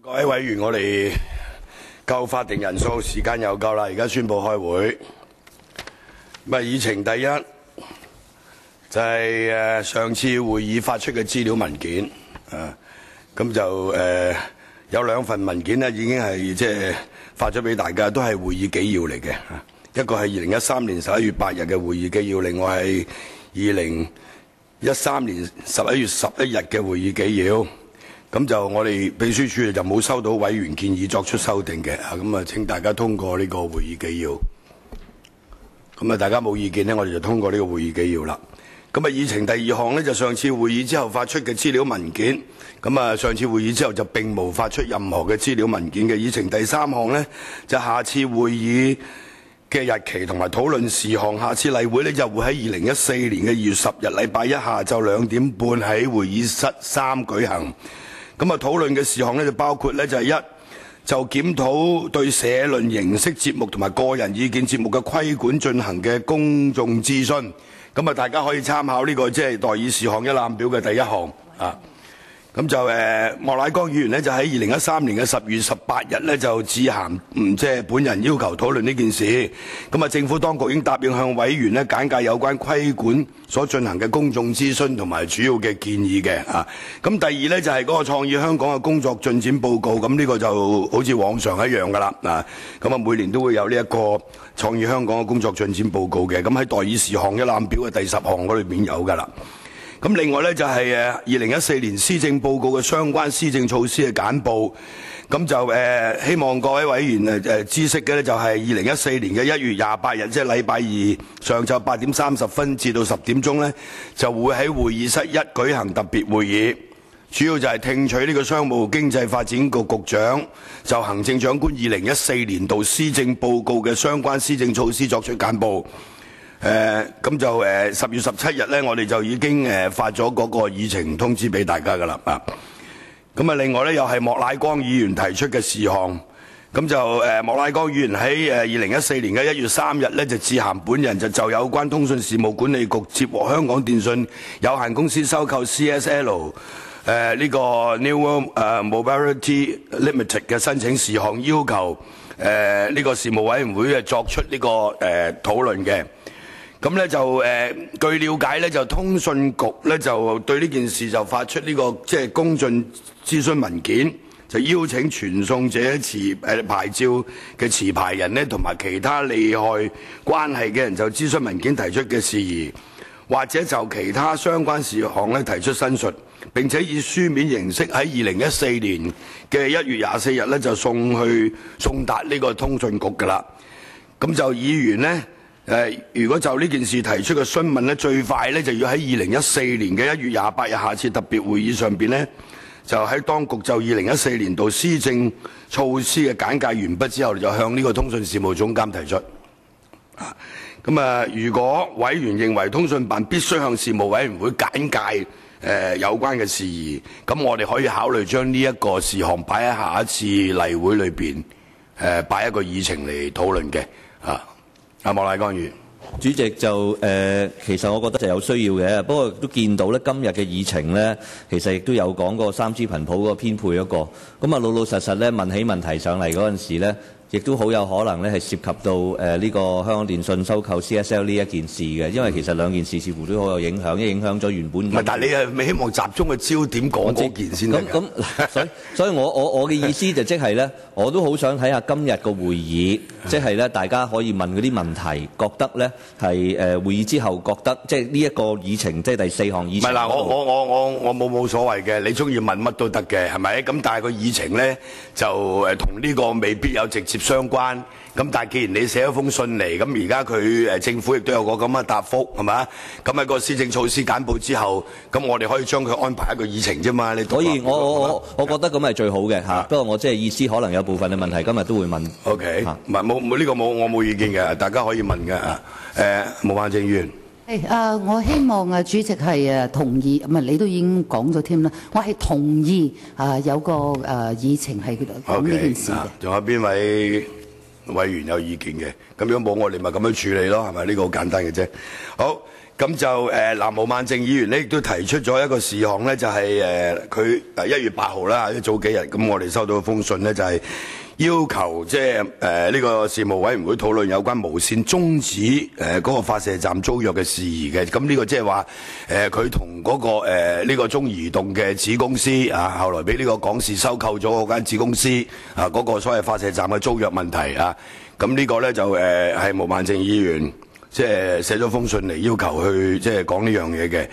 各位委員，我哋夠法定人數，時間又夠啦，而家宣布開會。議程第一就係上次會議發出嘅資料文件，咁就有兩份文件咧，已經係發咗俾大家，都係會議紀要嚟嘅。一個係2013年11月8日嘅會議紀要，另外係2013年11月11日嘅會議紀要。咁就我哋秘書處就冇收到委員建議作出修訂嘅，咁請大家通過呢個會議紀要。咁大家冇意見呢，我哋就通過呢個會議紀要啦。咁議程第二項呢，就上次會議之後發出嘅資料文件。咁上次會議之後就並無發出任何嘅資料文件嘅。議程第三項呢，就下次會議嘅日期同埋討論事項。下次例會呢，就會喺2014年嘅2月10日禮拜一下晝2點半喺會議室3舉行。咁討論嘅事項咧就包括咧就係一，就檢討對社論形式節目同埋個人意見節目嘅規管進行嘅公眾諮詢。咁大家可以參考呢個即係代議事項一覽表嘅第一項啊。咁就莫乃光議員呢，就喺2013年嘅10月18日呢，就致函即係本人要求討論呢件事。咁政府當局已經答應向委員呢簡介有關規管所進行嘅公眾諮詢同埋主要嘅建議嘅啊。咁第二呢，就係嗰個創意香港嘅工作進展報告。咁呢個就好似往常一樣噶啦啊。咁每年都會有呢一個創意香港嘅工作進展報告嘅。咁喺代議事項一覽表嘅第10項嗰裏面有噶啦。咁另外咧就係2014年施政報告嘅相關施政措施嘅簡報，咁就希望各位委員知悉嘅咧就係2014年嘅1月28日，即係禮拜二上晝8點30分至到10點鐘咧，就會喺會議室1舉行特別會議，主要就係聽取呢個商務經濟發展局局長就行政長官2014年度施政報告嘅相關施政措施作出簡報。咁就10月17日咧，我哋就已經發咗嗰個議程通知俾大家噶啦啊。咁另外咧又係莫乃光議員提出嘅事項，咁就莫乃光議員喺2014年嘅1月3日咧就致函本人，就有關通訊事務管理局接獲香港電訊有限公司收購 CSL 呢個 New World Mobility Limited 嘅申請事項，要求呢個事務委員會作出呢個討論嘅。咁咧就據了解咧，就通訊局咧就對呢件事就發出呢個即係公眾諮詢文件，就邀請傳送者牌照嘅持牌人呢，同埋其他利害關係嘅人就諮詢文件提出嘅事宜，或者就其他相關事項咧提出申述，並且以書面形式喺2014年嘅1月24日咧就送達呢個通訊局㗎啦。咁就議員呢。如果就呢件事提出嘅詢問咧，最快咧就要喺2014年嘅1月28日下次特別會議上邊咧，就喺當局就2014年度施政措施嘅簡介完畢之後，就向呢個通訊事務總監提出。如果委員認為通訊辦必須向事務委員會簡介有關嘅事宜，咁我哋可以考慮將呢一個事項擺喺下一次例會裏邊擺一個議程嚟討論嘅啊。莫乃光議員，主席就其實我覺得就有需要嘅，不過都見到咧今日嘅議程咧，其實亦都有講個3支頻譜嗰個編配嗰個，咁老老實實咧問起問題上嚟嗰陣時咧，亦都好有可能咧係涉及到呢個香港電訊收購 CSL 呢一件事嘅，因為其實兩件事似乎都好有影響，影響咗原本。唔係，但係你係咪希望集中嘅焦點講嗰件先得㗎？所以我嘅意思就即係咧，我都好想睇下今日個會議，即係咧大家可以問嗰啲問題，覺得咧係會議之後覺得即係呢一個議程，即係第4項議程。唔係嗱，我冇所謂嘅，你中意問乜都得嘅，係咪？咁但係個議程咧就同呢個未必有直接相關，咁但係既然你寫一封信嚟，咁而家佢政府亦都有個咁嘅答覆，係嘛？咁喺個施政措施簡報之後，咁我哋可以將佢安排一個議程啫嘛。你可以，我覺得咁係最好嘅嚇。不過我即係意思，可能有部分嘅問題今日都會問。OK，唔係冇呢個我冇意見嘅，大家可以問嘅啊。毛孟靜議員。我希望主席係同意，唔係你都已經講咗添啦。我係同意有個議程係講呢件事嘅。仲有邊位委員有意見嘅，咁如果冇我哋咪咁樣處理咯，係咪？呢個好簡單嘅啫。好，咁就毛孟靜議員呢亦都提出咗一個事項呢，就係佢1月8號啦，早幾日咁我哋收到封信呢，就係要求即係呢個事務委員會討論有關無線終止嗰個發射站租約嘅事宜嘅。咁呢個即係話佢同嗰個呢個中移動嘅子公司啊，後來俾呢個港視收購咗嗰間子公司啊，嗰個所謂發射站嘅租約問題啊。咁呢個咧就係毛孟靜議員即係寫咗封信嚟要求去即係講呢樣嘢嘅。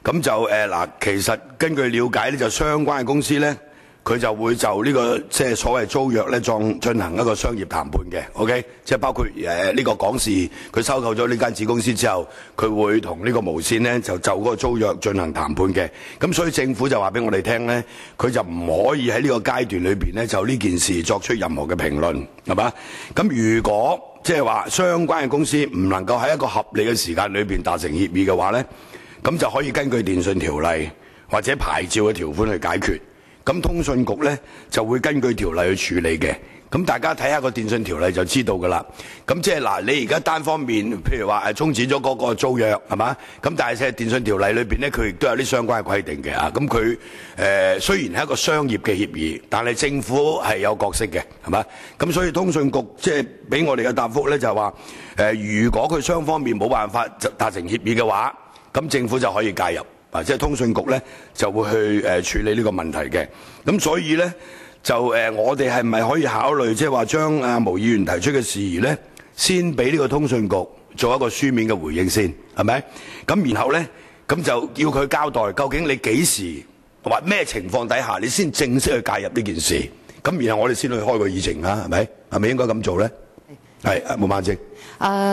咁就嗱，其實根據了解咧，就相關嘅公司咧，佢就會就呢個即係所謂租約咧，進行一個商業談判嘅。OK， 即係包括呢個港視佢收購咗呢間子公司之後，佢會同呢個無線咧就嗰個租約進行談判嘅。咁所以政府就話俾我哋聽咧，佢就唔可以喺呢個階段裏邊咧就呢件事作出任何嘅評論，係嘛？咁如果即係話相關嘅公司唔能夠喺一個合理嘅時間裏邊達成協議嘅話咧，咁就可以根據電訊條例或者牌照嘅條款去解決。咁通訊局咧就會根據條例去處理嘅。咁大家睇下個電訊條例就知道㗎啦。咁即係嗱，你而家單方面譬如話終止咗嗰個租約係嘛？咁但係喺電訊條例裏邊咧，佢亦都有啲相關嘅規定嘅啊。咁佢雖然係一個商業嘅協議，但係政府係有角色嘅係嘛？咁所以通訊局即係俾我哋嘅答覆咧就係話如果佢雙方面冇辦法達成協議嘅話，咁政府就可以介入。即係通訊局咧就會去處理呢個問題嘅。咁所以咧就我哋係咪可以考慮即係話將毛議員提出嘅事宜咧，先俾呢個通訊局做一個書面嘅回應先，係咪？咁然後咧咁就叫佢交代，究竟你幾時或咩情況底下，你先正式去介入呢件事？咁然後我哋先去開個議程啦，係咪？係咪應該咁做咧？係毛孟靜。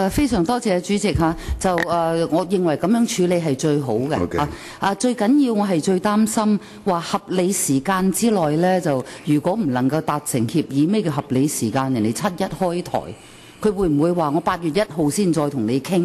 非常多謝主席嚇，就我認為咁樣處理係最好嘅。Okay. 最緊要我係最擔心話合理時間之內咧，就如果唔能夠達成協議，咩叫合理時間？人哋7-1開台，佢會唔會話我8月1號先再同你傾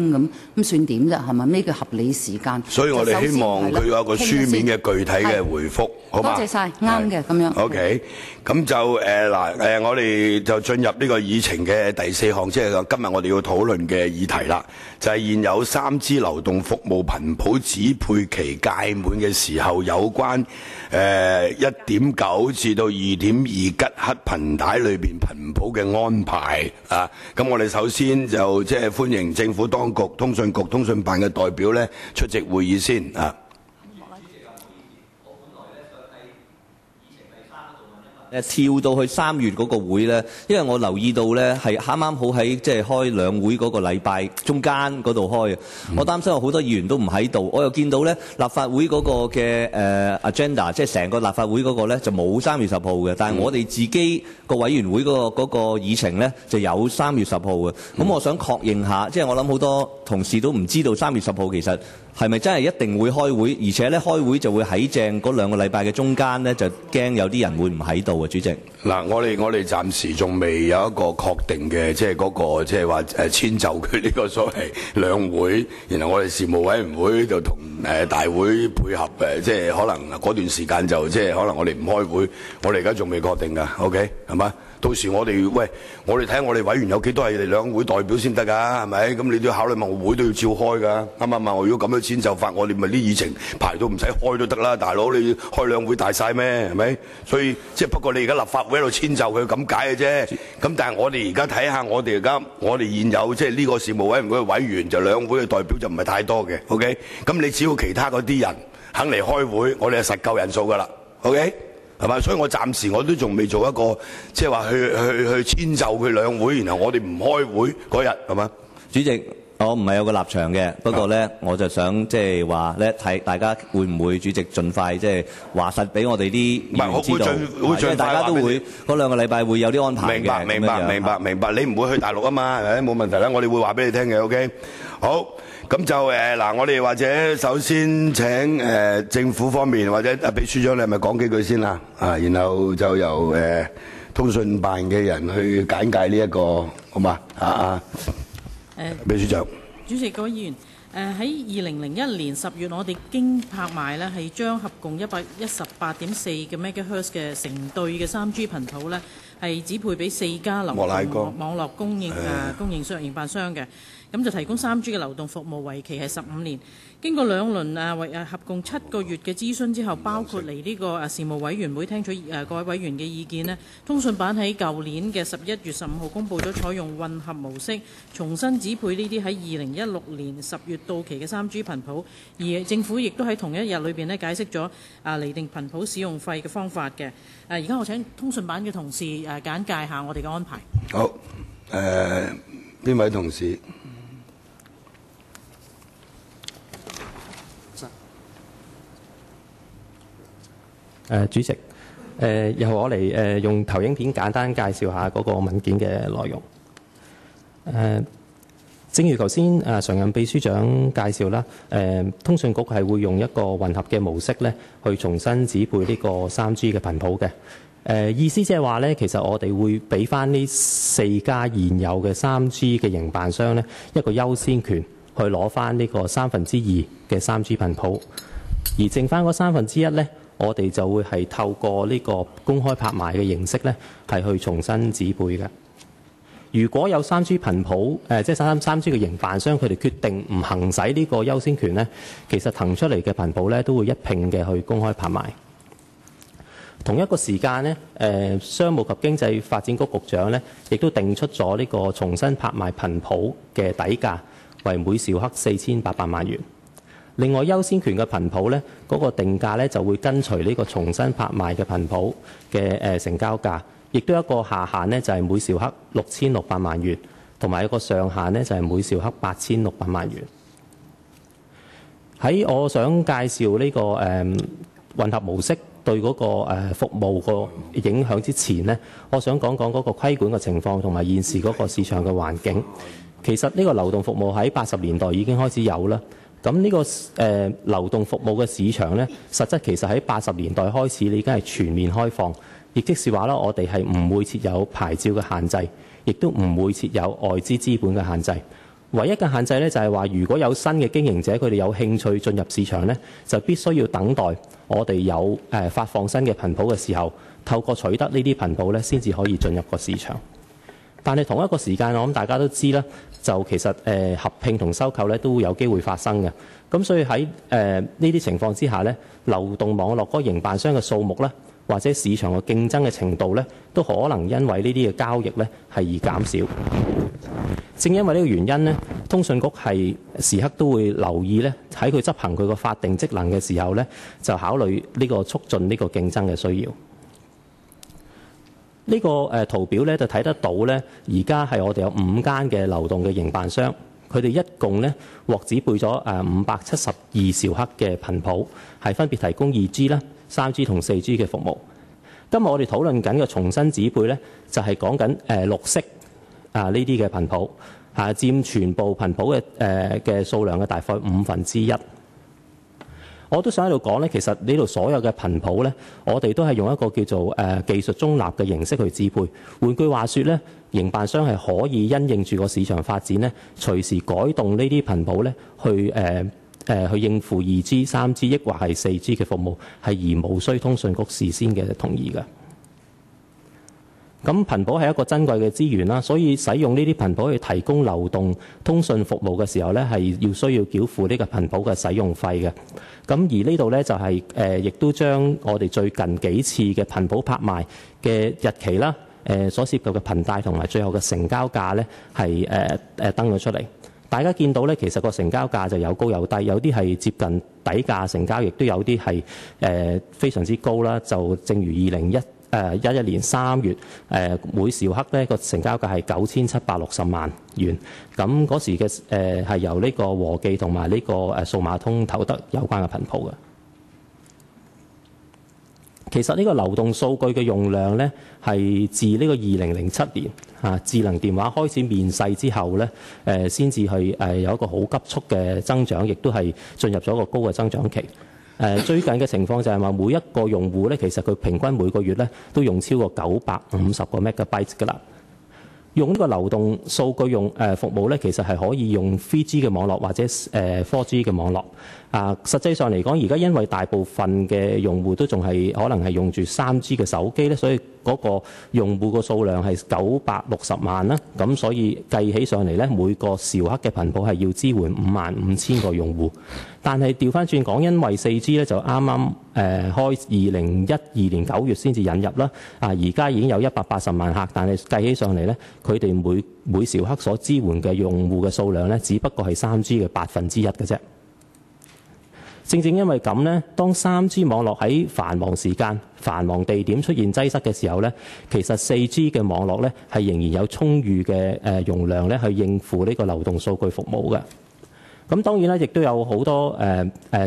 咁算點啫？係咪？咩叫合理時間？所以我哋希望佢有一個書面嘅具體嘅回覆，好嘛？多謝晒，啱嘅咁樣。OK， 咁就我哋就進入呢個議程嘅第4項，即係今日我哋要討論嘅議題啦，就係現有3G 流動服務頻譜指配期屆滿嘅時候，有關1.9至到2.2吉赫頻帶裏邊頻譜嘅安排啊。咁我哋首先就即係歡迎政府當局、通訊局、通訊辦嘅代表咧出席會議先啊。跳到去3月嗰個會咧，因為我留意到咧係啱啱好喺即係開兩會嗰個禮拜中間嗰度開。我擔心有好多議員都唔喺度，我又見到咧立法會嗰個嘅agenda， 即係成個立法會嗰個咧就冇3月10號嘅，但係我哋自己個委員會嗰個議程咧就有3月10號嘅。咁我想確認下，即係我諗好多同事都唔知道3月10號其實係咪真係一定會開會，而且咧開會就會喺正嗰2個禮拜嘅中間咧，就驚有啲人會唔喺度啊，主席。嗱，我哋暫時仲未有一個確定嘅，即係嗰個即係話遷就佢呢個所謂兩會，然後我哋事務委員會就同大會配合即係可能嗰段時間就即係可能我哋唔開會，我哋而家仲未確定㗎 ，OK 係嘛？到時我哋睇下我哋委員有幾多係兩會代表先得㗎，係咪？咁你都要考慮埋我會都要照開㗎，啱唔啱？我如果咁樣遷就法，我哋咪啲議程排到唔使開都得啦，大佬你開兩會大晒咩？係咪？所以即係不過你而家立法會喺度遷就佢咁解嘅啫。咁但係我哋而家睇下我哋現有即係呢個事務委員會嘅委員就兩會嘅代表就唔係太多嘅 ，OK？ 咁你只要其他嗰啲人肯嚟開會，我哋係實夠人數㗎啦 ，OK？係嘛？所以我暫時我都仲未做一個即係話去遷就佢兩會，然後我哋唔開會嗰日係嘛？主席，我唔係有個立場嘅，不過咧我就想即係話咧睇大家會唔會主席盡快即係話實俾我哋啲議員知道，因為大家都會嗰2個禮拜會有啲安排嘅。明白，你唔會去大陸啊嘛，係咪？冇問題啦，我哋會話俾你聽嘅 ，OK？ 好。咁就我哋或者首先請政府方面或者秘書長，你係咪講幾句先啦？然後就由通訊辦嘅人去簡介呢一個，好嘛？秘書長。主席、各位議員，喺2001年10月，我哋經拍賣咧，係將合共118.4嘅 MHz 嘅成對嘅3G 頻譜咧，係指配俾4家流莫乃光動網絡供應商營辦商嘅。咁就提供3G 嘅流動服務，為期係15年。經過2輪合共7個月嘅諮詢之後，包括嚟呢個事務委員會聽取各位委員嘅意見呢，通訊辦喺舊年嘅11月15號公佈咗採用混合模式重新指配呢啲喺2016年10月到期嘅3G 頻譜，而政府亦都喺同一日裏邊呢解釋咗釐定頻譜使用費嘅方法嘅。而家我請通訊辦嘅同事簡介下我哋嘅安排。好，邊位同事？主席，由我嚟用投影片簡單介紹下嗰個文件嘅內容。正如頭先常任秘書長介紹啦，通訊局係會用一個混合嘅模式咧，去重新指配呢個3G 嘅頻譜嘅。意思即係話咧，其實我哋會俾翻呢4家現有嘅3G 嘅營辦商咧一個優先權，去攞翻呢個2/3嘅3G 頻譜，而剩翻嗰1/3咧，我哋就會係透過呢個公開拍賣嘅形式咧，係去重新指配嘅。如果有3G 頻譜，即係3G 嘅營辦商，佢哋決定唔行使呢個優先權咧，其實騰出嚟嘅頻譜咧都會一併嘅去公開拍賣。同一個時間咧，商務及經濟發展局局長咧，亦都定出咗呢個重新拍賣頻譜嘅底價為每兆赫4800萬元。另外優先權嘅頻譜咧，嗰個定價咧就會跟隨呢個重新拍賣嘅頻譜嘅成交價，亦都有一個下限咧就係每兆赫6600萬元，同埋一個上限咧就係每兆赫8600萬元。喺我想介紹呢個混合模式對嗰個服務個影響之前呢，我想講講嗰個規管嘅情況同埋現時嗰個市場嘅環境。其實呢個流動服務喺80年代已經開始有啦。咁呢個流動服務嘅市場呢，實質其實喺80年代開始已經係全面開放，亦即是話啦，我哋係唔會設有牌照嘅限制，亦都唔會設有外資資本嘅限制。唯一嘅限制咧就係話，如果有新嘅經營者佢哋有興趣進入市場咧，就必須要等待我哋有發放新嘅頻譜嘅時候，透過取得呢啲頻譜咧，先至可以進入個市場。但係同一個時間，我諗大家都知啦，就其實合併同收購咧都有機會發生嘅。咁所以喺呢啲情況之下咧，流動網絡嗰個營辦商嘅數目咧，或者市場嘅競爭嘅程度咧，都可能因為呢啲嘅交易咧係而減少。正因為呢個原因咧，通訊局係時刻都會留意咧，喺佢執行佢個法定職能嘅時候咧，就考慮呢個促進呢個競爭嘅需要。呢個圖表咧就睇得到咧，而家係我哋有5間嘅流動嘅營辦商，佢哋一共咧獲指配咗572兆赫嘅頻譜，係分別提供2G 啦、3G 同4G 嘅服務。今日我哋討論緊嘅重新指配咧，就係講緊綠色呢啲嘅頻譜，佔全部頻譜嘅數量嘅大概1/5。我都想喺度講咧，其實呢度所有嘅頻譜咧，我哋都係用一個叫做技術中立嘅形式去支配。換句話說咧，營辦商係可以因應住個市場發展咧，隨時改動呢啲頻譜咧，去應付2G、3G 抑或係4G 嘅服務，係而無需通訊局事先嘅同意嘅。咁頻譜係一個珍貴嘅資源啦，所以使用呢啲頻譜去提供流動通訊服務嘅時候咧，係需要繳付呢個頻譜嘅使用費嘅。咁而呢度咧就係亦都將我哋最近幾次嘅頻譜拍賣嘅日期啦，所涉及嘅頻帶同埋最後嘅成交價咧係登咗出嚟。大家見到咧，其實個成交價就有高有低，有啲係接近底價成交，亦都有啲係非常之高啦。就正如2011年3月，每兆赫咧個成交價係9760萬元。咁嗰時嘅係由呢個和記同埋呢個數碼通投得有關嘅頻譜嘅。其實呢個流動數據嘅用量咧，係自呢個2007年智能電話開始面世之後咧，先至係有一個好急速嘅增長，亦都係進入咗一個高嘅增長期。最近嘅情況就係話，每一個用戶咧，其實佢平均每個月咧都用超過950個 megabyte 㗎啦。用呢個流動數據服務咧，其實係可以用 3G 嘅網絡或者4G 嘅網絡。實際上嚟講，而家因為大部分嘅用戶都仲係可能係用住 3G 嘅手機咧，所以嗰個用戶個數量係960萬啦。咁所以計起上嚟咧，每個兆赫嘅頻譜係要支援55,000個用戶。但係調翻轉講，因為 4G 咧就啱啱開2012年9月先至引入啦。而家已經有180萬客，但係計起上嚟咧，佢哋每兆赫所支援嘅用戶嘅數量咧，只不過係 3G 嘅1%嘅啫。正正因為咁呢，當 3G 網絡喺繁忙時間、繁忙地點出現擠塞嘅時候呢，其實 4G 嘅網絡呢係仍然有充裕嘅容量呢去應付呢個流動數據服務嘅。咁當然啦，亦都有好多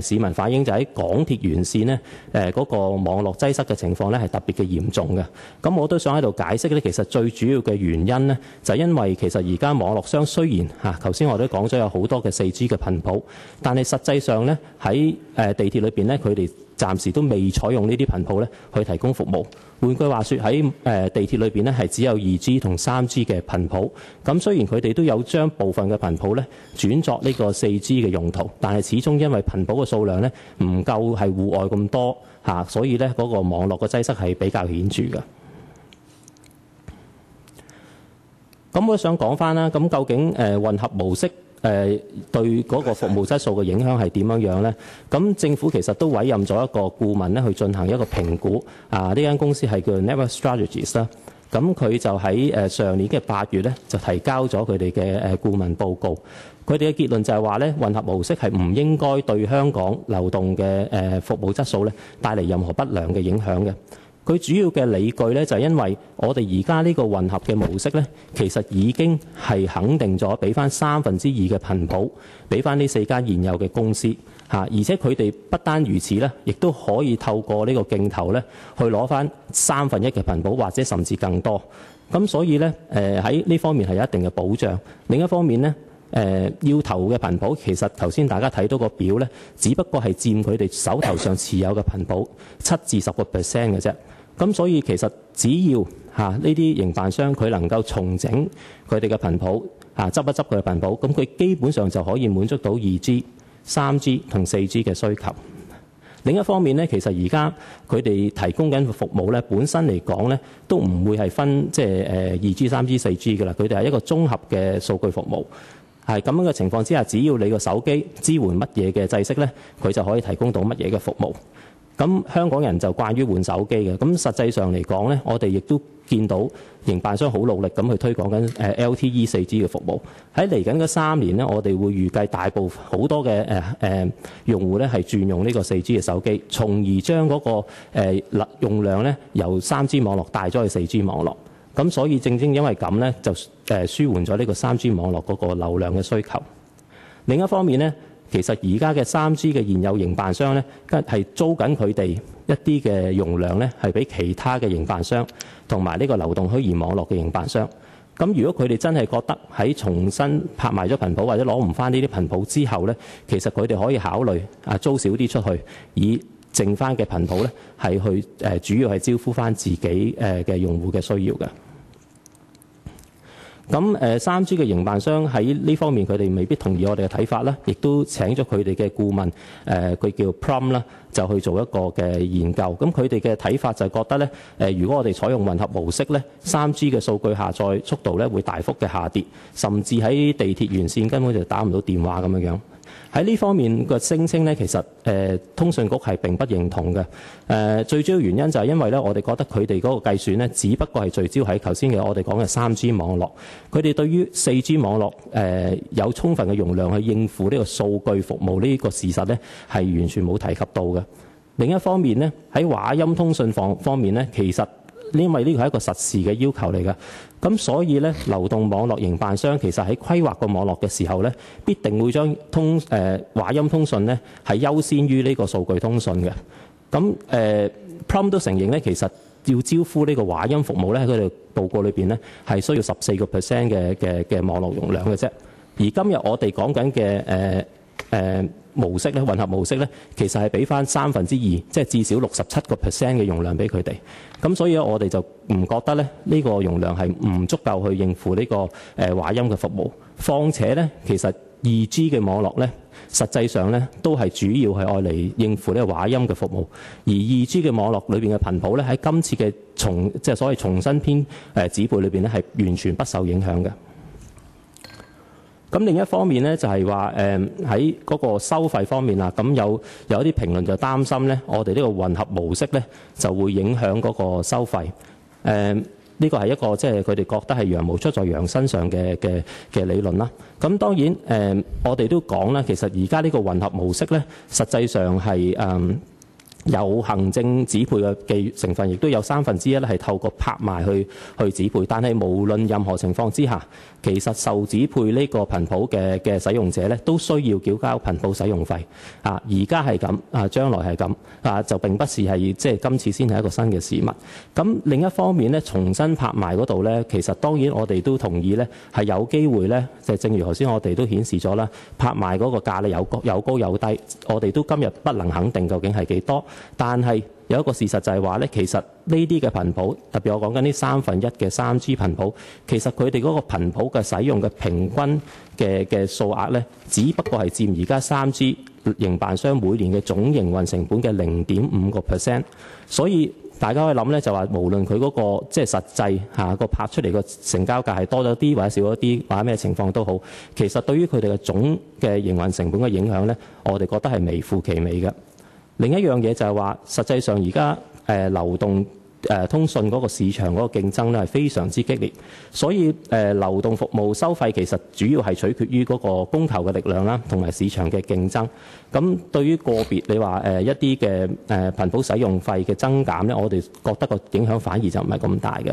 市民反映就喺港鐵沿線呢嗰個網絡擠塞嘅情況呢係特別嘅嚴重嘅。咁我都想喺度解釋呢，其實最主要嘅原因呢，就係因為其實而家網絡商雖然頭先我都講咗有好多嘅 4G 嘅頻譜，但係實際上呢，喺地鐵裏邊呢，佢哋暫時都未採用呢啲頻譜咧去提供服務。換句話說，喺地鐵裏邊咧係只有 2G 同 3G 嘅頻譜。咁雖然佢哋都有將部分嘅頻譜咧轉作呢個 4G 嘅用途，但係始終因為頻譜嘅數量咧唔夠係戶外咁多嚇，所以咧嗰個網絡嘅擠塞係比較顯著嘅。咁我想講翻啦，咁究竟混合模式對嗰個服務質素嘅影響係點樣呢？咁政府其實都委任咗一個顧問咧去進行一個評估。呢間公司係叫 Network Strategies 啦。咁佢就喺上年嘅8月咧就提交咗佢哋嘅顧問報告。佢哋嘅結論就係話咧，混合模式係唔應該對香港流動嘅服務質素咧帶嚟任何不良嘅影響嘅。佢主要嘅理據咧就係因為我哋而家呢個混合嘅模式咧，其實已經係肯定咗俾翻2/3嘅頻譜俾翻呢4間現有嘅公司嚇，而且佢哋不單如此咧，亦都可以透過呢個競投咧去攞翻1/3嘅頻譜或者甚至更多。咁所以咧喺呢方面係有一定嘅保障。另一方面咧要投嘅頻譜其實頭先大家睇到個表咧，只不過係佔佢哋手頭上持有嘅頻譜7至10%嘅啫。咁所以其實只要呢啲營辦商佢能夠重整佢哋嘅頻譜執一執佢嘅頻譜，咁佢基本上就可以滿足到 2G、3G 同 4G 嘅需求。另一方面咧，其實而家佢哋提供緊嘅服務咧，本身嚟講咧都唔會係分即係2G、3G、4G 嘅啦，佢哋係一個綜合嘅數據服務。係咁樣嘅情況之下，只要你個手機支援乜嘢嘅制式咧，佢就可以提供到乜嘢嘅服務。咁香港人就慣於換手機嘅，咁實際上嚟講咧，我哋亦都見到營辦商好努力咁去推廣緊LTE 4G 嘅服務。喺嚟緊嘅3年咧，我哋會預計大部分好多嘅用戶咧係轉用呢個 4G 嘅手機，從而將嗰個用量咧由 3G 網絡帶咗去 4G 網絡。咁所以正因為咁咧，就舒緩咗呢個 3G 網絡嗰個流量嘅需求。另一方面咧，其實而家嘅 3G 嘅現有營辦商咧，係租緊佢哋一啲嘅容量咧，係俾其他嘅營辦商同埋呢個流動虛擬網絡嘅營辦商。咁如果佢哋真係覺得喺重新拍賣咗頻譜或者攞唔翻呢啲頻譜之後咧，其實佢哋可以考慮租少啲出去，以剩翻嘅頻譜咧係去主要係招呼翻自己嘅用戶嘅需要嘅。咁3G 嘅營辦商喺呢方面佢哋未必同意我哋嘅睇法啦，亦都請咗佢哋嘅顧問，佢叫 Plum 啦，就去做一個嘅研究。咁佢哋嘅睇法就係覺得咧，如果我哋採用混合模式咧，3G 嘅數據下載速度咧會大幅嘅下跌，甚至喺地鐵沿線根本就打唔到電話咁樣。喺呢方面嘅聲稱咧，其實通訊局係並不認同嘅。最主要原因就係因為咧，我哋覺得佢哋嗰個計算咧，只不過係聚焦喺頭先嘅我哋講嘅 3G 網絡。佢哋對於 4G 網絡有充分嘅容量去應付呢個數據服務呢個事實咧，係完全冇提及到嘅。另一方面咧，喺話音通訊方面咧，其實因為呢個係一個實時嘅要求嚟嘅，咁所以咧，流動網絡營辦商其實喺規劃個網絡嘅時候咧，必定會將話音通訊咧係優先於呢個數據通訊嘅。咁Plum 都承認咧，其實要招呼呢個話音服務咧，喺佢哋報告裏邊咧係需要14% 嘅網絡容量嘅啫。而今日我哋講緊嘅模式咧，混合模式咧，其實係俾翻2/3，即係至少67% 嘅容量俾佢哋。咁所以我哋就唔覺得咧呢個容量係唔足夠去應付呢個話音嘅服務。況且咧，其實 2G 嘅網絡咧，實際上咧都係主要係愛嚟應付呢個話音嘅服務。而 2G 嘅網絡裏邊嘅頻譜咧，喺今次嘅即係所謂重新編指配裏邊咧，係完全不受影響嘅。咁另一方面咧，就係話喺嗰個收費方面啦，咁有一啲評論就擔心咧，我哋呢個混合模式咧就會影響嗰個收費。呢個係一個即係佢哋覺得係羊毛出在羊身上嘅理論啦。咁當然我哋都講啦，其實而家呢個混合模式咧，實際上係有行政指配嘅成分，亦都有1/3咧係透過拍賣去指配。但係無論任何情況之下，其實受指配呢個頻譜嘅使用者咧，都需要繳交頻譜使用費。而家係咁，將來係咁，就並不是係即係今次先係一個新嘅事物。咁另一方面咧，重新拍賣嗰度咧，其實當然我哋都同意咧，係有機會咧，就正如頭先我哋都顯示咗啦，拍賣嗰個價咧有高有低，我哋都今日不能肯定究竟係幾多。但係有一個事實就係話咧，其實呢啲嘅頻譜，特別我講緊呢1/3嘅3G 頻譜，其實佢哋嗰個頻譜嘅使用嘅平均嘅數額咧，只不過係佔而家3G 營辦商每年嘅總營運成本嘅0.5%。所以大家可以諗咧，就話無論佢嗰個即係實際個拍出嚟個成交價係多咗啲或者少咗啲或者咩情況都好，其實對於佢哋嘅總嘅營運成本嘅影響咧，我哋覺得係微乎其微嘅。另一樣嘢就係話，實際上而家流動通訊嗰個市場嗰個競爭咧係非常之激烈，所以流動服務收費其實主要係取決於嗰個供求嘅力量啦，同埋市場嘅競爭。咁對於個別你話一啲嘅頻譜使用費嘅增減咧，我哋覺得個影響反而就唔係咁大嘅。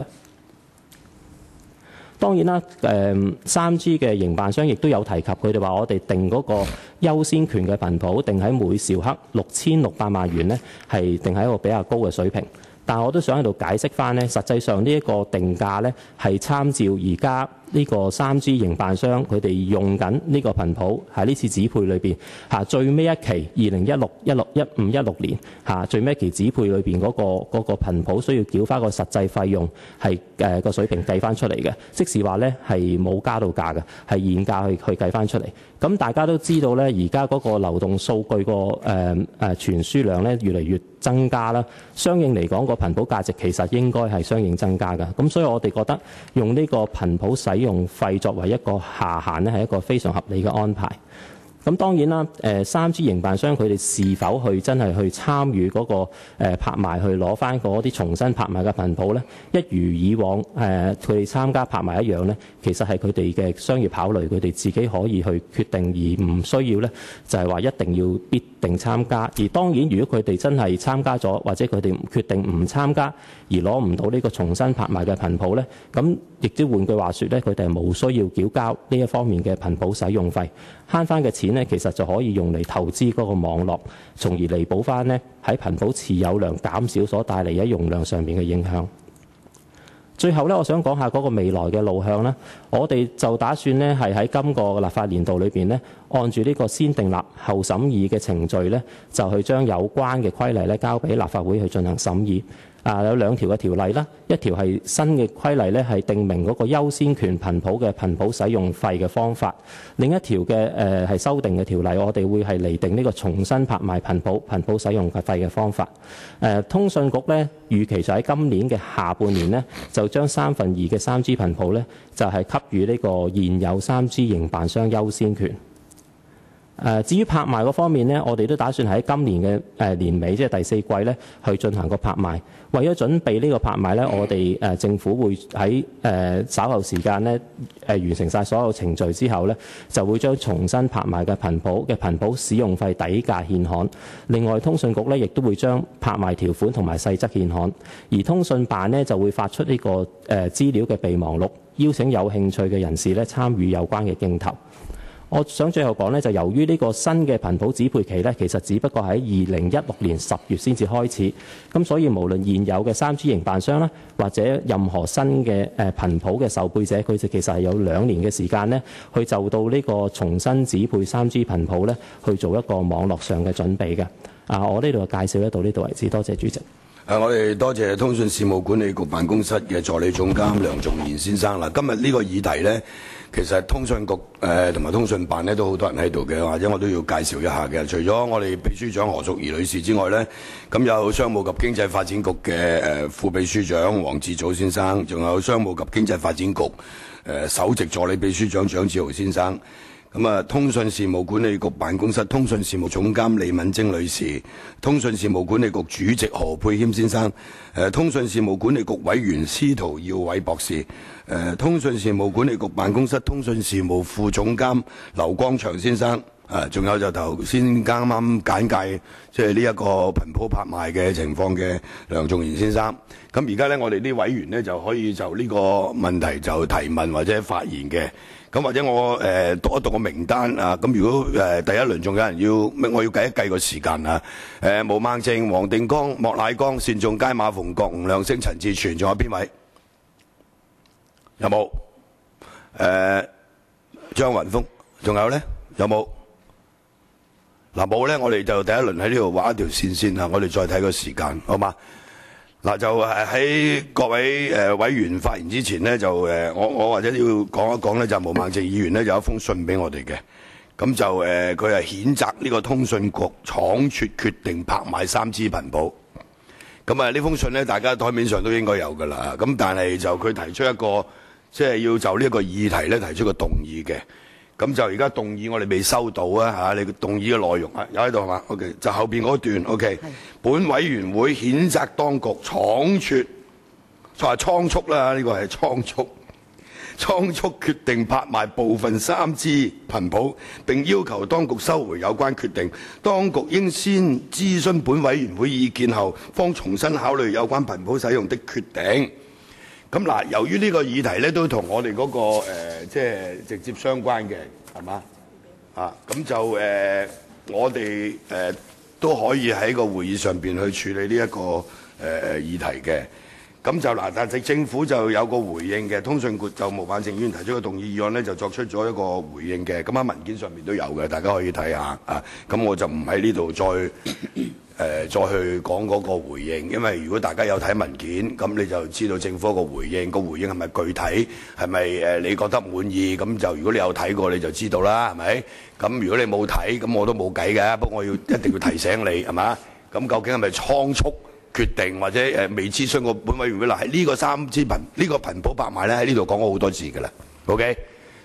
當然啦，3G 嘅營辦商亦都有提及，佢哋話我哋定嗰個優先權嘅頻譜定喺每兆克6600萬元咧，係定喺一個比較高嘅水平。但我都想喺度解釋翻咧，實際上呢一個定價咧係參照而家呢個3G 營辦商佢哋用緊呢個頻譜喺呢次指配裏邊最尾一期2016、16、15、16年最尾一期指配裏邊嗰個頻譜需要繳翻個實際費用係個水平計翻出嚟嘅，即是話咧係冇加到價嘅，係現價去計翻出嚟。咁大家都知道咧，而家嗰個流動數據個傳輸量咧越嚟越增加啦，相應嚟講個頻譜價值其實應該係相應增加嘅。咁所以我哋覺得用呢個頻譜使用費作為一個下限咧，係一個非常合理嘅安排。咁當然啦，3G 營辦商佢哋是否真係去參與嗰個拍賣，去攞翻嗰啲重新拍賣嘅頻譜咧，一如以往佢哋參加拍賣一樣咧，其實係佢哋嘅商業考慮，佢哋自己可以去決定，而唔需要咧就係話一定要必定參加。而當然，如果佢哋真係參加咗，或者佢哋決定唔參加而攞唔到呢個重新拍賣嘅頻譜咧，咁亦都換句話說咧，佢哋係冇需要繳交呢一方面嘅頻譜使用費，慳翻嘅錢咧，其實就可以用嚟投資嗰個網絡，從而彌補翻咧喺頻譜持有量減少所帶嚟喺容量上面嘅影響。最後咧，我想講下嗰個未來嘅路向啦。我哋就打算咧係喺今個立法年度裏邊咧，按住呢個先訂立後審議嘅程序咧，就去將有關嘅規例咧交俾立法會去進行審議。有兩條嘅條例啦，一條係新嘅規例咧，係定明嗰個優先權頻譜嘅頻譜使用費嘅方法；另一條嘅係修訂嘅條例，我哋會係釐定呢個重新拍賣頻譜使用費嘅方法。通訊局咧預期就喺今年嘅下半年咧，就將2/3嘅3G 頻譜咧，就係給予呢個現有3G 營辦商優先權。至於拍賣嗰方面呢，我哋都打算喺今年嘅年尾，即係第4季咧，去進行個拍賣。為咗準備呢個拍賣咧，我哋政府會喺稍後時間咧完成晒所有程序之後咧，就會將重新拍賣嘅頻譜使用費底價獻刊。另外，通訊局咧亦都會將拍賣條款同埋細則獻刊，而通訊辦呢就會發出呢個資料嘅備忘錄，邀請有興趣嘅人士咧參與有關嘅競投。我想最後講呢，就由於呢個新嘅頻譜指配期呢，其實只不過喺2016年10月先至開始，咁所以無論現有嘅 3G 營辦商啦，或者任何新嘅頻譜嘅受配者，佢哋其實係有2年嘅時間呢，去就到呢個重新指配 3G 頻譜呢，去做一個網絡上嘅準備嘅。我呢度介紹得到呢度為止，多謝主席。我哋多謝通訊事務管理局辦公室嘅助理總監梁頌賢先生啦。今日呢個議題呢，其實通訊局同埋通訊辦呢都好多人喺度嘅，或者我都要介紹一下嘅。除咗我哋秘書長何淑儀女士之外呢，咁有商務及經濟發展局嘅副秘書長黃志祖先生，仲有商務及經濟發展局首席助理秘書長蔣志豪先生。咁啊，通訊事務管理局辦公室通訊事務總監李敏貞女士，通訊事務管理局主席何沛謙先生，通訊事務管理局委員司徒耀偉博士，通訊事務管理局辦公室通訊事務副總監劉光祥先生，仲有就頭先啱啱簡介即係呢一個頻譜拍賣嘅情況嘅梁頌賢先生。咁而家呢，我哋啲委員呢就可以就呢個問題就提問或者發言嘅。咁或者我讀一讀個名單啊，咁如果第一輪仲有人要，我要計一計個時間啊。毛孟靜、黃定光、莫乃光、單仲偕、馬逢國、吳亮星、陳志全，仲有邊位？有冇？張雲峰，仲有咧？有冇？嗱冇咧，我哋就第一輪喺呢度畫一條線先啊，我哋再睇個時間，好嘛？嗱就喺各位委員發言之前呢，就我或者要講一講呢，就毛孟靜議員呢有一封信俾我哋嘅，咁就佢係譴責呢個通訊局倉促決定拍賣3G 頻譜。咁呢封信呢，大家台面上都應該有㗎啦。咁但係就佢提出一個即係要就呢一個議題呢提出個動議嘅。咁就而家動議我哋未收到啊！你動議嘅內容有喺度係嘛 ？OK， 就後邊嗰段 OK。本委員會譴責當局倉促，就話倉促啦，呢個係倉促決定拍賣部分3G 頻譜，並要求當局收回有關決定。當局應先諮詢本委員會意見後，方重新考慮有關頻譜使用的決定。咁嗱，由於呢個議題咧都同我哋嗰個即係直接相關嘅，係嘛？咁就我哋都可以喺個會議上邊去處理呢一個議題嘅。咁就嗱，但係政府就有個回應嘅，通訊局就毛孟靜議員提出嘅動議議案咧，就作出咗一個回應嘅。咁喺文件上面都有嘅，大家可以睇下啊。咁我就唔喺呢度再去講嗰個回應，因為如果大家有睇文件，咁你就知道政府個回應，個回應係咪具體，係咪你覺得滿意？咁就如果你有睇過，你就知道啦，係咪？咁如果你冇睇，咁我都冇計嘅，不過我一定要提醒你，係嘛？咁究竟係咪倉促決定，或者未諮詢過本委員會啦？喺呢個3G頻呢個頻譜拍賣咧，喺呢度講過好多次㗎啦。OK，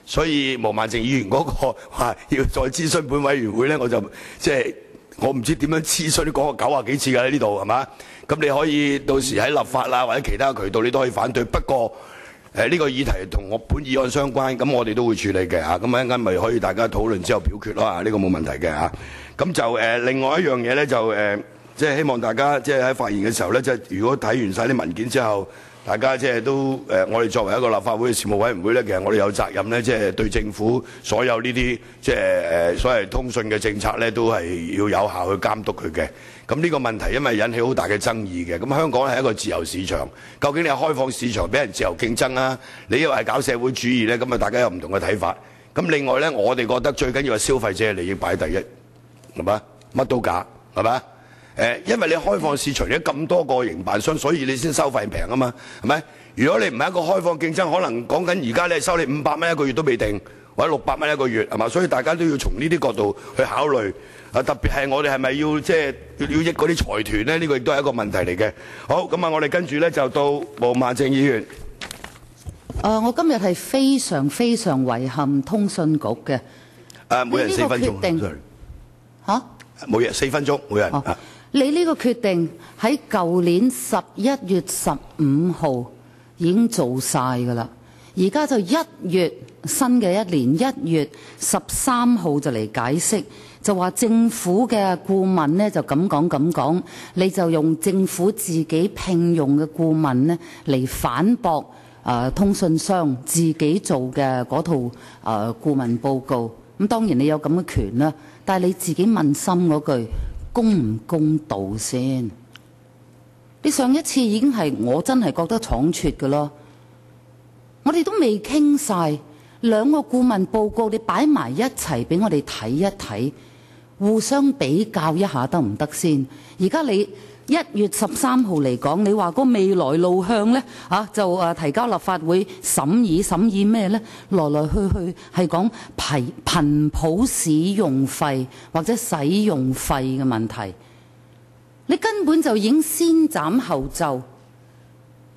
所以毛孟靜議員嗰個話要再諮詢本委員會咧，我就即係。我唔知點樣諮詢，講過90幾次㗎喺呢度係嘛？咁你可以到時喺立法啦，或者其他渠道你都可以反對。不過呢個議題同我本議案相關，咁我哋都會處理嘅嚇。咁一陣間咪可以大家討論之後表決咯。呢個冇問題嘅嚇。咁就另外一樣嘢咧，就即係希望大家即係喺發言嘅時候咧，即係如果睇完晒啲文件之後，大家即係都我哋作為一個立法會嘅事務委員會咧，其實我哋有責任咧，即係對政府所有呢啲即係所謂通訊嘅政策咧，都係要有效去監督佢嘅。咁呢個問題因為引起好大嘅爭議嘅。咁香港係一個自由市場，究竟你係開放市場俾人自由競爭啊？你又係搞社會主義咧？咁啊，大家有唔同嘅睇法。咁另外咧，我哋覺得最緊要係消費者嘅利益擺第一，係嘛？乜都假，係嘛？因為你開放市場有咁多個營辦商，所以你先收費平啊嘛，係咪？如果你唔係一個開放競爭，可能講緊而家咧收你500蚊一個月都未定，或者600蚊一個月，係嘛？所以大家都要從呢啲角度去考慮。特別係我哋係咪要即係要益嗰啲財團咧？呢個亦都係一個問題嚟嘅。好，咁啊，我哋跟住咧就到毛孟靜議員。我今日係非常非常遺憾通訊局嘅。每人4分鐘。嚇？每日4分鐘，每人。你呢個決定喺舊年11月15號已經做晒㗎啦，而家就1月新嘅一年1月13號就嚟解釋，就話政府嘅顧問呢就咁講，你就用政府自己聘用嘅顧問呢嚟反駁通訊商自己做嘅嗰套顧問報告。咁當然你有咁嘅權啦，但係你自己問心嗰句公唔公道先？你上一次已經係我真係覺得倉促嘅咯，我哋都未傾晒兩個顧問報告，你擺埋一齊俾我哋睇一睇，互相比較一下得唔得先？而家你1月13號嚟講，你話個未來路向呢，就提交立法會審議咩呢？來來去去係講頻譜使用費或者使用費嘅問題，你根本就已經先斬後奏，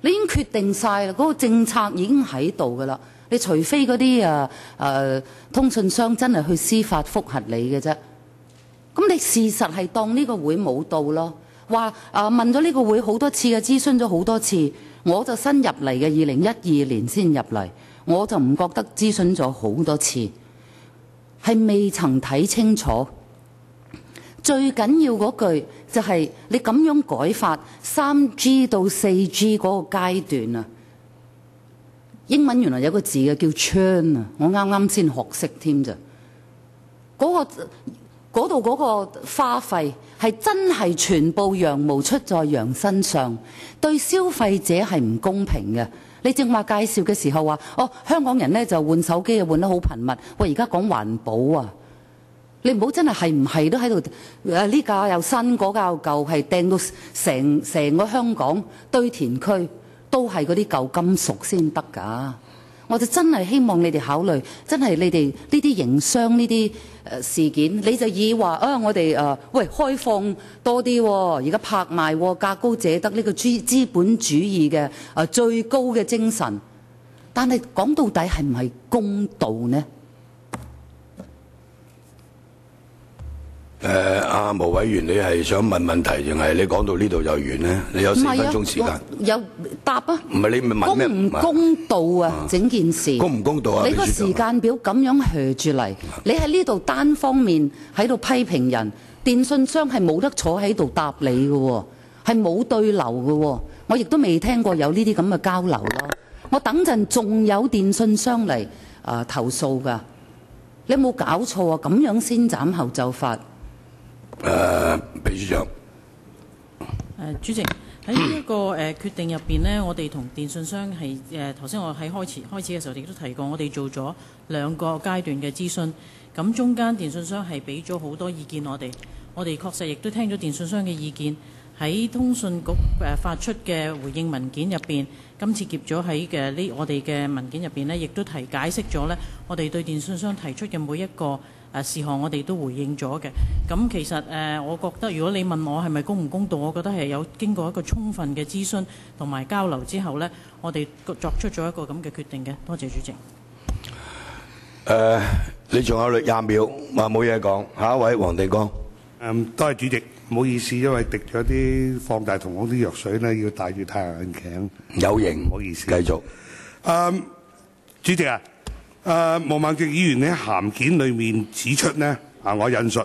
你已經決定晒啦，嗰個政策已經喺度噶啦。你除非嗰啲通訊商真係去司法覆核你嘅啫，咁你事實係當呢個會冇到咯。話問咗呢個會好多次嘅，諮詢咗好多次，我就新入嚟嘅，2012年先入嚟，我就唔覺得諮詢咗好多次，係未曾睇清楚。最緊要嗰句就係你咁樣改法，3G 到 4G 嗰個階段啊，英文原來有個字嘅叫 churn 啊，我啱啱先學識添咋。嗰度嗰個花費係真係全部羊毛出在羊身上，對消費者係唔公平嘅。你正話介紹嘅時候話，香港人呢就換手機換得好頻密。喂，而家講環保啊，你唔好真係唔係都喺度呢架又新，嗰架又舊，係掟到成個香港堆填區都係嗰啲舊金屬先得㗎。我就真係希望你哋考慮，真係你哋呢啲營商呢啲事件，你就以話我哋喂開放多啲，而家拍賣價高者得呢個資本主義嘅最高嘅精神，但係講到底係唔係公道呢？阿毛委員，你係想問問題定係你講到呢度就完呢？你有4分鐘時間，有答啊？唔係你問咩？公唔公道啊？整件事公唔公道啊？你個時間表咁樣挾住嚟，你喺呢度單方面喺度批評人，電信商係冇得坐喺度答你嘅喎，係冇對流嘅喎。我亦都未聽過有呢啲咁嘅交流咯。我等陣仲有電信商嚟投訴㗎，你有冇搞錯啊？咁樣先斬後奏法。秘書長，主席喺呢一個決定入邊呢，我哋同電信商係頭先我喺開始嘅時候亦都提過，我哋做咗2個階段嘅諮詢，咁中間電信商係俾咗好多意見我哋確實亦都聽咗電信商嘅意見，喺通訊局發出嘅回應文件入邊，今次夾咗喺我哋嘅文件入邊呢，亦都解釋咗呢，我哋對電信商提出嘅每一個事項我哋都回應咗嘅。咁其實我覺得如果你問我係咪公唔公道，我覺得係有經過一個充分嘅諮詢同埋交流之後呢，我哋作出咗一個咁嘅決定嘅。多謝主席。你仲有20秒，話冇嘢講。下一位黃定光。多謝主席，唔好意思，因為滴咗啲放大瞳孔啲藥水呢，要戴住太陽眼鏡。有型，唔好意思。繼續。主席啊。毛孟靜議員喺函件裏面指出呢，我引述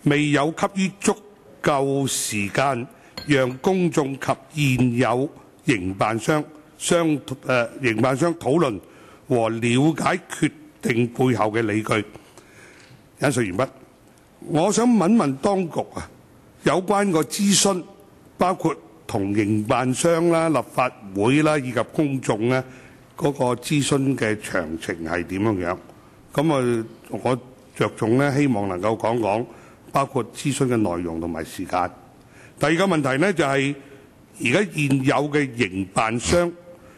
未有給予足夠時間讓公眾及現有營辦商討論和了解決定背後嘅理據。引述完畢。我想問問當局啊，有關個諮詢，包括同營辦商啦、立法會啦以及公眾呢，嗰個諮詢嘅詳情係點樣？咁我着重呢，希望能夠講講包括諮詢嘅內容同埋時間。第二個問題呢，就係而家現有嘅營辦商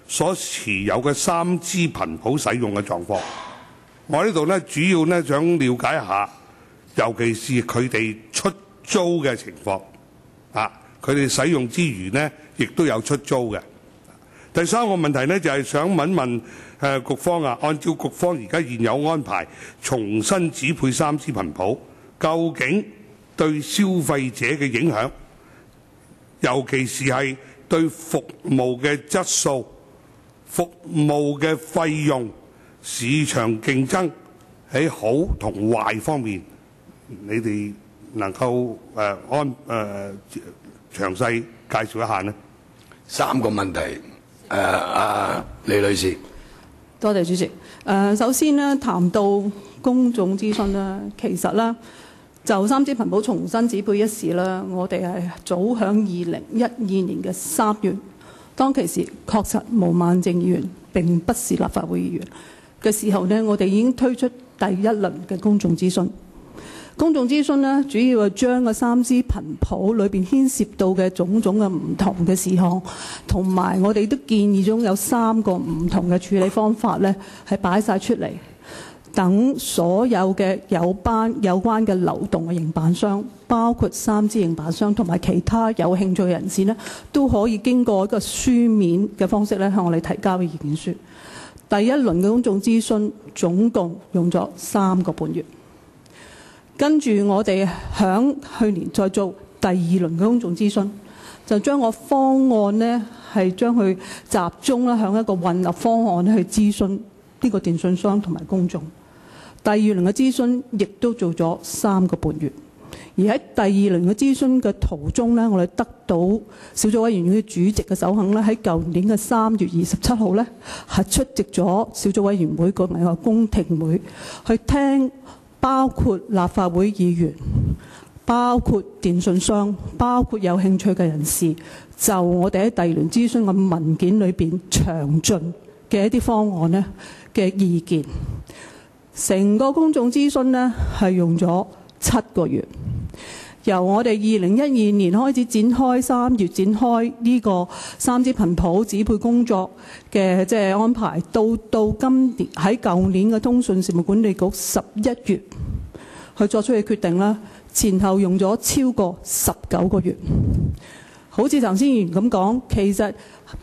所持有嘅3G 頻譜使用嘅狀況。我呢度呢，主要呢想了解一下，尤其是佢哋出租嘅情況。佢哋使用之餘呢，亦都有出租嘅。第三個問題呢，就係想問局方啊，按照局方而家現有安排，重新指配3G 頻譜，究竟對消費者嘅影響，尤其是係對服務嘅質素、服務嘅費用、市場競爭喺好同壞方面，你哋能夠詳細介紹一下呢？三個問題。李女士，多謝主席。首先呢，談到公眾諮詢呢，其實呢，就三資頻譜重新指配一事啦，我哋係早響2012年嘅3月，當其時確實毛孟靜議員並不是立法會議員嘅時候呢，我哋已經推出第一輪嘅公眾諮詢。公眾諮詢呢，主要係將個三資頻譜裏邊牽涉到嘅種種嘅唔同嘅事項，同埋我哋都建議中有3個唔同嘅處理方法呢，係擺晒出嚟，等所有嘅有關嘅流動嘅營辦商，包括三資營辦商同埋其他有興趣嘅人士呢，都可以經過一個書面嘅方式咧，向我哋提交嘅意見書。第一輪嘅公眾諮詢總共用咗3個半月。跟住我哋響去年再做第2輪嘅公眾諮詢，就將個方案呢係將佢集中咧向一個混合方案去諮詢呢個電訊商同埋公眾。第2輪嘅諮詢亦都做咗3個半月，而喺第2輪嘅諮詢嘅途中呢，我哋得到小組委員會主席嘅首肯咧，喺舊年嘅3月27號呢，係出席咗小組委員會個咪個公聽會，去聽包括立法會議員、包括電訊商、包括有興趣嘅人士，就我哋喺第2輪諮詢嘅文件裏邊詳盡嘅一啲方案呢嘅意見。成個公眾諮詢呢係用咗7個月，由我哋2012年開始展開3月展開呢個三資頻譜指配工作嘅安排，到今年喺舊年嘅通訊事務管理局11月去作出嘅決定啦，前後用咗超過19個月。好似頭先議員咁講，其實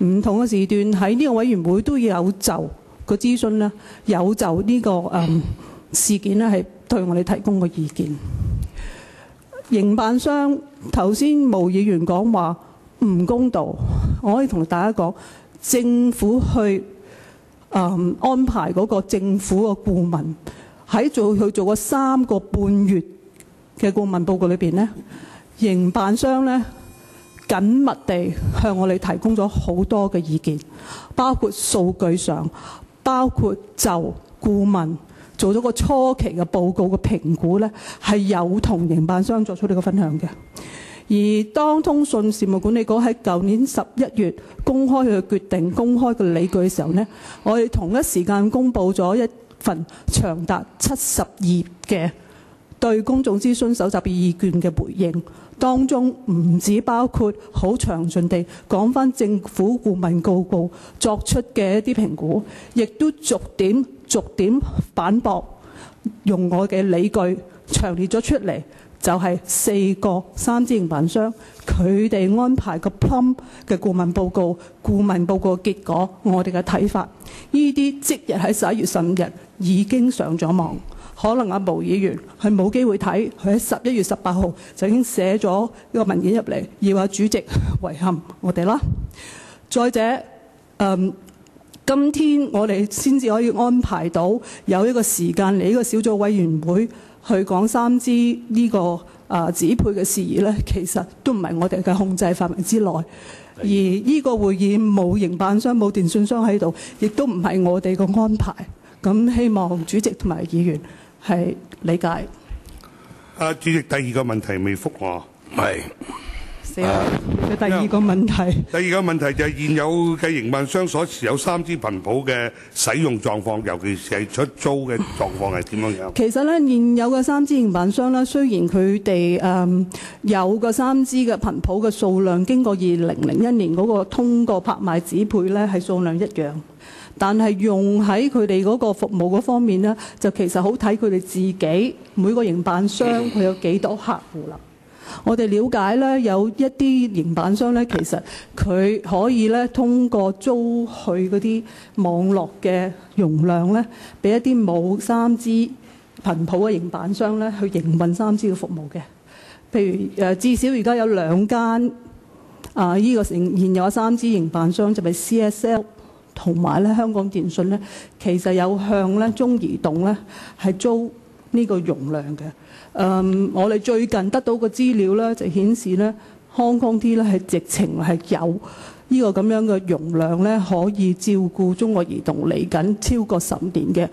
唔同嘅時段喺呢個委員會都有就個諮詢啦，有就呢個事件咧係對我哋提供個意見。營辦商頭先毛議員講話唔公道，我可以同大家講，政府去安排嗰個政府嘅顧問喺去做個3個半月嘅顧問報告裏邊呢，營辦商呢緊密地向我哋提供咗好多嘅意見，包括數據上，包括就顧問做咗個初期嘅報告嘅評估呢，係有同營辦商作出呢個分享嘅。而當通訊事務管理局喺舊年11月公開佢嘅決定、公開嘅理據嘅時候呢，我哋同一時間公佈咗一份長達70頁嘅對公眾諮詢搜集意見嘅回應，當中唔止包括好詳盡地講返政府顧問報告作出嘅一啲評估，亦都逐點反駁，用我嘅理據詳列咗出嚟，就係4個三資營辦商佢哋安排個 plum 嘅顧問報告結果，我哋嘅睇法，呢啲即日喺11月15日已經上咗網。可能阿毛議員佢冇機會睇，佢喺11月18號就已經寫咗呢個文件入嚟，要話主席遺憾我哋啦。再者，今天我哋先至可以安排到有一個時間嚟呢個小組委員會去講三資呢個指配嘅事宜呢，其實都唔係我哋嘅控制範圍之內。而呢個會議冇營辦商、冇電訊商喺度，亦都唔係我哋嘅安排。咁希望主席同埋議員係理解。主席，第2個問題未覆我。係。第2個問題。第2個問題就係現有嘅營辦商所持有三資頻譜嘅使用狀況，尤其是係出租嘅狀況係點樣樣？其實咧，現有嘅三資營辦商咧，雖然佢哋有個三資嘅頻譜嘅數量，經過2001年嗰個通過拍賣指配咧，係數量一樣。但係用喺佢哋嗰個服務嗰方面呢，就其實好睇佢哋自己每個營辦商佢有幾多客戶啦。我哋了解呢，有一啲營辦商呢，其實佢可以呢通過租去嗰啲網絡嘅容量呢，俾一啲冇三資頻譜嘅營辦商呢去營運三資嘅服務嘅。譬如至少而家有2間呢個現有三資營辦商，就係 CSL。同埋咧，香港電訊咧，其實有向咧中移動咧係租呢個容量嘅。我哋最近得到個資料咧，就顯示咧，Hong Kong T咧係直情係有呢個咁樣嘅容量咧，可以照顧中國移動嚟緊超過10年嘅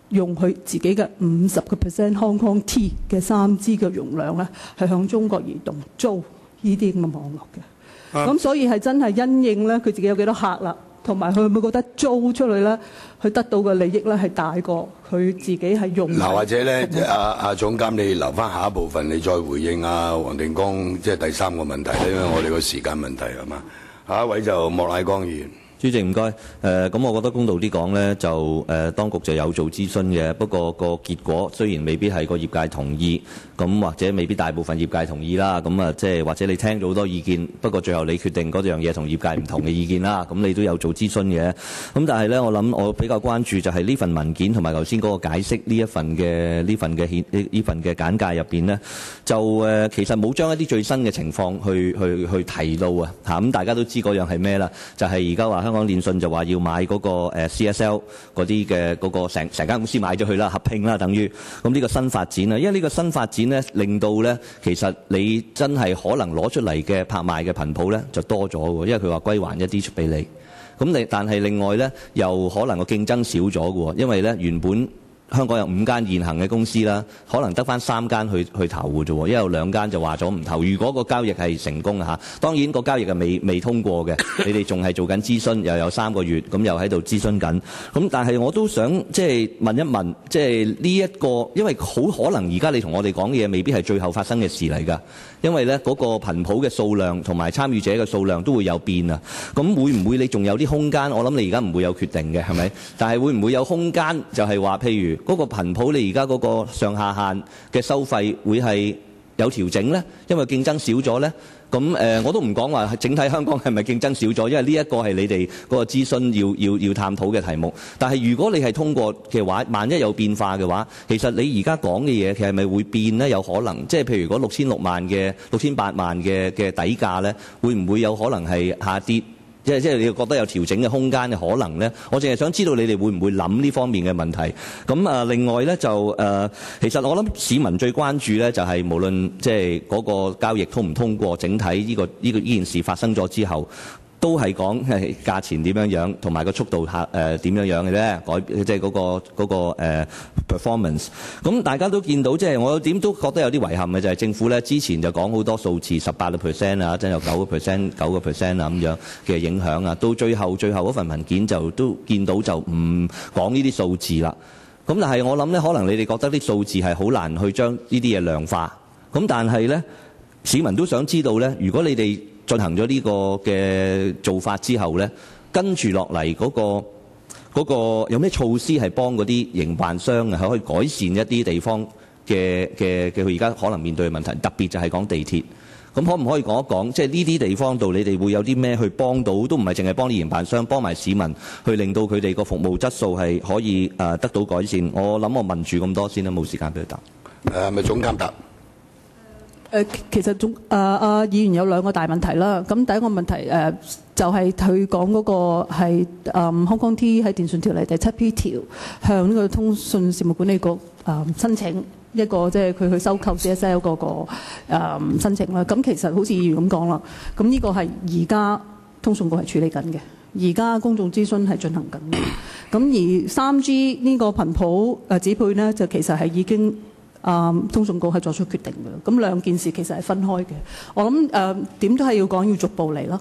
用佢自己嘅50% Hong Kong T 嘅3G 嘅容量咧，係向中國移動租呢啲咁嘅網絡嘅。咁所以係真係因應咧，佢自己有幾多客啦，同埋佢會唔會覺得租出去咧，佢得到嘅利益咧係大過佢自己係用。嗱，或者咧，阿總監，你留翻下一部分，你再回應阿黃定光即係第3個問題咧，因為我哋個時間問題係嘛。下一位就莫乃光議員。主席唔該，咁我覺得公道啲講呢，就當局就有做諮詢嘅，不過個結果雖然未必係個業界同意，咁或者未必大部分業界同意啦，咁啊即係或者你聽咗好多意見，不過最後你決定嗰樣嘢同業界唔同嘅意見啦，咁你都有做諮詢嘅，咁但係呢，我諗我比較關注就係呢份文件同埋頭先嗰個解釋呢份嘅簡介入邊呢，就其實冇將一啲最新嘅情況去提到啊，嚇咁大家都知嗰樣係咩啦，就係而家話香港電訊就話要買嗰個CSL 嗰啲嘅嗰個成間公司買咗佢啦，合併啦，等於咁呢個新發展啊，因為呢個新發展呢，令到呢其實你真係可能攞出嚟嘅拍賣嘅頻譜呢就多咗喎，因為佢話歸還一啲出俾你，咁但係另外呢，又可能個競爭少咗嘅喎，因為呢原本香港有5間現行嘅公司啦，可能得翻3間去投嘅啫喎，因為有2間就話咗唔投。如果個交易係成功嚇，當然個交易係未通過嘅，你哋仲係做緊諮詢，又有3個月，咁又喺度諮詢緊。咁但係我都想即係問一問，即係呢一個，因為好可能而家你同我哋講嘅嘢未必係最後發生嘅事嚟㗎，因為呢嗰個頻譜嘅數量同埋參與者嘅數量都會有變啊。咁會唔會你仲有啲空間？我諗你而家唔會有決定嘅，係咪？但係會唔會有空間？就係話譬如嗰個頻譜你而家嗰個上下限嘅收費會係有調整呢？因為競爭少咗呢？咁我都唔講話整體香港係咪競爭少咗，因為呢一個係你哋嗰個諮詢要探討嘅題目。但係如果你係通過嘅話，萬一有變化嘅話，其實你而家講嘅嘢其實係咪會變呢？有可能即係譬如嗰6,600萬嘅底價呢，會唔會有可能係下跌？即係你覺得有調整嘅空間嘅可能呢？我淨係想知道你哋會唔會諗呢方面嘅問題。咁另外呢，就其實我諗市民最關注呢，就係無論即係嗰個交易通唔通過，整體呢件事發生咗之後，都係講係價錢點樣樣，同埋個速度點樣樣嘅啫，即係嗰個performance。咁大家都見到，即係我點都覺得有啲遺憾嘅就係政府咧之前就講好多數字，18% 啊，真有9% 啊咁樣嘅影響啊，到最後嗰份文件就都見到就唔講呢啲數字啦。咁但係我諗咧，可能你哋覺得啲數字係好難去將呢啲嘢量化。咁但係咧，市民都想知道咧，如果你哋進行咗呢個嘅做法之後呢，跟住落嚟嗰個有咩措施係幫嗰啲營辦商係可以改善一啲地方嘅佢而家可能面對嘅問題，特別就係講地鐵。咁可唔可以講一講，即係呢啲地方度你哋會有啲咩去幫到？都唔係淨係幫啲營辦商，幫埋市民，去令到佢哋個服務質素係可以得到改善。我諗我問住咁多先啦，冇時間俾佢答。係咪總監答？其實議員有2個大問題啦。咁第一個問題就係佢講嗰個係Hong Kong T 喺電訊條例第7P 條向呢個通訊事務管理局申請一個即係佢去收購 CSL 嗰個申請啦。咁其實好似議員咁講啦，咁呢個係而家通訊局係處理緊嘅，而家公眾諮詢係進行緊嘅。咁而3G 呢個頻譜指配呢，就其實係已經通訊局係作出決定嘅，咁2件事其實係分開嘅。我諗點都係要講要逐步嚟啦。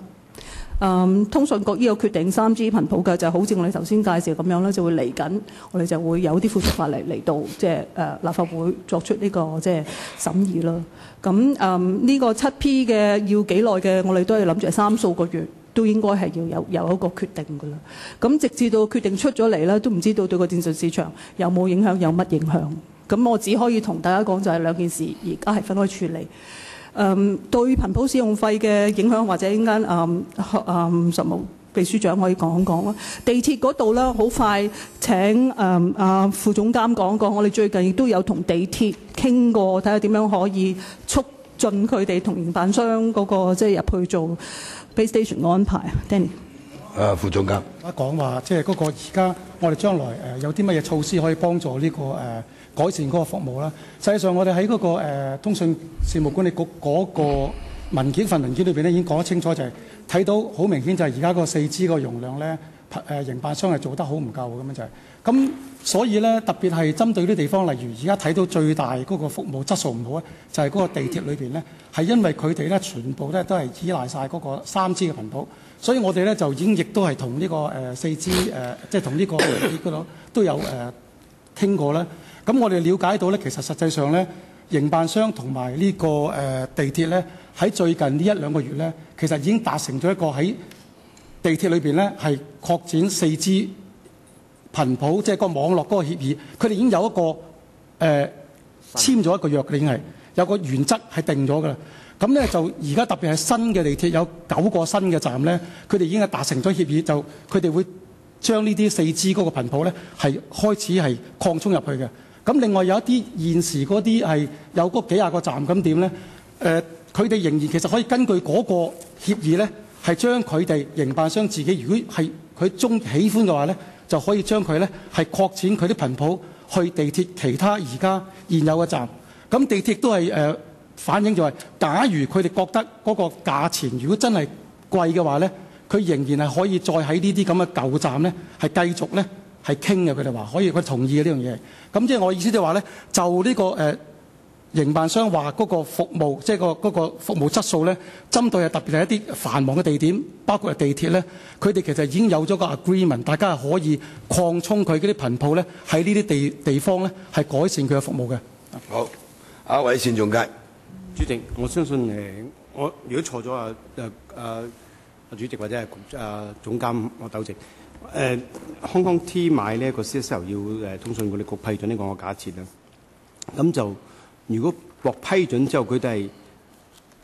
通訊局呢個決定3G 頻譜嘅就好似我哋頭先介紹咁樣咧，就會嚟緊，我哋就會有啲附屬法例嚟到即係立法會作出呢個即係審議啦。咁呢個7P 嘅要幾耐嘅，我哋都係諗住係3數個月都應該係要有一個決定㗎啦。咁直至到決定出咗嚟咧，都唔知道對個電訊市場有冇影響，有乜影響。咁我只可以同大家講就係2件事，而家係分開處理。對頻譜使用費嘅影響，或者陣間實務秘書長可以講一講啦。地鐵嗰度咧，好快請副總監講講。我哋最近亦都有同地鐵傾過，睇下點樣可以促進佢哋同營辦商嗰個即係入去做 base station 嘅安排。Danny。副總監。講話即係嗰個而家我哋將來有啲乜嘢措施可以幫助呢個改善嗰個服務啦。實際上我哋喺嗰個通訊事務管理局嗰個文件裏邊咧已經講得清楚，就係睇到好明顯就係而家個4G 個容量咧，營辦商係做得好唔夠咁樣就係。咁所以咧特別係針對啲地方，例如而家睇到最大嗰個服務質素唔好咧，就係嗰個地鐵裏邊咧，係因為佢哋咧全部咧都係依賴晒嗰個3G 嘅頻譜，所以我哋咧就已經亦都係同呢個4G 即係同呢個嗰度都有傾過啦。咁我哋了解到咧，其實實際上咧，營辦商同埋呢個地鐵咧，喺最近呢1-2個月咧，其實已經達成咗一個喺地鐵裏邊咧係擴展4G 頻譜，即係個網絡嗰個協議，佢哋已經有一個簽咗一個約嘅，已經係有個原則係定咗㗎啦。咁咧就而家特別係新嘅地鐵有9個新嘅站咧，佢哋已經係達成咗協議，就佢哋會將呢啲4G 嗰個頻譜咧係開始係擴充入去嘅。咁另外有一啲現時嗰啲係有嗰幾廿個站咁點咧？佢哋仍然其實可以根據嗰個協議咧，係將佢哋營辦商自己如果係佢喜歡嘅話咧，就可以將佢咧係擴展佢啲頻譜去地鐵其他而家現有嘅站。咁地鐵都係反映就係，假如佢哋覺得嗰個價錢如果真係貴嘅話咧，佢仍然係可以再喺呢啲咁嘅舊站咧係繼續咧係傾嘅。佢哋話可以，佢同意嘅呢樣嘢。咁即係我意思就係話咧，就呢個營辦商話嗰個服務，即係嗰個服務質素咧，針對係特別係一啲繁忙嘅地點，包括係地鐵咧，佢哋其實已經有咗個 agreement， 大家係可以擴充佢嗰啲頻譜咧，喺呢啲地方咧係改善佢嘅服務嘅。好，阿偉善總監。主席，我相信我如果錯咗主席或者係總監，我糾正。Hong Kong T 買呢個 CSL 要通訊管理局批准呢個假設啦。咁就如果獲批准之後，佢哋係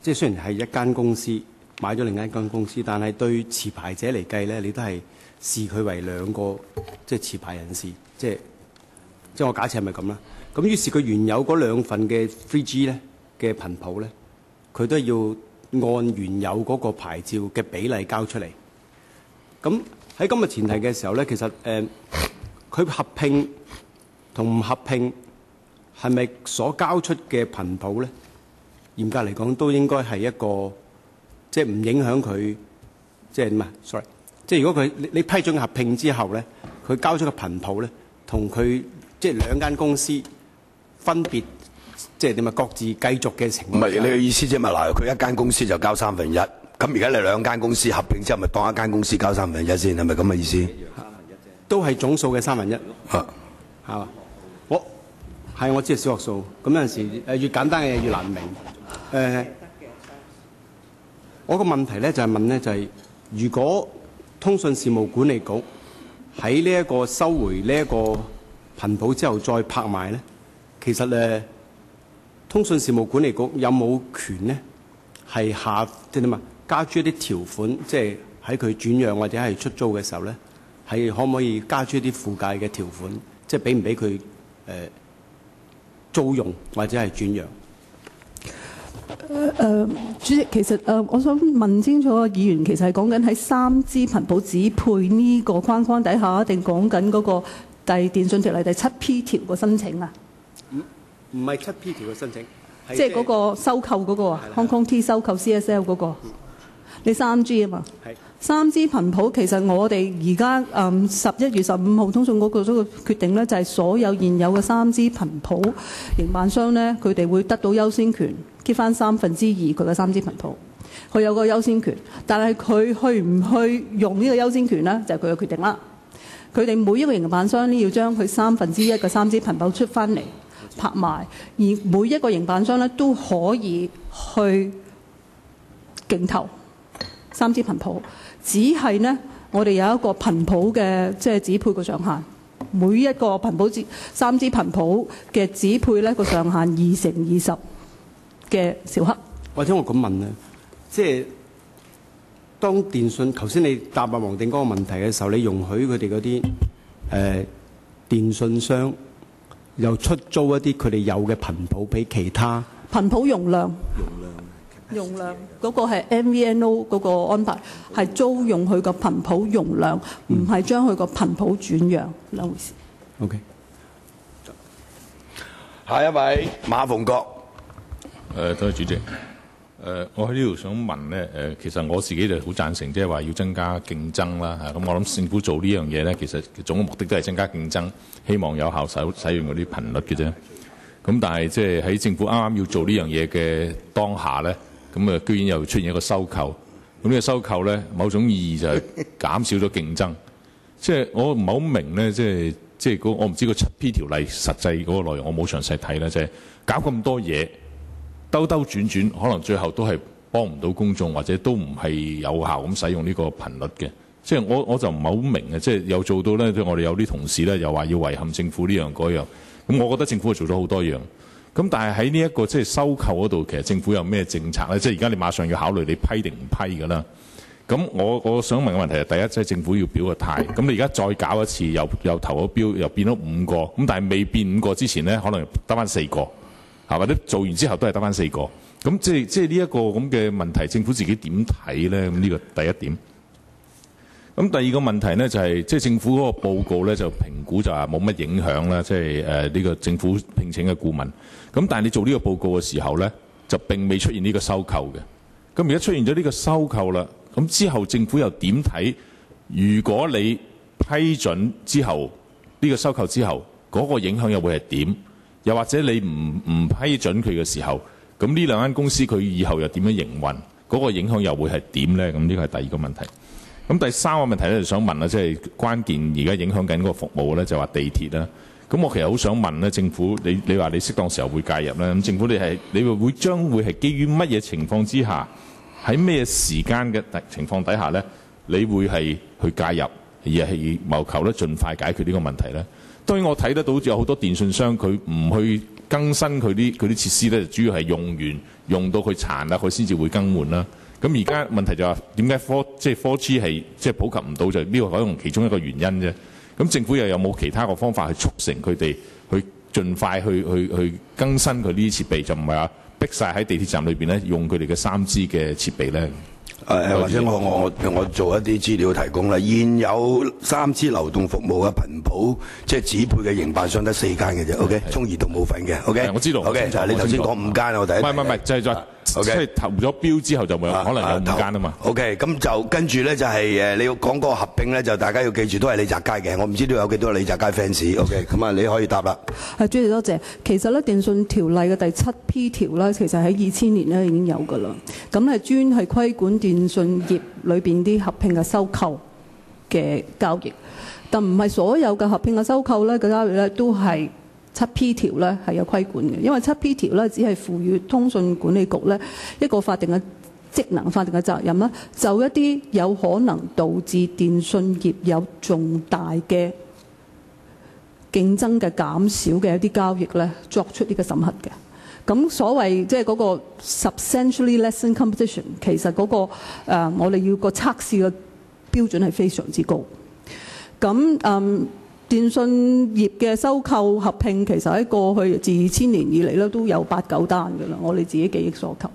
即係雖然係一間公司買咗另一間公司，但係對持牌者嚟計咧，你都係視佢為兩個即係持牌人士，即係我假設係咪咁啦？咁於是佢原有嗰兩份嘅 3G 咧嘅頻譜咧，佢都要按原有嗰個牌照嘅比例交出嚟。咁喺今日前提嘅時候咧，其實佢合併同唔合併係咪所交出嘅頻譜咧？嚴格嚟講，都應該係一個即係唔影響佢，即係唔係 sorry， 即係如果你批准合併之後咧，佢交出嘅頻譜咧，同佢即係兩間公司分別即係點啊？各自繼續嘅情況。唔係你嘅意思即係咪嗱？佢一間公司就交1/3，咁而家你兩間公司合併之後，咪當一間公司交1/3先？係咪咁嘅意思？都係總數嘅1/3。係嘛？我知係小學數，咁有陣時越簡單嘅嘢越難明。我個問題咧就係問咧就係，如果通訊事務管理局喺呢一個收回呢一個頻譜之後再拍賣咧，其實通訊事務管理局有冇權咧係即係點啊？加諸一啲條款，即係喺佢轉讓或者係出租嘅時候咧，係可唔可以加諸一啲附帶嘅條款，即係俾唔俾佢租用或者係轉讓？主席，其實我想問清楚，議員其實係講緊喺3G 頻譜指配呢個框框底下，定講緊嗰個電訊條例第7P 條個申請啊？唔係7P 條嘅申請，即係嗰個收購嗰個啊 ，Hong Kong T 收購 CSL 嗰個。你3G 啊嘛，3G 頻譜其實我哋而家11月15號通訊嗰個決定咧，就係所有現有嘅3G 頻譜營辦商咧，佢哋會得到優先權，keep 翻2/3佢嘅3G 頻譜，佢有個優先權。但係佢去唔去用呢個優先權咧，就係佢嘅決定啦。佢哋每一個營辦商呢，要將佢1/3嘅3G 頻譜出翻嚟拍賣，而每一個營辦商咧都可以去競投3G 頻譜，只係呢，我哋有一個頻譜嘅即係指配個上限，每一個頻譜3G 頻譜嘅指配呢個上限2/20嘅兆赫。或者我咁問咧，即係當電訊頭先你答阿黃定光個問題嘅時候，你容許佢哋嗰啲電訊商又出租一啲佢哋有嘅頻譜俾其他頻譜容量嗰個係 MVNO 嗰個安排，係租用佢個頻譜容量，唔係將佢個頻譜轉讓兩回事。OK。下一位馬逢國。多謝主席。我喺呢度想問咧，其實我自己就好贊成，即係話要增加競爭啦。咁我諗政府做呢樣嘢咧，其實總嘅目的都係增加競爭，希望有效使用嗰啲頻率嘅啫。咁但係即係喺政府啱啱要做呢樣嘢嘅當下咧，咁居然又出現一個收購。咁呢個收購咧，某種意義就係減少咗競爭。即係我唔係好明咧，即係我唔知個7P 條例實際嗰個內容，我冇詳細睇啦。即係搞咁多嘢，兜兜轉轉，可能最後都係幫唔到公眾，或者都唔係有效咁使用呢個頻率嘅。即係我就唔係好明嘅，即係又做到咧，我哋有啲同事咧又話要遺憾政府呢樣嗰樣。咁我覺得政府係做咗好多樣。咁但係喺呢一個即係收購嗰度，其實政府有咩政策咧？即係而家你馬上要考慮你批定唔批㗎啦。咁我想問嘅問題係第一，即係政府要表個態。咁你而家再搞一次，又投咗標，又變咗5個。咁但係未變5個之前咧，可能得翻4個，或者做完之後都係得翻4個。咁即係呢一個咁嘅問題，政府自己點睇咧？咁呢個第一點。咁第二個問題咧就係即係政府嗰個報告咧就評估就話冇乜影響啦，即係呢個政府聘請嘅顧問。咁但係你做呢個報告嘅時候咧，就並未出現呢個收購嘅。咁而家出現咗呢個收購啦。咁之後政府又點睇？如果你批准之後呢個收購之後，嗰個影響又會係點？又或者你唔批准佢嘅時候，咁呢兩間公司佢以後又點樣營運？嗰個影響又會係點呢？咁呢個係第二個問題。咁第三個問題咧，就想問啦，即係關鍵而家影響緊嗰個服務咧，就話地鐵啦。咁我其實好想問咧，政府你話你適當時候會介入咧，咁政府你會將會係基於乜嘢情況之下？喺咩時間嘅情況底下咧，你會係去介入，而係謀求咧盡快解決呢個問題咧？當然我睇得到有好多電信商佢唔去更新佢啲設施咧，主要係用到佢殘啦，佢先至會更換啦。咁而家問題就話點解 4G 係即係普及唔到，就呢個可能其中一個原因啫。咁政府又有冇其他個方法去促成佢哋去盡快去更新佢呢啲設備，就唔係話逼晒喺地鐵站裏邊咧用佢哋嘅3G 嘅設備咧？或者我做一啲資料提供啦。現有3G 流動服務嘅頻譜，即係指配嘅營辦商得4間嘅啫。OK， 中移動冇份嘅。OK， 我知道。OK， 就係你頭先講5間，我第一。唔係，就係即係投咗標之後就冇可能有5間啊嘛。OK， 咁就跟住咧就係你要講嗰個合併咧，就大家要記住都係李澤楷嘅。我唔知道有幾多李澤楷 fans。OK， 咁啊你可以答啦。主席多謝。其實咧電訊條例嘅第7P 條咧，其實喺2000年咧已經有㗎啦。咁係專係規管電訊業裏邊啲合併嘅收購嘅交易，但唔係所有嘅合併嘅收購咧嘅交易咧都係7P 條咧係有規管嘅，因為7P 條咧只係賦予通訊管理局咧一個法定嘅職能、法定嘅責任啦，就一啲有可能導致電訊業有重大嘅競爭嘅減少嘅一啲交易咧，作出呢個審核嘅。咁所謂即係嗰個 substantially lessen competition， 其實嗰個我哋要個測試嘅標準係非常之高。咁電信業嘅收購合併，其實喺過去自2000年以嚟咧都有8、9單㗎啦。我哋自己記憶所及，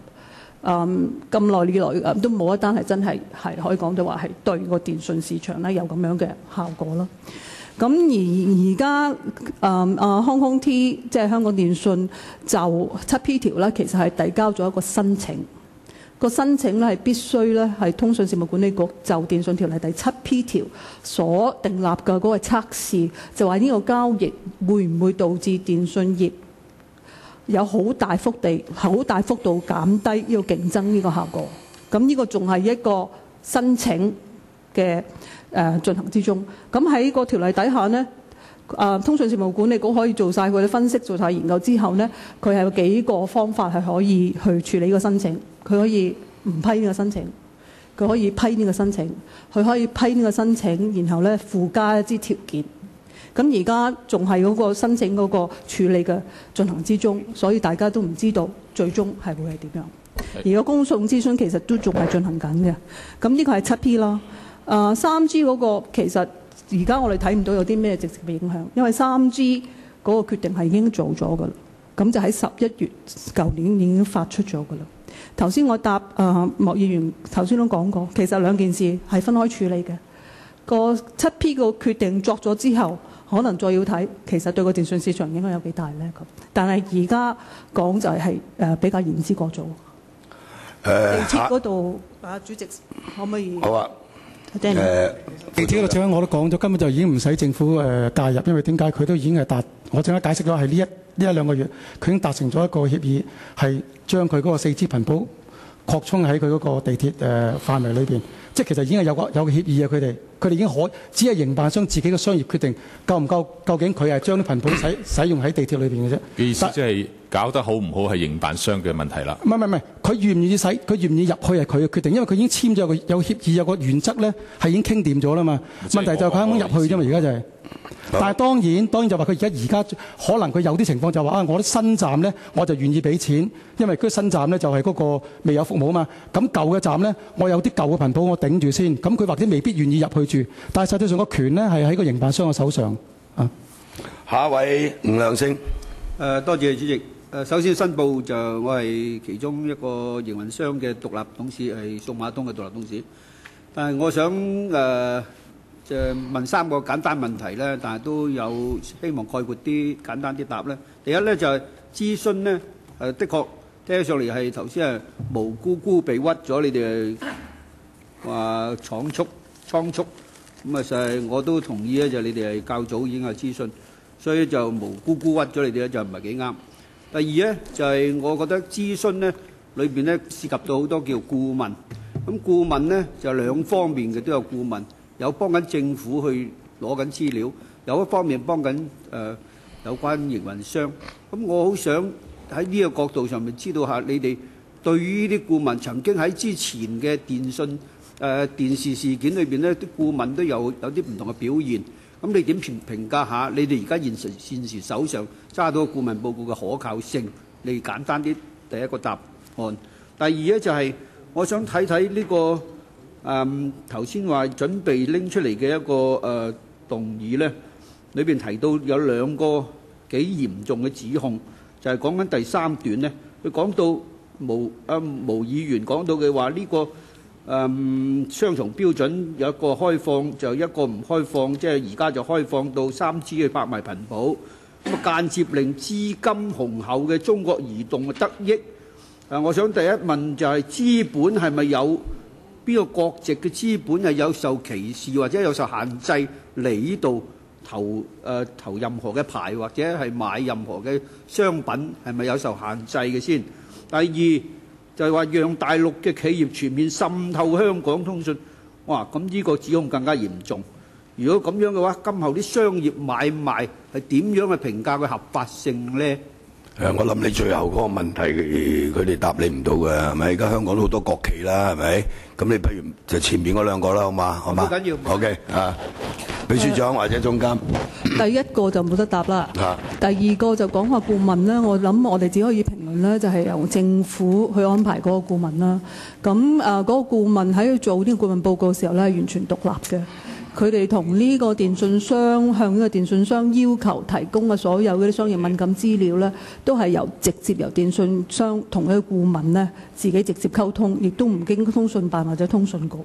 咁耐以來都冇一單係真係可以講到話係對個電信市場咧有咁樣嘅效果啦。咁而家Hong Kong T 即係香港電訊就7P 條咧，其實係遞交咗一個申請。個申請咧係必須咧係通訊事務管理局就電訊條例第7P 條所訂立嘅嗰個測試，就話呢個交易會唔會導致電訊業有好大幅度減低呢個競爭呢個效果。咁呢個仲係一個申請嘅進行之中。咁喺個條例底下呢，通訊事務管理局可以做晒佢嘅分析、做晒研究之後呢，佢係有幾個方法係可以去處理呢個申請。佢可以唔批呢個申請，佢可以批呢個申請，佢可以批呢個申請，然後呢附加一啲條件。咁而家仲係嗰個申請嗰個處理嘅進行之中，所以大家都唔知道最終係會係點樣。而個公眾諮詢其實都仲係進行緊嘅。咁呢個係7P 啦。3G 嗰個其實而家我哋睇唔到有啲咩直接嘅影響，因為3G 嗰個決定係已經做咗㗎啦。咁就喺11月舊年已經發出咗㗎啦。頭先我答莫議員頭先都講過，其實兩件事係分開處理嘅。個7P 個決定作咗之後，可能再要睇其實對個電訊市場影響有幾大咧。咁但係而家講就係比較言之過早。地鐵嗰度，主席可唔可以？好啊。地鐵嗰度正我都講咗，根本就已經唔使政府介入，因為點解佢都已經係我正解釋咗係呢一兩個月，佢已經達成咗一個協議，係將佢嗰個4G頻譜擴充喺佢嗰個地鐵範圍裏邊，即係其實已經係有個協議啊！佢哋已經只係營辦商自己嘅商業決定夠唔夠，究竟佢係將啲頻譜使用喺地鐵裏邊嘅啫。嘅意思即係搞得好唔好係營辦商嘅問題啦。唔係，佢願唔願意佢願唔願意入去係佢嘅決定，因為佢已經簽咗有協議，有個原則咧係已經傾掂咗啦嘛。問題就係佢肯唔肯入去啫嘛，而家就係。但係當然就話佢而家可能佢有啲情況就話我啲新站咧我就願意俾錢，因為嗰新站咧就係嗰個未有服務啊嘛。咁舊嘅站咧，我有啲舊嘅頻譜我頂住先，咁佢或者未必願意入去住，但係實際上個權咧係喺個營辦商嘅手上啊。下一位吳亮星。多謝主席。首先申報就我係其中一個營運商嘅獨立董事，係數碼通嘅獨立董事。但係我想就問3個簡單問題咧，但係都有希望概括啲、簡單啲答咧。第一咧就係諮詢咧，的確聽起上嚟係頭先係無辜辜被屈咗，你哋話倉促，咁啊就係我都同意咧，就你哋係較早已經有諮詢，所以就無辜辜屈咗你哋咧，就唔係幾啱。第二咧就係我覺得諮詢咧裏邊咧涉及到好多叫顧問，咁顧問咧就兩方面嘅都有顧問。有幫緊政府去攞緊資料，有一方面幫緊有關營運商。咁我好想喺呢個角度上面知道下，你哋對於呢啲顧問曾經喺之前嘅電視事件裏邊呢，啲顧問都有啲唔同嘅表現。咁你點評價下你哋而家現時手上揸到顧問報告嘅可靠性？你簡單啲第一個答案。第二咧就係我想睇睇呢個。頭先話準備拎出嚟嘅一個動議咧，裏邊提到有2個幾嚴重嘅指控，就係講緊第3段咧，佢講到毛議員講到嘅話呢個雙重標準有一個開放，就一個唔開放，即係而家就開放到3G 去拍賣頻譜，咁啊間接令資金雄厚嘅中國移動得益。我想第一問就係資本係咪有？邊個國籍嘅資本係有受歧視或者有受限制嚟呢度投任何嘅牌或者係買任何嘅商品係咪有受限制嘅先？第二就係話讓大陸嘅企業全面滲透香港通訊，哇！咁呢個指控更加嚴重。如果咁樣嘅話，今後啲商業買賣係點樣去評價佢合法性呢？我諗你最後嗰個問題，佢哋答你唔到嘅，係咪？而家香港都好多國企啦，係咪？咁你不如就前面嗰2個啦，好嘛？好嘛？唔緊要。OK 啊，秘書長或者總監。第一個就冇得答啦。第二個就講話顧問咧，我諗我哋只可以評論咧，就係由政府去安排嗰個顧問啦。咁嗰個顧問喺做呢個顧問報告嘅時候咧，係完全獨立嘅。佢哋同呢個電訊商向呢個電訊商要求提供嘅所有嗰啲商業敏感資料呢，都係直接由電訊商同佢顧問呢自己直接溝通，亦都唔經通訊辦或者通訊局。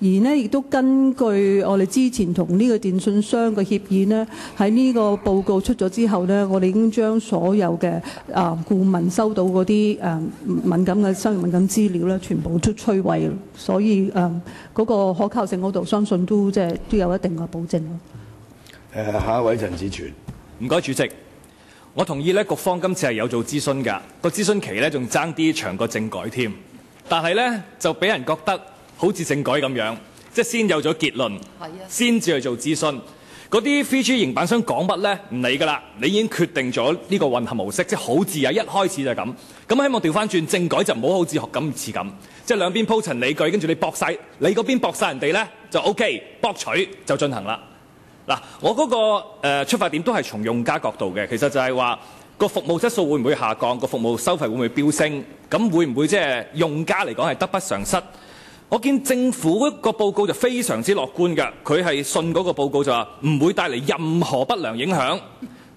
而呢，亦都根據我哋之前同呢個電訊商嘅協議呢，喺呢個報告出咗之後呢，我哋已經將所有嘅顧問收到嗰啲敏感嘅商業敏感資料呢，全部都摧毀。所以嗰個可靠性嗰度，相信都都有一定嘅保證咯。下一位陳志全。唔該，主席，我同意咧，局方今次係有做諮詢㗎，個諮詢期咧仲爭啲長過政改添，但係咧就俾人覺得好似政改咁樣，即係先有咗結論，先至去做諮詢。嗰啲 3G 營辦商講乜咧唔理㗎啦，你已經決定咗呢個混合模式，即係好自由，一開始就係咁。咁希望調翻轉政改就唔好好似學今次咁，即係兩邊鋪陳理據，跟住你駁晒，你嗰邊駁晒人哋咧就 OK， 駁取就進行啦。嗱，我嗰個出發點都係從用家角度嘅，其實就係話個服務質素會唔會下降，個服務收費會唔會飆升，咁會唔會即係用家嚟講係得不償失？我見政府個報告就非常之樂觀㗎，佢係信嗰個報告就話唔會帶嚟任何不良影響，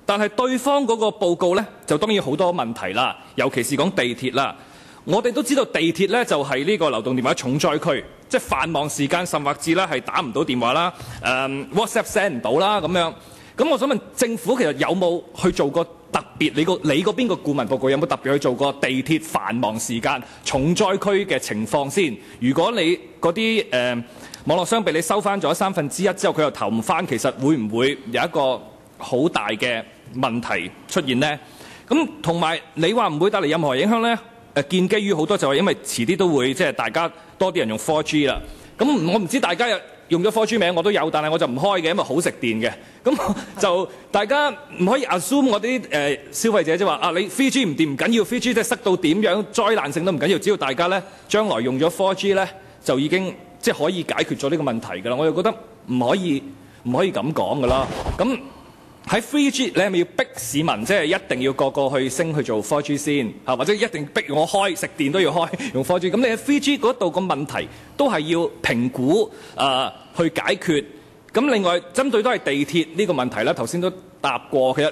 但係對方嗰個報告呢，就當然好多問題啦，尤其是講地鐵啦。我哋都知道地鐵呢就係呢個流動電話重災區，即係繁忙時間甚或至啦係打唔到電話啦，WhatsApp send 唔到啦咁樣。咁我想問政府其實有冇去做過特別你嗰邊個顧問報告有冇特別去做過地鐵繁忙時間重災區嘅情況先？如果你嗰啲網絡商被你收翻咗1/3之後，佢又投唔翻，其實會唔會有一個好大嘅問題出現呢？咁同埋你話唔會帶嚟任何影響呢？建基於好多就係因為遲啲都會即係大家多啲人用 4G 啦。咁我唔知大家用咗 4G 名我都有，但係我就唔開嘅，因為好食電嘅。咁就大家唔可以 assume 我啲消費者即係話啊，你 3G 唔掂唔緊要 ，3G 即係塞到點樣災難性都唔緊要，只要大家呢將來用咗 4G 呢，就已經即係可以解決咗呢個問題㗎啦。我就覺得唔可以咁講㗎啦。咁喺 3G 你係咪要逼市民即係一定要個個去升去做 4G 先啊？或者一定逼我開食電都要開用 4G？ 咁你喺 3G 嗰度個問題都係要評估去解決。咁另外針對都係地鐵呢個問題啦，頭先都答過。其實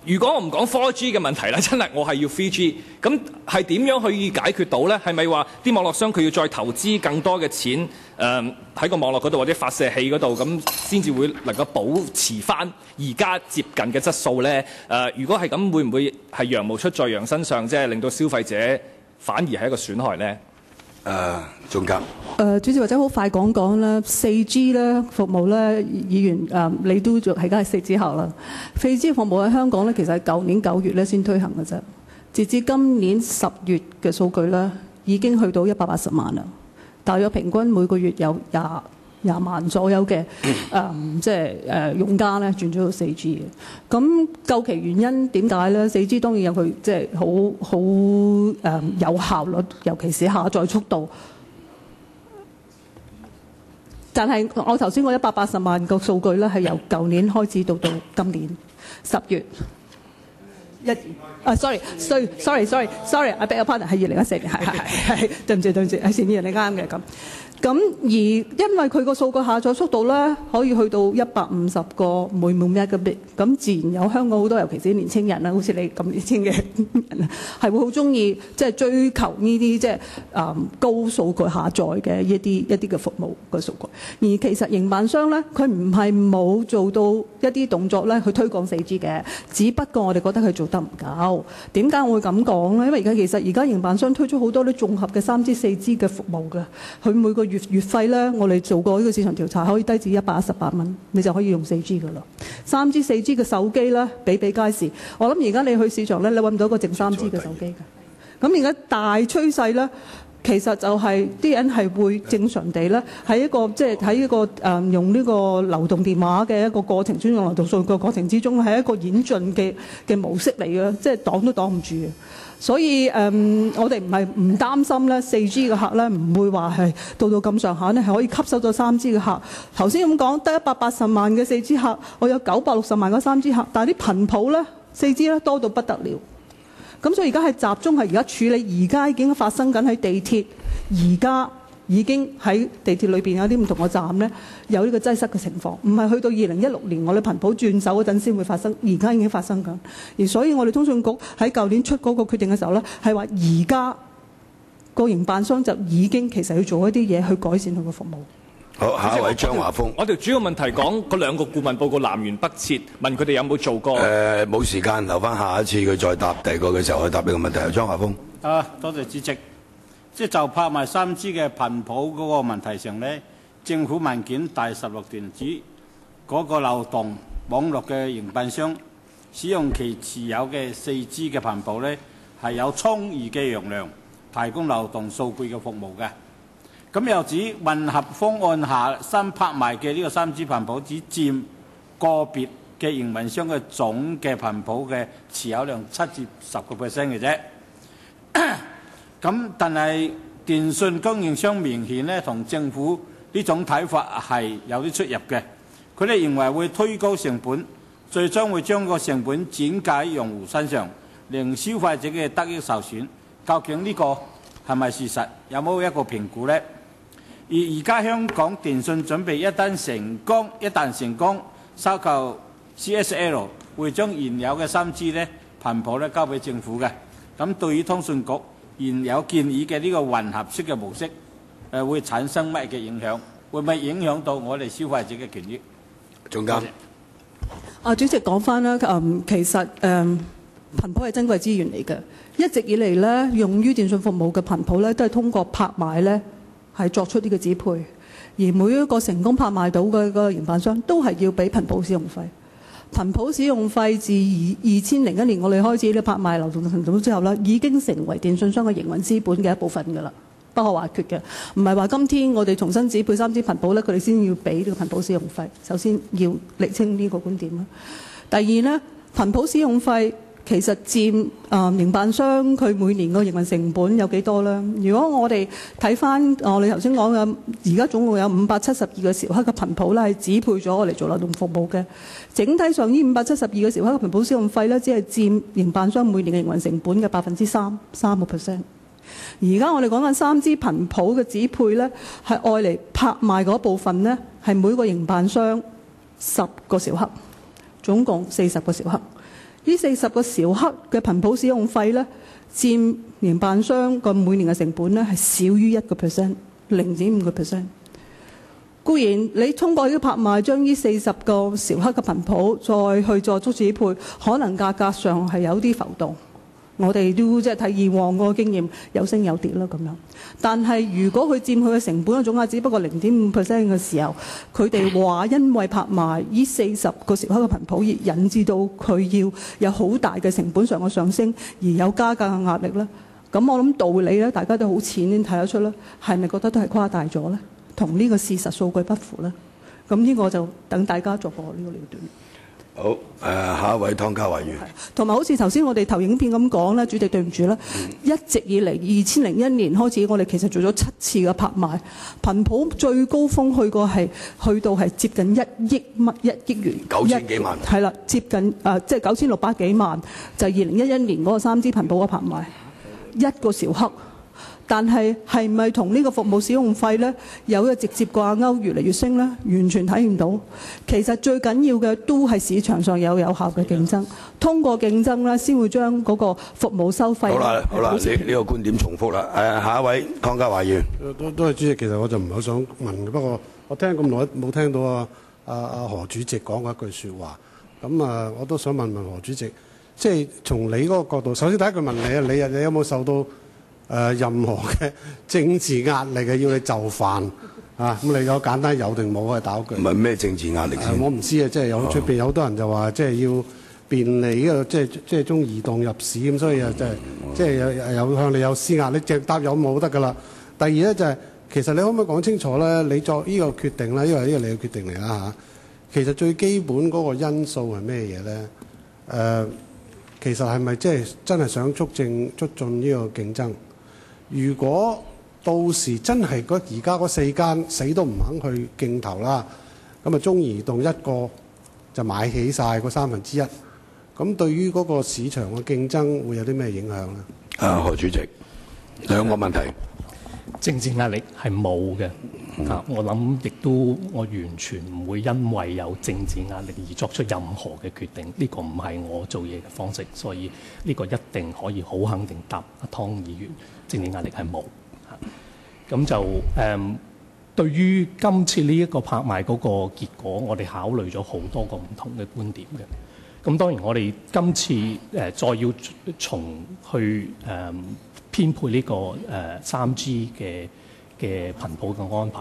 如果我唔講 4G 嘅問題啦，真係我係要 3G。咁係點樣可以解決到呢？係咪話啲網絡商佢要再投資更多嘅錢喺個網絡嗰度或者發射器嗰度，咁先至會能夠保持翻而家接近嘅質素呢？如果係咁，會唔會係羊毛出在羊身上，即係令到消費者反而係一個損害呢？總監。主席或者好快講講啦，4G 咧服務咧，議員你都仲係而家係4之後啦。4G 服務喺香港咧，其實係舊年9月咧先推行嘅啫。截至今年10月嘅數據咧，已經去到180萬啦。大約平均每個月有廿萬左右嘅用家咧轉咗到4G 嘅。咁究其原因點解咧？4G 當然有佢即係好有效率，尤其是下載速度。但係我頭先嗰180萬個數據咧，係由舊年開始到今年10月sorry，I beg your pardon， 係2014年，係對唔住，係前年你啱嘅咁。咁而因為佢個數據下載速度咧，可以去到150個每 Mbps， 咁自然有香港好多，尤其是年青人啦，好似你咁年青嘅人，係會好中意即係追求呢啲即係高數據下載嘅一啲嘅服務嘅數據。而其實營辦商咧，佢唔係冇做到一啲動作咧去推廣 4G 嘅，只不過我哋覺得佢做得唔夠。點解我會咁講咧？因為而家營辦商推出好多啲綜合嘅3G、4G 嘅服務嘅，佢每個月費咧，我哋做過呢個市場調查，可以低至118蚊，你就可以用 4G 噶啦。3G、4G 嘅手機咧，比比皆是。我諗而家你去市場咧，你揾唔到一個淨3G 嘅手機嘅。咁而家大趨勢咧，其實就係啲人係會正常地咧，喺一個即係喺一個用呢個流動電話嘅一個過程中，用流動數據嘅過程之中，係一個演進嘅模式嚟嘅，即係擋都擋唔住嘅。所以我哋唔擔心咧4G 嘅客咧唔會話係到咁上下咧係可以吸收咗3G 嘅客。頭先咁講得180萬嘅4G 客，我有960萬嘅3G 客，但係啲頻譜咧4G 咧多到不得了。咁所以而家係集中係而家處理，而家已經發生緊喺地鐵，而家已經喺地鐵裏邊有啲唔同嘅站咧有呢個擠塞嘅情況，唔係去到2016年我哋頻譜轉手嗰陣先會發生，而家已經發生緊。而所以我哋通訊局喺舊年出嗰個決定嘅時候咧，係話而家個營辦商就已經其實要做一啲嘢去改善佢個服務。好，下一位張華峰。我條主要問題講嗰兩個顧問報告南轅北轍，問佢哋有冇做過。冇時間，留翻下一次佢再答第二個嘅時候去答呢個問題。張華峰。多謝主席。即係就拍賣3G 嘅頻譜嗰個問題上咧，政府文件第16段指嗰個流動網絡嘅營辦商使用其持有嘅4G 嘅頻譜咧，係有充裕嘅容量提供流動數據嘅服務嘅。咁又指混合方案下新拍賣嘅呢個3G 頻譜只佔個別嘅營辦商嘅總嘅頻譜嘅持有量7至10% 嘅啫。咁但係電訊供應商明顯咧同政府呢種睇法係有啲出入嘅。佢哋認為會推高成本，最終會將個成本轉嫁用戶身上，令消費者嘅得益受損。究竟呢個係咪事實？有冇一個評估呢？而家香港電訊準備一旦成功收購 CSL， 會將現有嘅3G咧頻譜咧交俾政府嘅。咁對於通訊局現有建議嘅呢個混合式嘅模式，會產生乜嘅影響？會唔會影響到我哋消費者嘅權益？總監。主席講翻啦，其實頻譜係珍貴資源嚟嘅，一直以嚟咧用於電訊服務嘅頻譜咧都係通過拍賣咧係作出呢個指配，而每一個成功拍賣到嘅個營辦商都係要俾頻譜使用費。頻譜使用費自2001年我哋開始咧拍賣流動頻譜之後咧，已經成為電訊商嘅營運資本嘅一部分㗎啦，不可或缺嘅。唔係話今天我哋重新指配3支頻譜咧，佢哋先要俾呢個頻譜使用費。首先要釐清呢個觀點啦。第二呢，頻譜使用費其實佔營辦商佢每年個營運成本有幾多呢？如果我哋睇翻我哋頭先講嘅，而家總共有572個兆克嘅頻譜咧係指配咗我嚟做流動服務嘅。整體上呢572個兆克嘅頻譜使用費咧，只係佔營辦商每年嘅營運成本嘅3%。而家我哋講緊3支頻譜嘅指配咧，係愛嚟拍賣嗰部分呢，係每個營辦商10個兆克，總共40個兆克。呢40個兆克嘅頻譜使用費咧，佔營辦商個每年嘅成本咧係少於1%， 0.5%。固然你通過呢個拍賣將呢40個兆克嘅頻譜再去作出指配，可能價格上係有啲浮動。我哋都即係睇以往個經驗，有升有跌啦咁樣。但係如果佢佔佢嘅成本嘅總額只不過 0.5% 嘅時候，佢哋話因為拍賣呢40個兆克嘅頻譜而引致到佢要有好大嘅成本上嘅上升，而有加價嘅壓力咧。咁我諗道理咧，大家都好淺先睇得出啦，係咪覺得都係誇大咗咧？同呢個事實數據不符咧？咁呢個就等大家作個呢個了斷。好，下一位湯家驊議員。同埋好似頭先我哋投影片咁講咧，主席對唔住啦，一直以嚟2001年開始，我哋其實做咗7次嘅拍賣，頻譜最高峰去到係接近1億元，9000幾萬。係啦，接近即係9600幾萬，就係2011年嗰個3支頻譜嘅拍賣，1個兆克。但係咪同呢個服務使用費呢有一個直接掛鈎，越嚟越升呢？完全睇唔到。其實最緊要嘅都係市場上有效嘅競爭，通過競爭呢先會將嗰個服務收費。好啦，你呢個觀點重複啦。下一位湯家驊議員。都係主席，其實我就唔係好想問嘅，不過我聽咁耐冇聽到何主席講過一句説話，咁我都想問何主席，即係從你嗰個角度，首先第一句問你啊，你有冇受到任何嘅政治壓力嘅要你就範啊？咁你有簡單有定冇嘅打句？唔係咩政治壓力先？我唔知啊，即係有出邊有好多人就話，即係要便利呢個即係中移動入市咁，所以啊即係有向你有施壓，你直答有冇得㗎啦。第二咧就係其實你可唔可以講清楚咧？你作呢個決定咧，因為呢個你嘅決定嚟啦嚇。其實最基本嗰個因素係咩嘢咧？其實係咪即係真係想促進呢個競爭？如果到時真係而家嗰4間死都唔肯去競投啦，咁啊中移動一個就買起晒嗰1/3，咁對於嗰個市場嘅競爭會有啲咩影響呢？何主席，兩個問題。政治壓力係冇嘅，我諗亦都我完全唔會因為有政治壓力而作出任何嘅決定，呢個唔係我做嘢嘅方式，所以呢個一定可以好肯定答阿湯議員，政治壓力係冇。咁就對於今次呢一個拍賣嗰個結果，我哋考慮咗好多個唔同嘅觀點嘅。咁當然我哋今次再要重去編配呢個3G 嘅頻譜嘅安排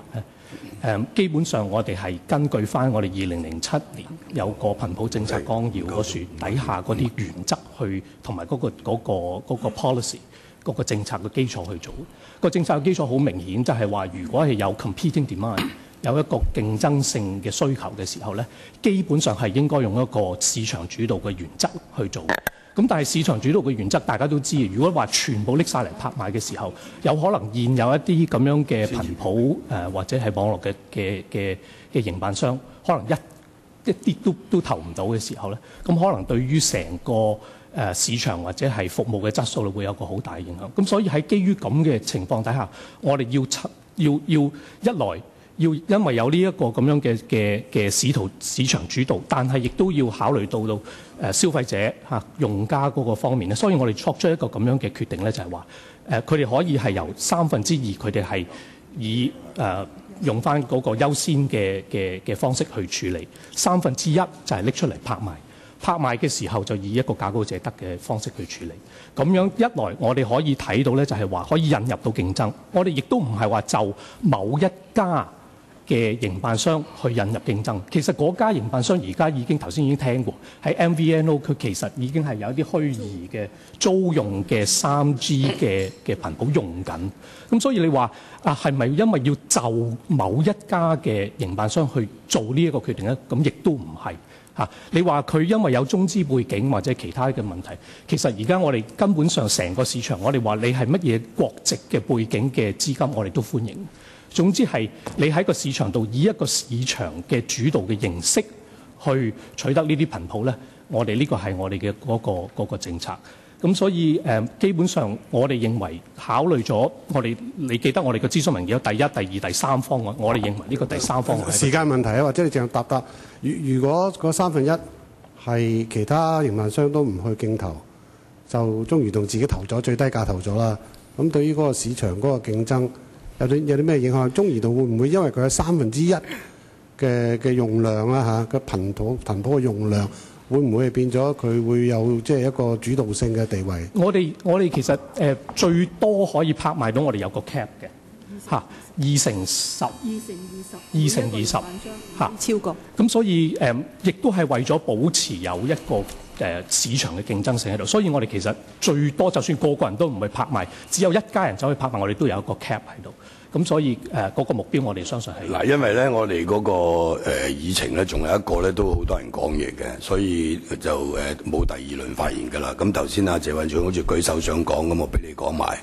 咧，基本上我哋係根據翻我哋2007年有個頻譜政策綱要嗰處底下嗰啲原則去，同埋嗰個 policy 嗰個政策嘅基礎去做。個政策嘅基礎好明顯，就係話如果係有 competing demand， 有一個競爭性嘅需求嘅時候咧，基本上係應該用一個市場主導嘅原則去做。咁但係市場主導嘅原則大家都知，如果話全部拎晒嚟拍賣嘅時候，有可能現有一啲咁樣嘅頻譜或者係網絡嘅營辦商，可能一啲都投唔到嘅時候咧，咁可能對於成個市場或者係服務嘅質素會有個好大嘅影響。咁所以喺基於咁嘅情況底下，我哋要一來要因為有呢一個咁樣嘅市場主導，但係亦都要考慮到消費者用家嗰個方面咧，所以我哋作出一個咁樣嘅決定咧，就係話佢哋可以係由2/3佢哋係以用翻嗰個優先嘅方式去處理，1/3就係拎出嚟拍賣。拍賣嘅時候就以一個價高者得嘅方式去處理，咁樣一來我哋可以睇到咧，就係話可以引入到競爭。我哋亦都唔係話就某一家嘅營辦商去引入競爭。其實嗰家營辦商而家已經頭先已經聽過喺 MVNO， 佢其實已經係有一啲虛擬嘅租用嘅3G 嘅頻譜用緊。咁所以你話係咪因為要就某一家嘅營辦商去做呢一個決定咧？咁亦都唔係。你話佢因為有中資背景或者其他嘅問題，其實而家我哋根本上成個市場，我哋話你係乜嘢國籍嘅背景嘅資金，我哋都歡迎。總之係你喺個市場度以一個市場嘅主導嘅形式去取得呢啲頻譜咧，我哋呢個係我哋嘅嗰個政策。咁所以基本上我哋認為考慮咗你記得我哋嘅諮詢文件有第一、第二、第三方案，我哋認為呢個第三方案時間問題啊，或者你淨係答。如果嗰1/3係其他營辦商都唔去競投，就中移動自己投咗最低價投咗啦。咁對於嗰個市場嗰個競爭有啲咩影響？中移動會唔會因為佢有1/3嘅用量啦嚇，個頻譜嘅用量？會唔會係變咗佢會有即係一個主導性嘅地位？我哋其實最多可以拍賣到我哋有個 cap 嘅嚇，2/10，2/20嚇超過。咁所以亦都係為咗保持有一個市場嘅競爭性喺度，所以我哋其實最多就算個人都唔去拍賣，只有一家人走去拍賣，我哋都有一個 cap 喺度。咁所以嗰個目標我哋相信係嗱，因為咧我哋嗰個議程咧仲有一個咧都好多人講嘢嘅，所以就冇第二輪發言㗎啦。咁頭先阿謝偉俊好似舉手想講，咁我俾你講埋。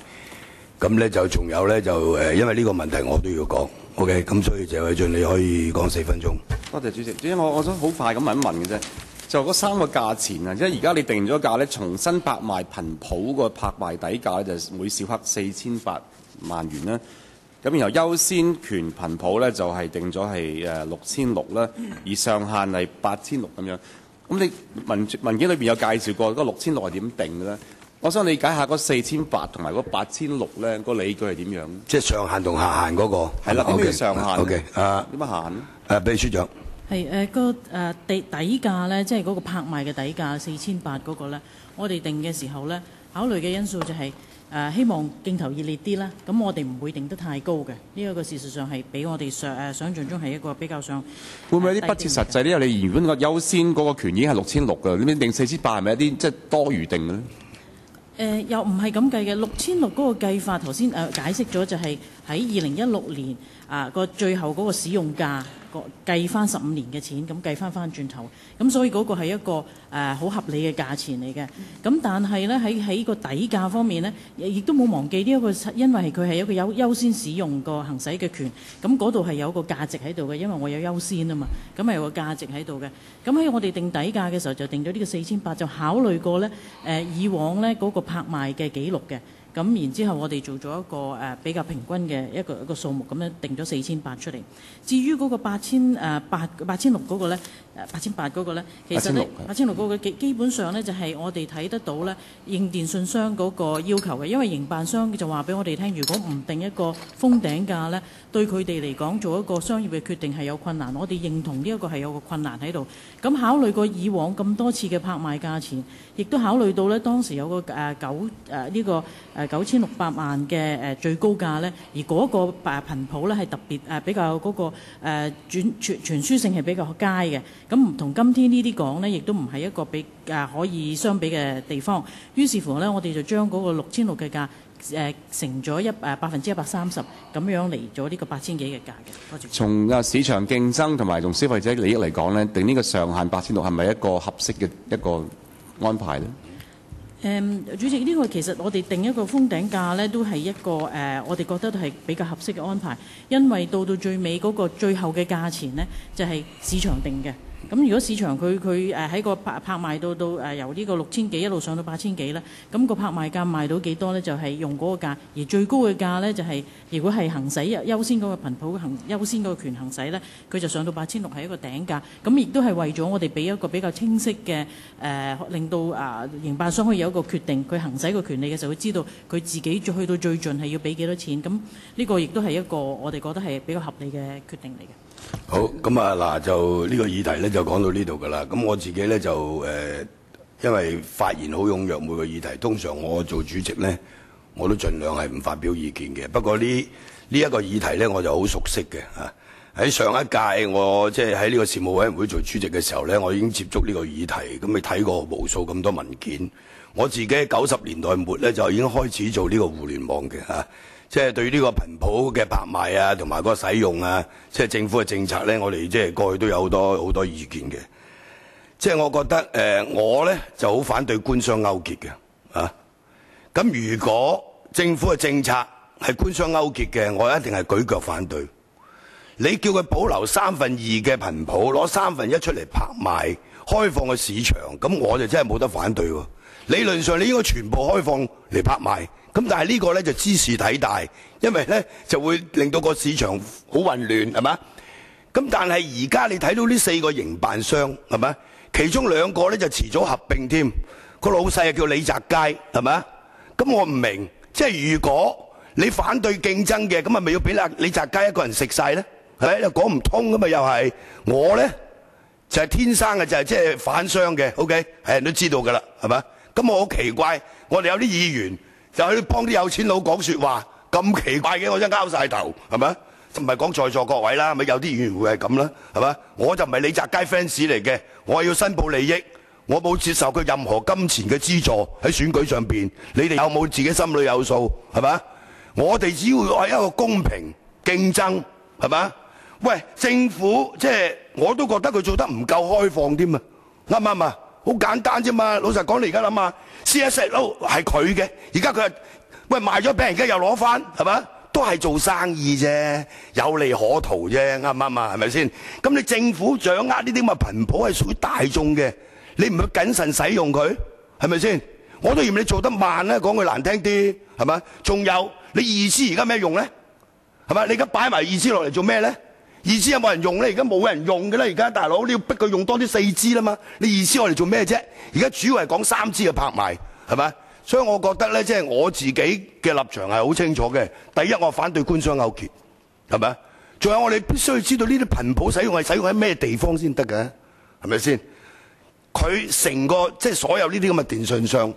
咁咧就仲有咧就因為呢個問題我都要講 ，OK。咁所以謝偉俊你可以講4分鐘。多謝主席。主席我想好快咁問一問嘅啫，就嗰3個價錢啊，即係而家你定咗價咧，重新拍賣頻譜個拍賣底價咧就每小克48萬元啦。咁然後優先權頻譜咧就係定咗係6600啦，而上限係8600咁樣。咁你文件裏邊有介紹過嗰6600係點定嘅咧？我想理解下嗰4800同埋嗰8600咧個理據係點樣？即係上限同下限嗰個。係啦，咩上限 ？OK， 點樣限咧？秘書長。係個底價咧，即係嗰個拍賣嘅底價4800嗰個咧，我哋定嘅時候咧，考慮嘅因素就係、希望競投熱烈啲啦，咁我哋唔會定得太高嘅。呢一個事實上係比我哋想像中係一個比較上會唔會有啲不切實際呢？因為你原本個優先嗰個權已經係6600㗎，你定4800係咪一啲即係多餘定嘅咧？又唔係咁計嘅，6600嗰個計法頭先解釋咗，就係喺2016年個最後嗰個使用價計翻15年嘅錢，咁計翻轉頭，咁所以嗰個係一個好合理嘅價錢嚟嘅。咁但係咧喺個底價方面咧，亦都冇忘記呢一個，因為佢係一個優先使用個行使嘅權，咁嗰度係有個價值喺度嘅，因為我有優先啊嘛，咁係有個價值喺度嘅。咁喺我哋定底價嘅時候就定咗呢個4800，就考慮過咧以往咧嗰個拍賣嘅記錄嘅。咁然之後，我哋做咗一個比較平均嘅一個數目，咁樣定咗4800出嚟。至於嗰個8600嗰個咧，8800嗰個咧，其實咧8600嗰個基本上咧就係我哋睇得到咧應電信商嗰個要求嘅，因為營辦商就話俾我哋聽，如果唔定一個封頂價咧，對佢哋嚟講做一個商業嘅決定係有困難。我哋認同呢一個係有個困難喺度。咁考慮過以往咁多次嘅拍賣價錢，亦都考慮到咧當時有個9600萬嘅最高價咧，而嗰個頻譜咧係特別比較嗰個傳輸性係比較佳嘅。咁唔同今天呢啲講咧，亦都唔係一個可以相比嘅地方。於是乎咧，我哋就將嗰個6600嘅價乘咗130%咁樣嚟咗呢個8000幾嘅價嘅。多謝。從市場競爭同埋從消費者利益嚟講咧，定呢個上限8600係咪一個合適嘅一個安排咧？主席，呢個其實我哋定一個封頂價呢，都係一個我哋覺得係比較合適嘅安排，因為到最尾嗰個最後嘅價錢呢，就係市場定嘅。咁如果市場佢喺個拍賣到由呢個6000幾一路上到8000幾咧，咁個拍賣價賣到幾多咧？就係用嗰個價，而最高嘅價咧就係如果係行使優先嗰個頻譜優先嗰個權行使咧，佢就上到8600係一個頂價。咁亦都係為咗我哋俾一個比較清晰嘅令到營辦商可以有一個決定，佢行使個權利嘅時候，佢知道佢自己去到最盡係要俾幾多錢。咁呢個亦都係一個我哋覺得係比較合理嘅決定嚟嘅。好，咁啊嗱，就呢個議題咧就講到呢度㗎啦。咁我自己咧就因為發言好踴躍，每個議題通常我做主席咧，我都盡量係唔發表意見嘅。不過呢一個議題咧，我就好熟悉嘅嚇。喺上一屆我即係喺呢個事務委員會做主席嘅時候咧，我已經接觸呢個議題，咁你睇過無數咁多文件。我自己喺90年代末咧就已經開始做呢個互聯網嘅嚇。即係對呢個頻譜嘅拍賣啊，同埋嗰個使用啊，即係政府嘅政策咧，我哋即係過去都有好多意見嘅。即係我覺得我咧就好反對官商勾結嘅啊。咁如果政府嘅政策係官商勾結嘅，我一定係舉腳反對。你叫佢保留2/3嘅頻譜，攞1/3出嚟拍賣，開放個市場，咁我就真係冇得反對喎。理論上你應該全部開放嚟拍賣。咁但係呢個咧就茲事體大，因為咧就會令到個市場好混亂，係嘛？咁但係而家你睇到呢4個營辦商，係咪？其中2個咧就遲早合併添，個老細叫李澤楷，係咪？咁我唔明，即係如果你反對競爭嘅，咁係咪要俾李澤楷一個人食晒咧？係咪？又講唔通㗎嘛？又係我咧就係天生嘅，就係即係反商嘅 ，OK， 係人都知道㗎啦，係咪？咁我好奇怪，我哋有啲議員。就去幫啲有錢佬講説話，咁奇怪嘅，我真係拗晒頭，係咪？唔係講在座各位啦，咪有啲議員會係咁啦，係咪？我就唔係李澤楷 fans 嚟嘅，我係要申報利益，我冇接受佢任何金錢嘅資助喺選舉上邊。你哋有冇自己心裏有數？係咪？我哋只要係一個公平競爭，係咪？喂，政府即係我都覺得佢做得唔夠開放添啊，啱唔啱啊？好簡單啫嘛，老實講，你而家諗下 CSL 係佢嘅，而家佢係喂賣咗俾人，而家又攞翻，係咪？都係做生意啫，有利可圖啫，啱唔啱啊？係咪先？咁你政府掌握呢啲咁嘅頻譜係屬於大眾嘅，你唔去謹慎使用佢，係咪先？我都嫌你做得慢啦，講句難聽啲，係咪？仲有你2G而家咩用咧？係咪？你而家擺埋2G落嚟做咩咧？2G有冇人用咧？而家冇人用嘅啦，而家大佬你要逼佢用多啲4G啦嘛。你2G我嚟做咩啫？而家主要係講3G 嘅拍賣，係咪？所以我覺得咧，即係我自己嘅立場係好清楚嘅。第一，我反對官商勾結，係咪？仲有我哋必須要知道呢啲頻譜使用係使用喺咩地方先得嘅，係咪先？佢成個即係所有呢啲咁嘅電訊商，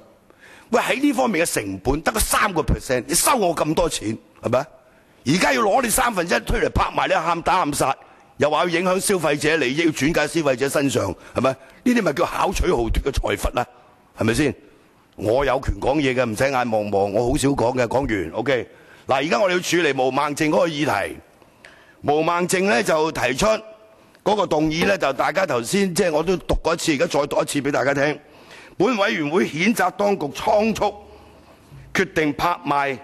喂喺呢方面嘅成本得個3%，你收我咁多錢，係咪？而家要攞你1/3推嚟拍賣，你喊打喊殺，又話要影響消費者利益，要轉嫁消費者身上，係咪？呢啲咪叫巧取豪奪嘅財閥啦，係咪先？我有權講嘢嘅，唔使眼望望，我好少講嘅。講完 ，OK。嗱，而家我哋要處理毛孟靜嗰個議題，毛孟靜咧就提出嗰個動議咧，就大家頭先即係我都讀過一次，而家再讀一次俾大家聽。本委員會譴責當局倉促決定拍賣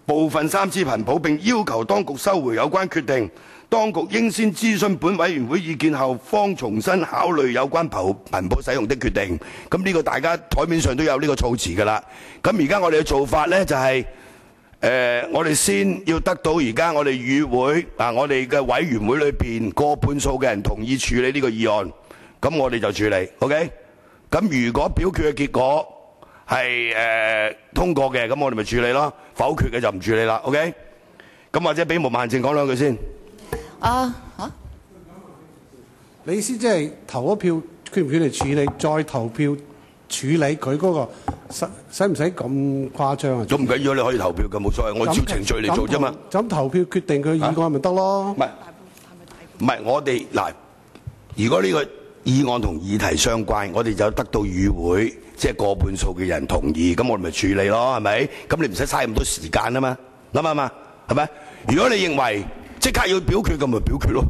部分3G頻譜，並要求當局收回有關決定。當局應先諮詢本委員會意見後，方重新考慮有關頻譜使用的決定。咁呢個大家台面上都有呢個措辭㗎啦。咁而家我哋嘅做法呢，就係、我哋先要得到而家我哋議會我哋嘅委員會裏邊過半數嘅人同意處理呢個議案，咁我哋就處理。OK。咁如果表決嘅結果係通過嘅，咁我哋咪處理咯；否決嘅就唔處理啦。OK。咁或者俾毛孟靜講兩句先。你意思即係投一票決唔決定處理，再投票處理佢嗰個使唔使咁誇張啊？都唔緊要，你可以投票嘅，冇所謂，我照程序嚟做啫嘛。就咁投票決定佢議案咪得咯？唔係我哋嗱，如果呢個議案同議題相關，我哋就得到議會即係過半數嘅人同意，咁我哋咪處理咯，係咪？咁你唔使嘥咁多時間啊嘛，諗下嘛，係咪？如果你認為即刻要表決，咁咪表決咯，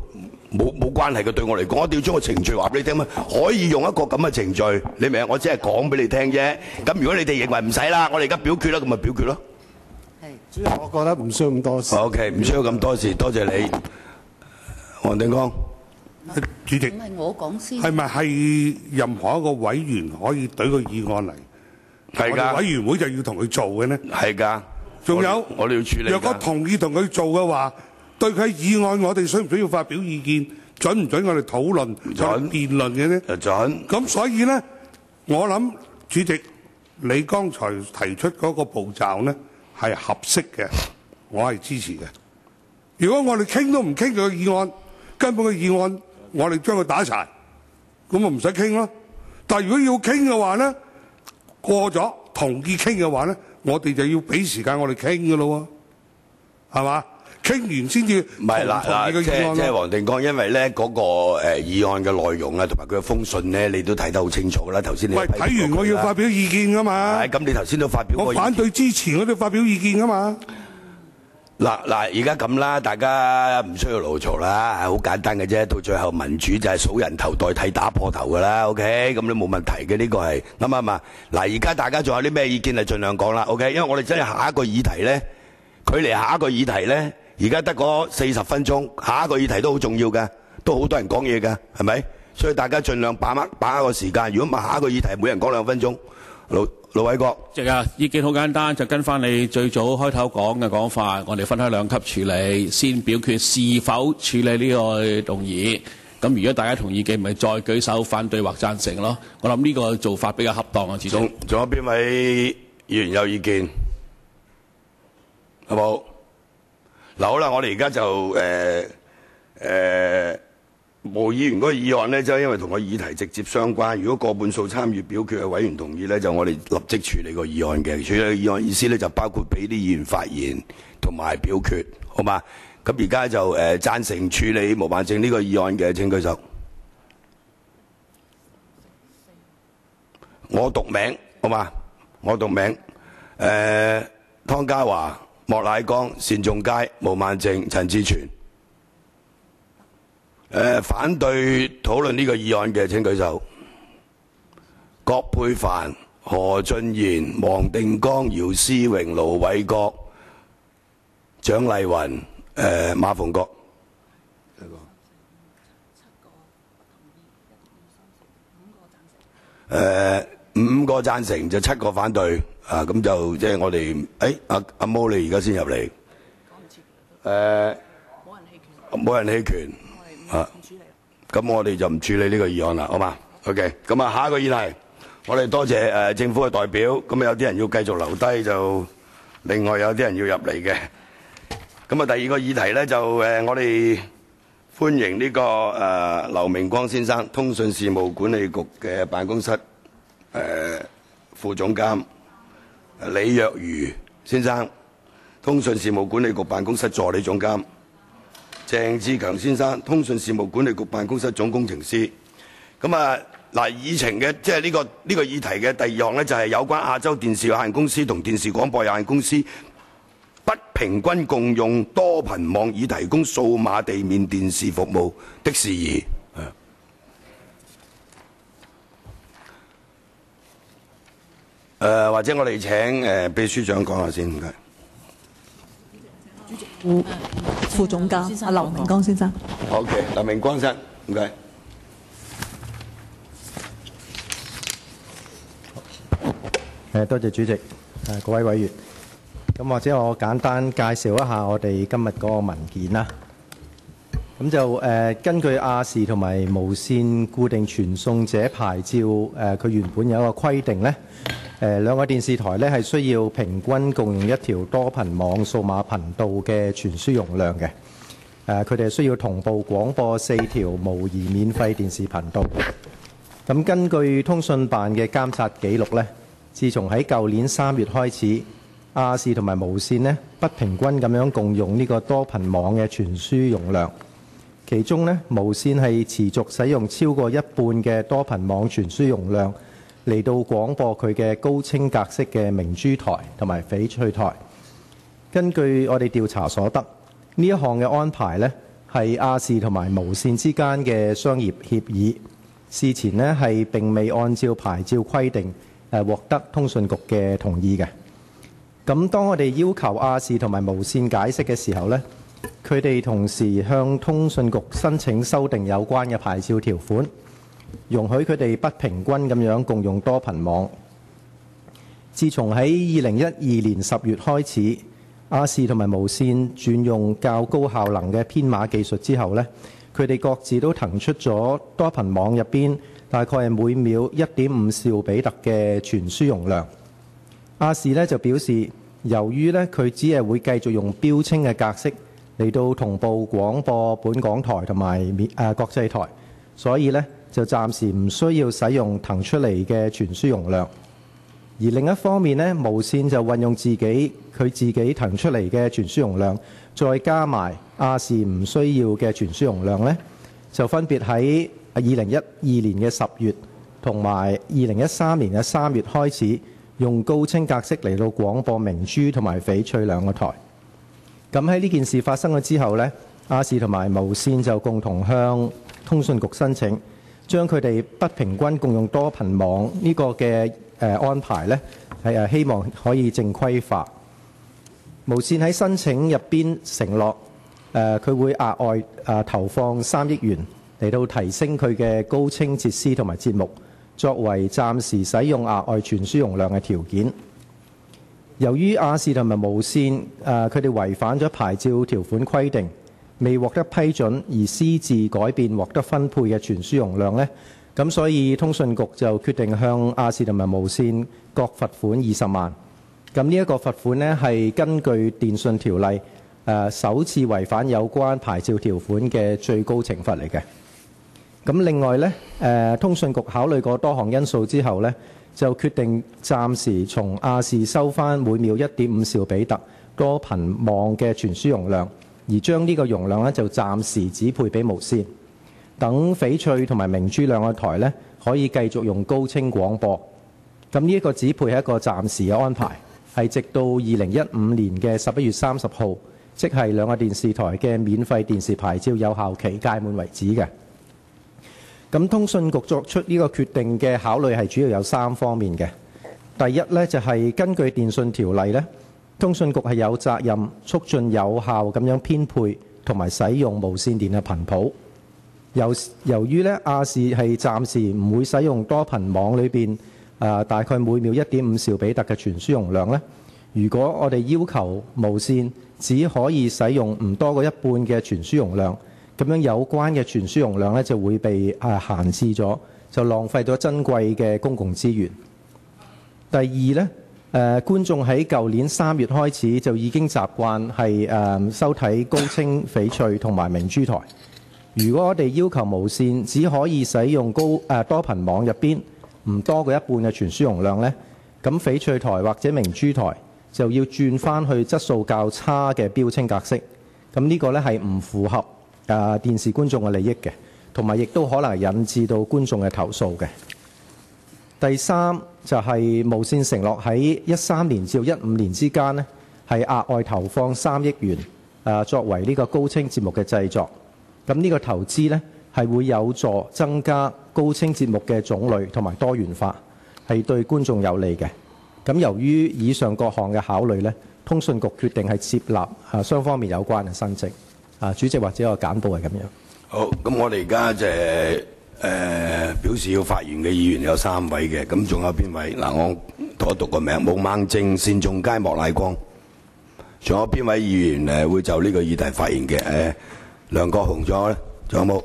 冇關係嘅。對我嚟講，我一定要將個程序話俾你聽嘛，可以用一個咁嘅程序，你明？我只係講俾你聽啫。咁如果你哋認為唔使啦，我哋而家表決啦，咁咪表決咯。主席，我覺得唔需要咁多事。OK， 唔需要咁多事，多謝你，黃定光。主席，唔係我講先。係咪係任何一個委員可以懟個議案嚟？係㗎我哋委員會就要同佢做嘅呢？係㗎。仲有我哋要處理㗎。若果同意同佢做嘅話，對佢議案我哋需唔需要發表意見？準唔準我哋討論、辯論嘅呢？準。咁所以呢，我諗主席你剛才提出嗰個步驟呢係合適嘅，我係支持嘅。如果我哋傾都唔傾佢個議案，根本個議案我哋將佢打柴，咁我唔使傾咯。但係如果要傾嘅話呢，過咗同意傾嘅話呢，我哋就要俾時間我哋傾嘅咯喎，係嘛？傾完先至唔係嗱，即係黃定光，因為咧嗰個議案嘅內容啊，同埋佢嘅封信咧，你都睇得好清楚啦。頭先你睇完我要發表意見噶嘛？係咁，你頭先都發表過意見。我反對支持，我都發表意見噶嘛？嗱，而家咁啦，大家唔需要嘈嘈啦，好簡單嘅啫。到最後民主就係數人頭代替打破頭噶啦。OK， 咁你冇問題嘅，呢個係啱唔啱啊？嗱，而家大家仲有啲咩意見啊？盡量講啦。OK， 因為我哋真係下一個議題咧，距離下一個議題咧。而家得嗰40分鐘，下一個議題都好重要嘅，都好多人講嘢嘅，係咪？所以大家盡量把握個時間。如果唔係下一個議題，每人講2分鐘。盧偉國，意見好簡單，就跟翻你最早開頭講嘅講法，我哋分開2級處理，先表決是否處理呢個動議。咁如果大家同意嘅，咪再舉手反對或贊成咯。我諗呢個做法比較恰當啊。仲有邊位議員有意見？好冇？嗱好啦，我哋而家就毛議員嗰個議案咧，就因為同個議題直接相關。如果過半數參與表決嘅委員同意咧，就我哋立即處理個議案嘅。處理個議案意思咧，就包括俾啲議員發言同埋表決，好嘛？咁而家就贊成處理毛孟靜呢個議案嘅請舉手。我讀名，好嘛？我讀名，湯家驊、莫乃光、單仲偕、毛孟靜、陳志全。反對討論呢個議案嘅請舉手。葛珮帆、何俊賢、黃定光、姚思榮、盧偉國、蔣麗芸、馬逢國。5個贊成就7個反對，咁就即係我哋，阿毛你而家先入嚟，冇人棄權，咁我哋就唔處理呢個議案啦，好嘛 ？OK， 咁啊下一個議題，我哋多謝政府嘅代表，咁有啲人要繼續留低，就另外有啲人要入嚟嘅。咁啊第二個議題咧就我哋歡迎呢個劉明光先生，通訊事務管理局嘅辦公室副總監，李若愚先生，通訊事務管理局辦公室助理總監，鄭志強先生，通訊事務管理局辦公室總工程師。咁啊嗱，議程嘅即係呢個議題嘅第二項咧，就係有關亞洲電視有限公司同電視廣播有限公司不平均共用多頻網以提供數碼地面電視服務的事宜。或者我哋請秘書長講下先，唔該。副總監阿劉明光先生。OK， 劉明光先生，唔該。多謝主席，各位委員。咁或者我簡單介紹一下我哋今日嗰個文件啦。咁就根據亞視同埋無線固定傳送者牌照，佢原本有一個規定呢，兩個電視台呢係需要平均共用一條多頻網數碼頻道嘅傳輸容量嘅。佢哋需要同步廣播4條模擬免費電視頻道。咁根據通訊辦嘅監察記錄呢，自從喺舊年3月開始，亞視同埋無線呢不平均咁樣共用呢個多頻網嘅傳輸容量。其中呢，無線係持續使用超過一半嘅多頻網傳輸容量嚟到廣播佢嘅高清格式嘅明珠台同埋翡翠台。根據我哋調查所得，呢一項嘅安排呢係亞視同埋無線之間嘅商業協議，事前呢係並未按照牌照規定獲得通訊局嘅同意嘅。咁當我哋要求亞視同埋無線解釋嘅時候呢，佢哋同時向通訊局申請修訂有關嘅牌照條款，容許佢哋不平均咁樣共用多頻網。自從喺2012年10月開始，亞視同埋無線轉用較高效能嘅編碼技術之後呢，佢哋各自都騰出咗多頻網入邊大概係每秒1.5兆比特嘅傳輸容量。亞視呢就表示，由於呢佢只係會繼續用標稱嘅格式嚟到同步廣播本港台同埋國際台，所以呢就暫時唔需要使用騰出嚟嘅傳輸容量。而另一方面呢，無線就運用佢自己騰出嚟嘅傳輸容量，再加埋亞視唔需要嘅傳輸容量呢，就分別喺2012年嘅10月同埋2013年嘅3月開始用高清格式嚟到廣播明珠同埋翡翠兩個台。咁喺呢件事發生咗之後呢，亞視同埋無線就共同向通訊局申請，將佢哋不平均共用多頻網呢個嘅安排呢，係希望可以正規化。無線喺申請入邊承諾，佢會額外投放3億元嚟到提升佢嘅高清設施同埋節目，作為暫時使用額外傳輸容量嘅條件。由於亞視同埋無線佢哋違反咗牌照條款規定，未獲得批准而私自改變獲得分配嘅傳輸容量呢，咁所以通訊局就決定向亞視同埋無線各罰款20萬。咁呢一個罰款呢，係根據電訊條例首次違反有關牌照條款嘅最高懲罰嚟嘅。咁另外呢，通訊局考慮過多項因素之後呢，就決定暫時從亞視收翻每秒1.5兆比特多頻網嘅傳輸容量，而將呢個容量呢就暫時指配俾無線，等翡翠同埋明珠兩個台呢可以繼續用高清廣播。咁呢一個指配係一個暫時嘅安排，係直到2015年嘅11月30號，即係兩個電視台嘅免費電視牌照有效期屆滿為止嘅。咁通訊局作出呢個決定嘅考慮係主要有3方面嘅。第一呢，就係根據電訊條例呢，通訊局係有責任促進有效咁樣編配同埋使用無線電嘅頻譜。由於呢亞視係暫時唔會使用多頻網裏邊大概每秒1.5兆比特嘅傳輸容量呢，如果我哋要求無線只可以使用唔多過一半嘅傳輸容量，咁樣有關嘅傳輸容量呢就會被閒置咗，就浪費咗珍貴嘅公共資源。第二呢，觀眾喺舊年3月開始就已經習慣係收睇高清翡翠同埋明珠台。如果我哋要求無線只可以使用多頻網入邊唔多過一半嘅傳輸容量呢，咁翡翠台或者明珠台就要轉翻去質素較差嘅標清格式。咁呢個呢係唔符合電視觀眾嘅利益嘅，同埋亦都可能引致到觀眾嘅投訴嘅。第三就係無線承諾喺13年至15年之間呢，係額外投放3億元作為呢個高清節目嘅製作。咁呢個投資呢，係會有助增加高清節目嘅種類同埋多元化，係對觀眾有利嘅。咁由於以上各項嘅考慮呢，通訊局決定係接納雙方面有關嘅申請。主席或者我簡報係咁樣。好，咁我哋而家就表示要發言嘅議員有3位嘅，咁仲有邊位？嗱，我讀一讀個名：毛孟靜、單仲偕、莫乃光。仲有邊位議員會就呢個議題發言嘅？梁國雄仲有咧？仲有冇？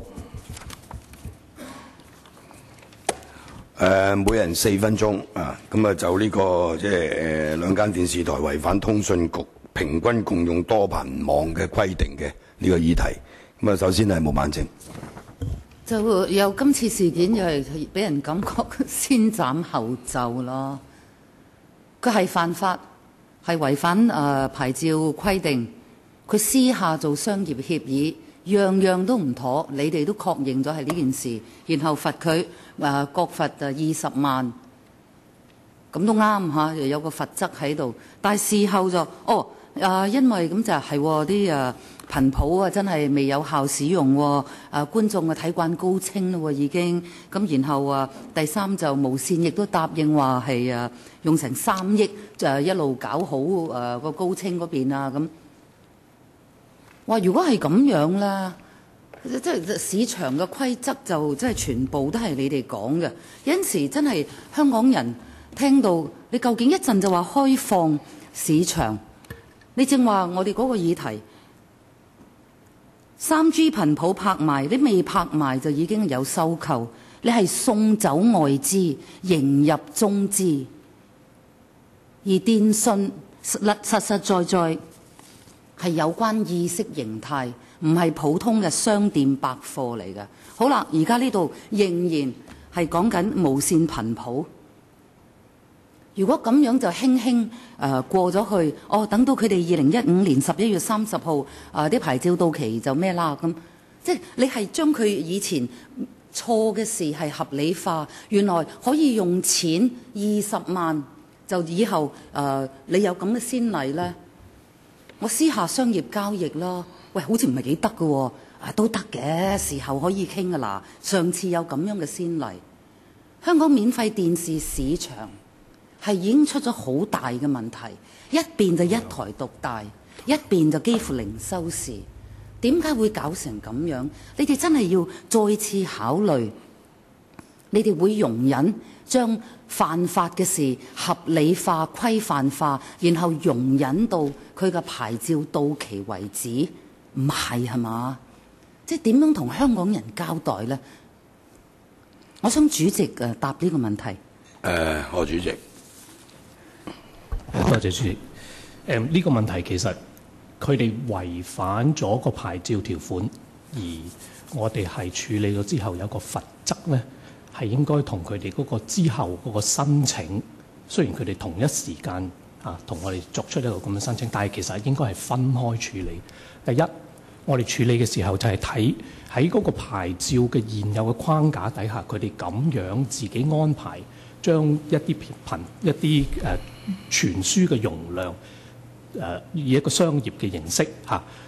每人4分鐘啊！咁啊就呢個即係兩間電視台違反通訊局平均共用多頻網嘅規定嘅呢個議題。咁啊，首先係毛孟靜。就有今次事件就係俾人感覺先斬後奏咯。佢係犯法，係違反牌照規定。佢私下做商業協議，樣樣都唔妥，你哋都確認咗係呢件事，然後罰佢各罰20萬，咁都啱嚇，又有個罰則喺度。但係事後就因為咁就係啲頻譜真係未有效使用喎，觀眾睇慣高清咯已經。咁然後第三就無線亦都答應話係用成3億就一路搞好個高清嗰邊啊咁。哇！如果係咁樣啦，即係市場嘅規則就即係全部都係你哋講嘅。有陣時真係香港人聽到你究竟一陣就話開放市場，你正話我哋嗰個議題3G 頻譜拍賣，你未拍賣就已經有收購，你係送走外資，迎入中資，而電訊實實在在係有關意識形態，唔係普通嘅商店百貨嚟嘅。好啦，而家呢度仍然係講緊無線頻譜。如果咁樣就輕輕過咗去，等到佢哋2015年11月30號啲牌照到期就咩啦咁，即係你係將佢以前錯嘅事係合理化，原來可以用錢20萬就以後你有咁嘅先例呢？我私下商業交易咯，喂，好似唔係幾得㗎喎，都得嘅，時候可以傾㗎啦。上次有咁樣嘅先例，香港免費電視市場係已經出咗好大嘅問題，一邊就一台獨大，一邊就幾乎零收視。點解會搞成咁樣？你哋真係要再次考慮，你哋會容忍將犯法嘅事合理化、規範化，然後容忍到佢嘅牌照到期為止？唔係嘛？即係點樣同香港人交代呢？我想主席答呢個問題。何主席。多謝主席。呢個問題其實佢哋違反咗個牌照條款，而我哋係處理咗之後有個罰則呢，係應該同佢哋嗰個之後嗰個申請，雖然佢哋同一時間同我哋作出一個咁嘅申請，但係其實應該係分開處理。第一，我哋處理嘅時候就係睇喺嗰個牌照嘅現有嘅框架底下，佢哋咁樣自己安排，將一啲傳輸嘅容量以一個商業嘅形式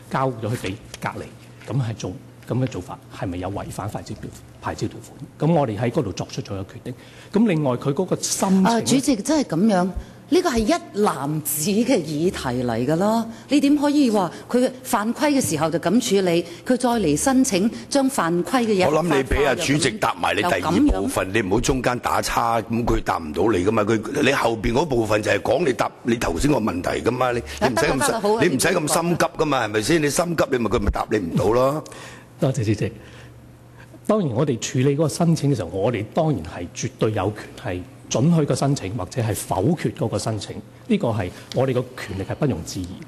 交咗去俾隔離，咁係做咁嘅做法係咪有違反牌照條款？咁我哋喺嗰度作出咗個決定。咁另外佢嗰個申請，主席真係咁樣，呢個係一籃子嘅議題嚟㗎咯。你點可以話佢犯規嘅時候就咁處理，佢再嚟申請將犯規嘅嘢？我諗你俾阿主席答埋你第二部分，你唔好中間打叉，咁佢答唔到你㗎嘛。你後邊嗰部分就係講你答你頭先個問題㗎嘛。你唔使咁心急㗎嘛，係咪先？你心急佢咪答你唔到咯。多謝主席。當然，我哋處理嗰個申請嘅時候，我哋當然係絕對有權係准許個申請，或者係否決嗰個申請。呢個係我哋個權力係不容置疑嘅。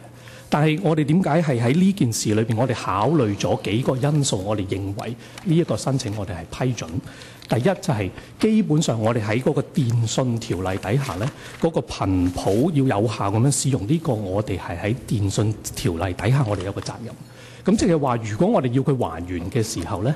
但係我哋點解係喺呢件事裏邊，我哋考慮咗幾個因素，我哋認為呢一個申請我哋係批准。第一就係基本上我哋喺嗰個電訊條例底下呢，嗰個頻譜要有效咁樣使用，呢個我哋係喺電訊條例底下我哋有個責任。咁即係話，如果我哋要佢還原嘅時候呢，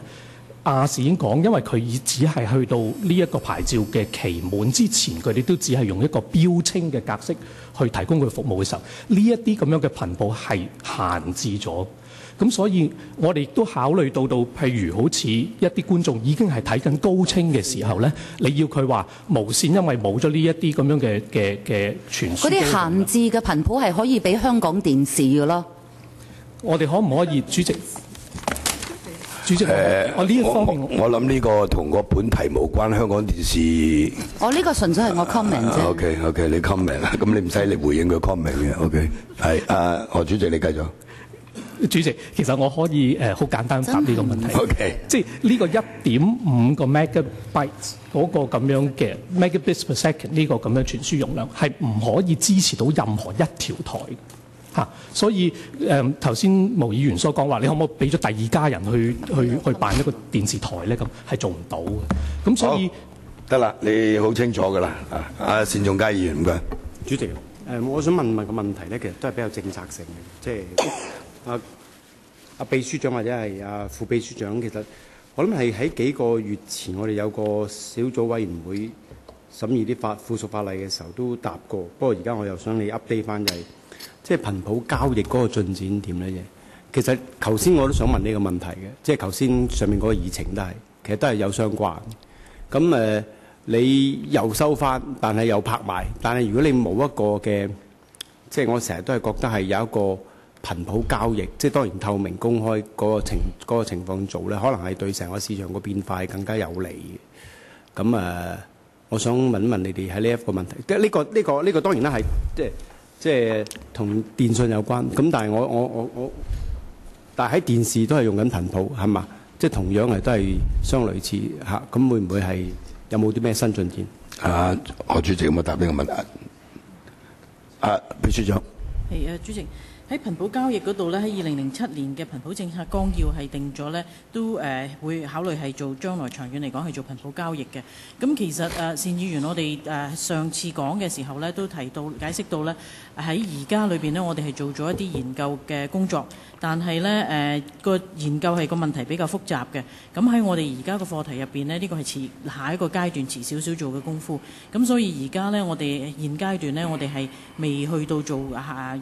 亞視已經講，因為佢只係去到呢一個牌照嘅期滿之前，佢哋都只係用一個標稱嘅格式去提供佢服務嘅時候，呢一啲咁樣嘅頻譜係限制咗。咁所以我哋亦都考慮到譬如好似一啲觀眾已經係睇緊高清嘅時候呢，你要佢話無線，因為冇咗呢一啲咁樣嘅傳輸。嗰啲限制嘅頻譜係可以俾香港電視嘅咯。我哋可唔可以，主席？我呢一方面，我諗呢個同個本題無關，香港電視。呢個純粹係我 comment 啫。OK， 你 comment 啦，咁你唔使嚟回應佢 comment 嘅。OK， 係何主席你繼續。主席，其實我可以好簡單答呢個問題。OK， 即係呢個1.5個 megabytes 嗰個咁樣嘅 megabits per second 呢個咁樣傳輸容量係唔可以支持到任何一條台嘅。所以頭先毛議員所講話，你可唔可以俾咗第二家人去辦一個電視台咧？咁係做唔到嘅。咁所以得啦，你好清楚㗎啦。阿單仲偕議員唔該。主席，我想問個問題咧，其實都係比較政策性嘅，即係阿秘書長或者係阿副秘書長，其實我諗係喺幾個月前，我哋有個小組委員會審議啲附屬法例嘅時候都答過。不過而家我又想你 update 翻就係。即係頻譜交易嗰個進展點咧？其實頭先我都想問呢個問題嘅，即係頭先上面嗰個議程其實都係有相關。咁你又收翻，但係又拍賣，但係如果你冇一個嘅，即係我成日都係覺得係有一個頻譜交易，即係當然透明公開嗰個情況做咧，可能係對成個市場個變化係更加有利嘅。咁我想問一問你哋喺呢一個問題，即係呢個當然啦係即係同電訊有關。咁但係但係喺電視都係用緊頻譜係嘛？即係同樣係都係相類似嚇。咁會唔會係有冇啲咩新進展？何主席有冇答呢個問題？秘書長。係主席。喺頻譜交易嗰度咧，喺2007年嘅頻譜政策綱要係定咗咧，都會考慮係做將來長遠嚟講係做頻譜交易嘅。咁其實單議員我哋上次講嘅時候咧，都提到解釋到咧，喺而家裏邊咧，我哋係做咗一啲研究嘅工作，但係咧個研究係個問題比較複雜嘅。咁喺我哋而家個課題入邊呢，呢個係下一個階段遲少少做嘅功夫。咁所以而家咧，我哋現階段咧，我哋係未去到做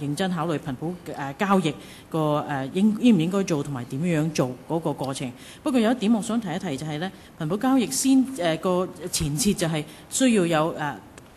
認真考慮頻譜交易個應唔應該做同埋點樣做嗰個過程。不過有一點我想提一提就係咧，頻譜交易先個前設就係需要有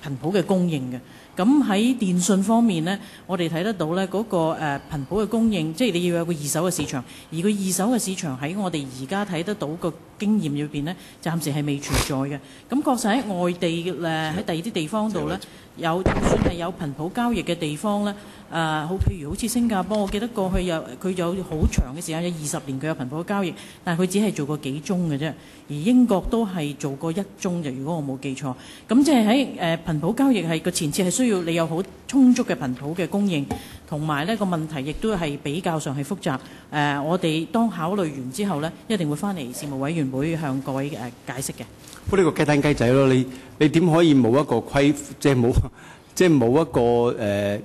頻譜嘅供應嘅。咁喺電訊方面呢，我哋睇得到呢嗰個頻譜嘅供應，即係你要有個二手嘅市場，而個二手嘅市場喺我哋而家睇得到個經驗裏邊呢，暫時係未存在嘅。咁確實喺外地喺第二啲地方度呢，就算係有頻譜交易嘅地方呢，譬如好似新加坡，我記得過去佢有好長嘅時間，有20年佢有頻譜交易，但係佢只係做過幾宗嘅啫。而英國都係做過1宗就，如果我冇記錯。咁即係喺頻譜交易係個前設係需要你有好充足嘅頻譜嘅供應，同埋呢個問題亦都係比較上係複雜。我哋當考慮完之後呢，一定會翻嚟事務委員會向各位解釋嘅。不過呢個雞蛋雞仔咯，你點可以冇一個即係冇一個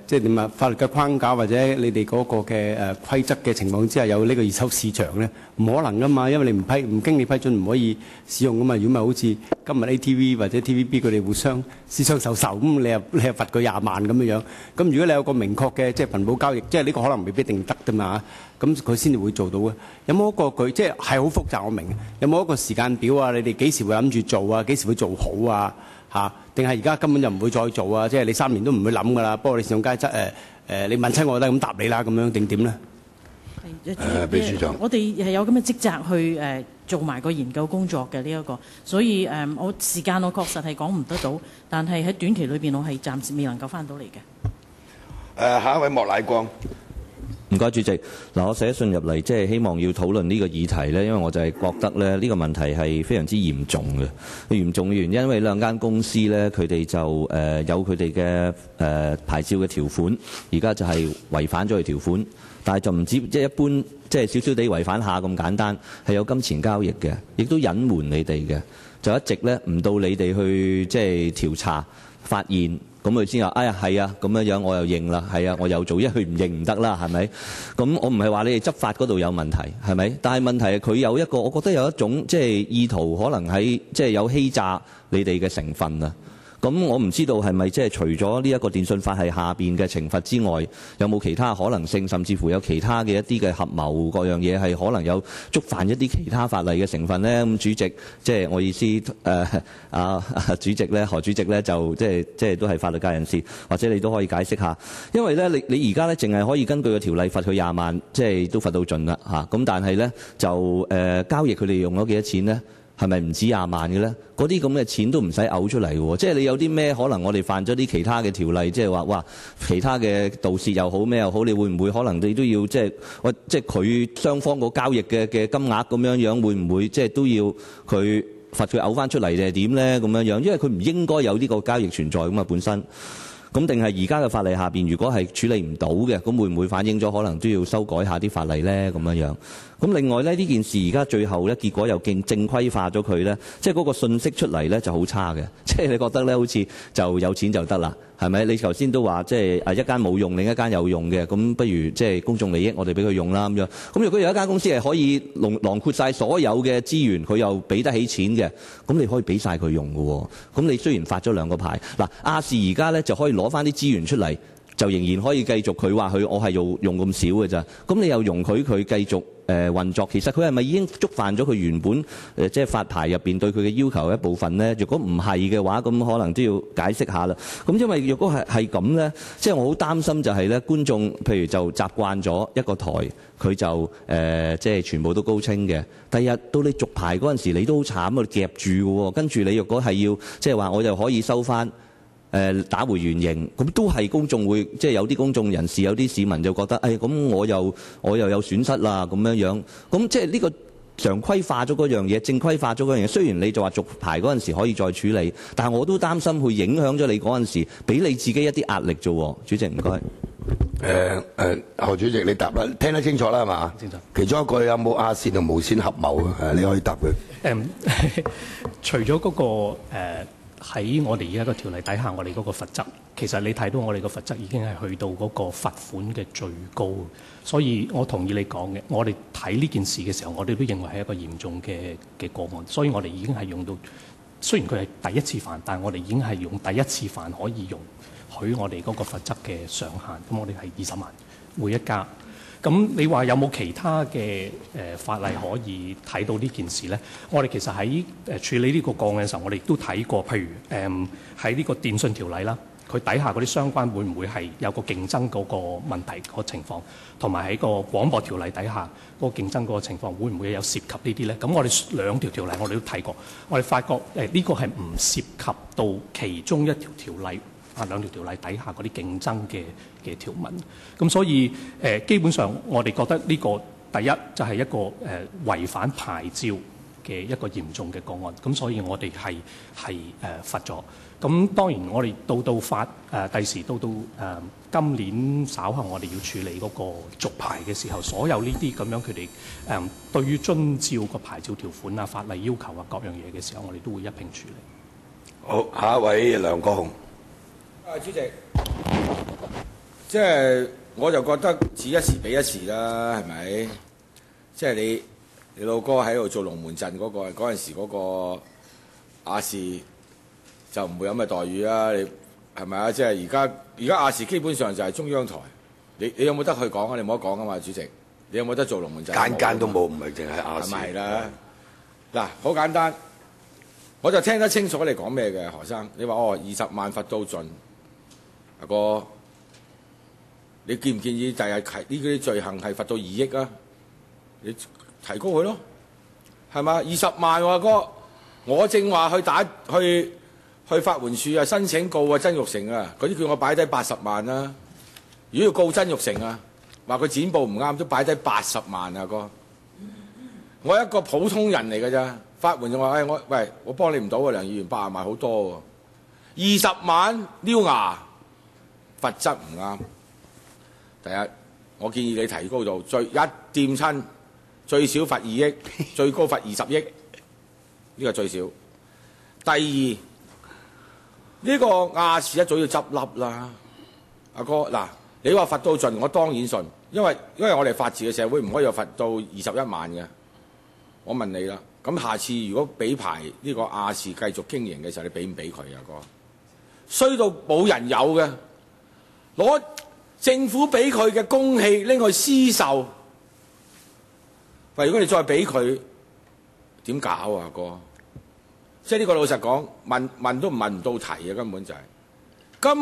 即係點啊法律嘅框架或者你哋嗰個嘅規則嘅情況之下有呢個二手市場咧？唔可能噶嘛，因為你唔經你批准唔可以使用噶嘛。如果唔係好似今日 ATV 或者 TVB 佢哋互相私相授受咁，你又罰佢20萬咁樣。咁如果你有個明確嘅即係頻譜交易，即係呢個可能未必一定得㗎嘛。咁佢先至會做到嘅。有冇一個佢即係好複雜我明。有冇一個時間表啊？你哋幾時會諗住做啊？幾時會做好啊？定係而家根本就唔會再做啊！即係你3年都唔會諗㗎啦。不過你使用街質你問親我都係咁答你啦，咁樣定點咧？秘書長，我哋係有咁嘅職責去做埋個研究工作嘅呢一個，所以時間我確實係講唔得到，但係喺短期裏邊我係暫時未能夠翻到嚟嘅。下一位莫乃光。唔該，主席。嗱，我寫信入嚟，即係希望要討論呢個議題呢，因為我就係覺得咧，呢個問題係非常之嚴重嘅。嚴重嘅原因，因為兩間公司呢，佢哋就有佢哋嘅牌照嘅條款，而家就係違反咗佢條款，但係就唔止即係一般，即係少少地違反下咁簡單，係有金錢交易嘅，亦都隱瞞你哋嘅，就一直呢唔到你哋去即係調查發現。咁佢先話，哎呀，係啊，咁樣我又認啦，係啊，我又做，因為佢唔認唔得啦，係咪？咁我唔係話你哋執法嗰度有問題，係咪？但係問題係佢有一個，我覺得有一種即係意圖，可能喺即係有欺詐你哋嘅成分啊。咁我唔知道係咪即係除咗呢一個電訊法係下邊嘅懲罰之外，有冇其他可能性，甚至乎有其他嘅一啲嘅合謀各樣嘢係可能有觸犯一啲其他法例嘅成分呢？咁主席，即係我意思主席呢，何主席呢，就即係都係法律界人士，或者你都可以解釋下，因為呢你而家呢，淨係可以根據個條例罰佢20萬，即係都罰到盡啦嚇。咁但係呢，就交易佢哋用咗幾多錢呢？係咪唔止20萬嘅咧？嗰啲咁嘅錢都唔使嘔出嚟喎。即係你有啲咩可能我哋犯咗啲其他嘅條例，即係話哇，其他嘅盜竊又好咩又好，你會唔會可能你都要即係佢雙方個交易嘅金額咁樣，會唔會即係都要佢罰佢嘔翻出嚟定係點咧？咁樣，因為佢唔應該有呢個交易存在咁啊本身。咁定係而家嘅法例下邊，如果係處理唔到嘅，咁會唔會反映咗可能都要修改下啲法例咧？咁樣。咁另外咧，呢件事而家最後咧結果又正規化咗佢咧，即係嗰個信息出嚟咧就好差嘅，即係你覺得咧好似就有錢就得啦，係咪？你頭先都話即係一間冇用，另一間有用嘅，咁不如即係公眾利益，我哋俾佢用啦咁樣。咁如果有一間公司係可以囊括晒所有嘅資源，佢又俾得起錢嘅，咁你可以俾晒佢用嘅喎。咁你雖然發咗2個牌，嗱亞視而家咧就可以攞翻啲資源出嚟。就仍然可以繼續佢話我係用咁少嘅咋，咁你又容許佢繼續運作，其實佢係咪已經觸犯咗佢原本即係發牌入邊對佢嘅要求一部分呢？如果唔係嘅話，咁可能都要解釋下啦。咁因為如果係咁呢，即係我好擔心就係呢，觀眾譬如就習慣咗一個台，佢就即係全部都高清嘅。第日到你續牌嗰陣時，你都好慘啊，夾住嘅喎。跟住你若果係要即係話，我就可以收翻。打回原形，咁都係公眾會，即係有啲公眾人士、有啲市民就覺得，咁我又有損失啦，咁樣，咁即係呢個常規化咗嗰樣嘢，正規化咗嗰樣嘢。雖然你就話續牌嗰陣時可以再處理，但係我都擔心會影響咗你嗰陣時，俾你自己一啲壓力啫喎。主席唔該。何主席你答啦，聽得清楚啦係嘛？清楚。其中一個有冇亞視同無線合謀啊？你可以答佢。除咗嗰個喺我哋而家個條例底下，我哋嗰個罰則，其實你睇到我哋個罰則已經係去到嗰個罰款嘅最高，所以我同意你講嘅。我哋睇呢件事嘅時候，我哋都認為係一個嚴重嘅個案，所以我哋已經係用到，雖然佢係第一次犯，但係我哋已經係用第一次犯可以容許我哋嗰個罰則嘅上限，咁我哋係20萬每一家。咁你話有冇其他嘅法例可以睇到呢件事呢？我哋其實喺處理呢個個案嘅時候，我哋亦都睇過，譬如喺呢個電訊條例啦，佢底下嗰啲相關會唔會係有個競爭嗰個問題個情況，同埋喺個廣播條例底下嗰個競爭嗰個情況會唔會有涉及呢啲呢？咁我哋兩條條例我哋都睇過，我哋發覺呢個係唔涉及到其中一條條例。兩條條例底下嗰啲競爭嘅條文，咁所以基本上我哋覺得呢個第一就係一個違反牌照嘅一個嚴重嘅個案，咁所以我哋係罰咗。咁當然我哋到發第時到今年稍後我哋要處理嗰個續牌嘅時候，所有呢啲咁樣佢哋對於遵照個牌照條款啊、法例要求啊各樣嘢嘅時候，我哋都會一併處理。好，下一位梁國雄。主席，即係我就覺得此一時彼一時啦，係咪？即係你老哥喺度做龍門陣嗰陣時嗰個亞視就唔會有咩待遇啦，你係咪啊？即係而家亞視基本上就係中央台，你有冇得去講啊？你冇得講啊嘛，主席，你有冇得做龍門陣？間都冇，唔係淨係亞視。係咪啦？嗱，好簡單，我就聽得清楚你講咩嘅，何生。你話20萬罰到盡。阿哥，你建唔建議第日呢啲罪行係罰到2億啊？你提高佢咯，係嘛？20萬喎，阿哥，我正話去法援署啊申請告啊曾鈺成啊，嗰啲叫我擺低80萬啦。如果要告曾鈺成啊，話佢剪報唔啱，都擺低80萬啊，阿哥。我一個普通人嚟㗎咋，法援就話：我幫你唔到啊，梁議員80萬好多喎，20萬撩牙。罰則唔啱。第一，我建議你提高到一掂親最少罰2億，最高罰20億，呢個最少。第二，呢個亞視一早要執笠啦，阿哥嗱，你話罰到盡，我當然信，因為我哋法治嘅社會唔可以有罰到21萬嘅。我問你啦，咁下次如果俾牌呢個亞視繼續經營嘅時候，你俾唔俾佢啊？哥，衰到冇人有嘅。攞政府俾佢嘅公器拎去私售，喂！如果你再俾佢，點搞啊，哥？即係呢個老實講，問都問唔到題啊！根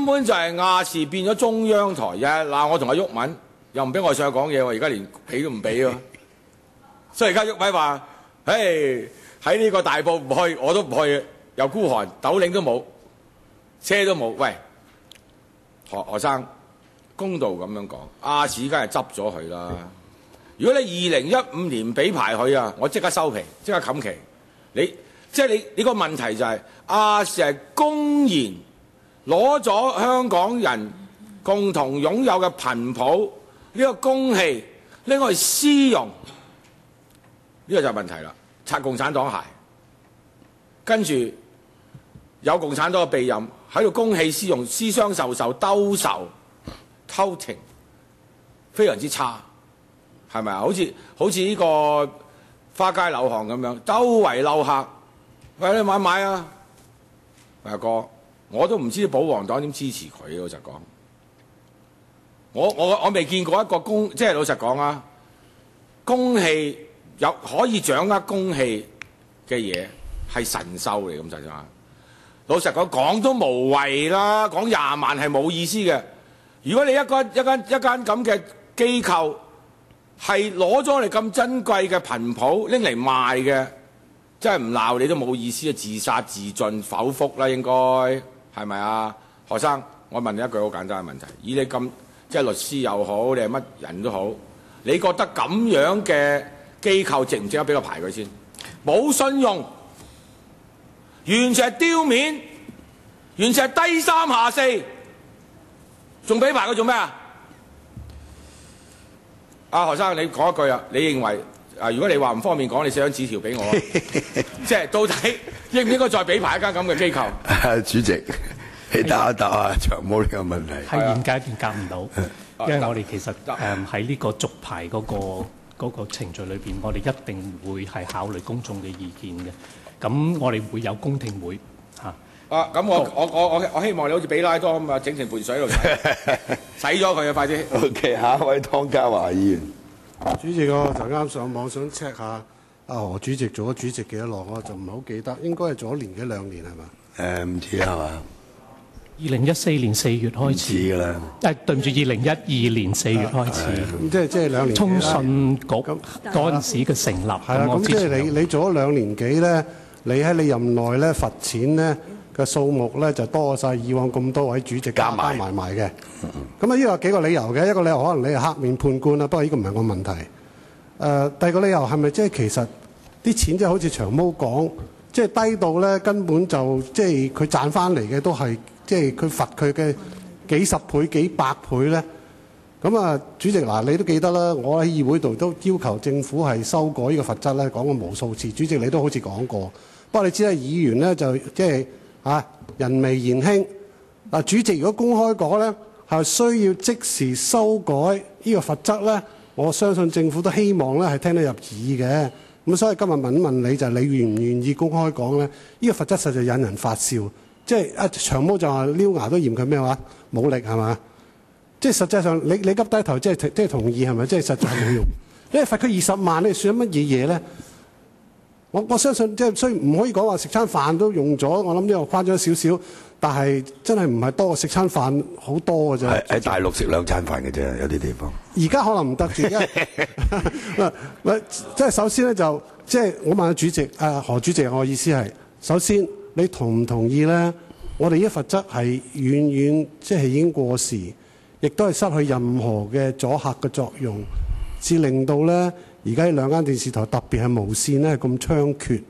本就係亞視變咗中央台啫。嗱，我同阿毓民又唔俾我上去講嘢喎，而家連俾都唔俾喎。所以而家毓民話：喺呢個大埔唔去，我都唔去，又孤寒，斗領都冇，車都冇。喂！何生，公道咁樣講，亞視梗係執咗佢啦。如果你2015年俾牌佢啊，我即刻收皮，即刻冚旗。你個問題就係亞視係公然攞咗香港人共同擁有嘅頻譜呢個公器拎去私用，呢個就係問題啦。擦共產黨鞋，跟住有共產黨嘅庇蔭。喺度公器私用、私相授受、兜售、偷停，非常之差，係咪啊？好似呢個花街柳巷咁樣，周圍溜客，喂，你買唔買啊？阿哥，我都唔知保皇黨點支持佢，老實講。我未見過一個即係老實講啊，公器可以掌握公器嘅嘢係神獸嚟咁滯嘛。老實講都無謂啦，講20萬係冇意思嘅。如果你一間咁嘅機構係攞咗你咁珍貴嘅頻譜拎嚟賣嘅，真係唔鬧你都冇意思啊！自殺自盡剖腹啦，應該係咪啊？何生，我問你一句好簡單嘅問題：以你咁即係律師又好，你係乜人都好，你覺得咁樣嘅機構值唔值得俾個牌佢先？冇信用，完全係丟面，完全係低三下四，仲俾牌佢做咩啊？阿何生，你講一句啊！你認為如果你話唔方便講，你寫張紙條俾我，即係到底應唔應該再俾牌一間咁嘅機構？主席，你答一答啊，長毛呢個問題。喺現階段答唔到，因為我哋其實喺呢個續牌嗰個程序裏邊，我哋一定會係考慮公眾嘅意見嘅。咁我哋會有公聽會嚇。咁我希望你好似比拉多咁啊，整成盆水喺度洗咗佢啊！快啲。OK， 下一位湯家驊議員。主席，我就啱上網想 check 下阿何主席做咗主席幾多耐，我就唔係好記得，應該係做咗年幾兩年係嘛？唔知係嘛？2014年4月開始㗎啦。對唔住，2012年4月開始。即係2年。通訊局嗰陣時嘅成立。係啦，咁即係你做咗2年幾咧？你喺你任內咧罰錢咧嘅數目咧就多晒以往咁多位主席加埋嘅。咁啊，呢個有幾個理由嘅。一個理由可能你係黑面判官啦，不過呢個唔係我問題。第二個理由係咪即係其實啲錢即係好似長毛講，即係低到咧根本就即係佢賺翻嚟嘅都係即係佢罰佢嘅幾十倍、幾百倍咧。咁啊，主席嗱，你都記得啦，我喺議會度都要求政府係修改呢個罰則咧，講過無數次。主席你都好似講過，不過你知啦，議員咧就即係人微言輕。嗱，主席如果公開講咧，係需要即時修改呢個罰則咧，我相信政府都希望咧係聽得入耳嘅。咁所以今日問一問你，就係你願唔願意公開講咧？呢個罰則實在引人發笑，即係長毛就話撩牙都嫌佢咩話武力係嘛？即係實際上你急低頭即係同意係咪？即係實在係冇用。因為罰佢20萬，你算乜嘢嘢咧？我相信即係雖然唔可以講話食餐飯都用咗，我諗呢個誇張少少，但係真係唔係多過食餐飯好多嘅啫。喺大陸食2餐飯嘅啫，有啲地方。而家可能唔得住，因為即係首先咧就即係我問下主席何主席，我意思係首先你同唔同意咧？我哋呢個罰則係遠遠即係已經過時，亦都係失去任何嘅阻嚇嘅作用，至令到咧。而家2間電視台特別係無線咧咁猖獗，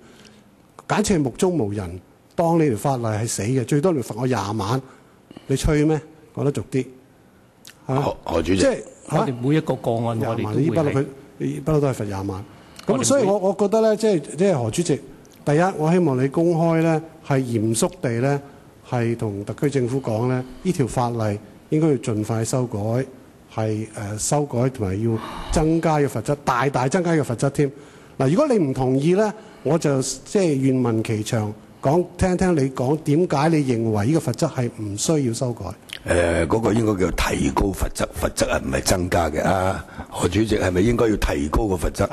簡直係目中無人。當呢條法例係死嘅，最多你罰我20萬，你吹咩？講得俗啲，何主席，即係我哋每一個個案，我哋都會係不嬲都係罰20萬。咁所以我覺得咧，即係何主席，第一，我希望你公開咧係嚴肅地咧係同特區政府講咧，呢條法例應該要盡快修改。係修改同埋要增加嘅罰則，大大增加嘅罰則添。嗱，如果你唔同意咧，我就即係願聞其詳，聽聽你講點解你認為呢個罰則係唔需要修改？嗰個應該叫提高罰則，罰則係唔係增加嘅啊？何主席係咪應該要提高個罰則？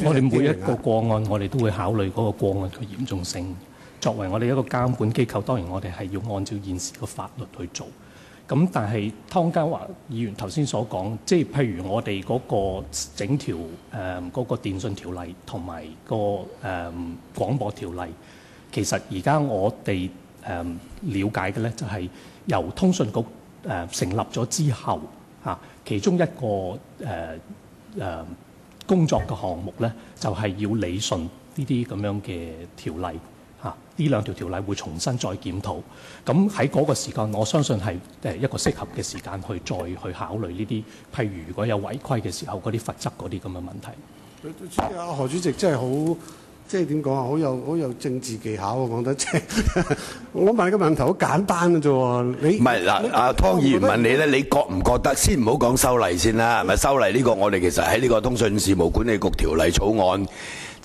我哋每一個個案，我哋都會考慮嗰個個案嘅嚴重性。作為我哋一個監管機構，當然我哋係要按照現時嘅法律去做。咁但係湯家驊議員頭先所講，即係譬如我哋嗰個整條嗰個電訊條例同埋個廣播條例，其實而家我哋了解嘅咧，就係由通訊局成立咗之後其中一個工作嘅項目咧，就係要理順呢啲咁樣嘅條例。呢2條條例會重新再檢討，咁喺嗰個時間，我相信係一個適合嘅時間去再去考慮呢啲，譬如如果有違規嘅時候嗰啲罰則嗰啲咁嘅問題。何主席真係好，即係點講啊？好有政治技巧啊！講得即係我問你個問題好簡單嘅啫喎，你唔係嗱，阿湯議員問你咧，你覺唔覺得先唔好講修例先啦？係咪修例呢個我哋其實喺呢個通訊事務管理局條例草案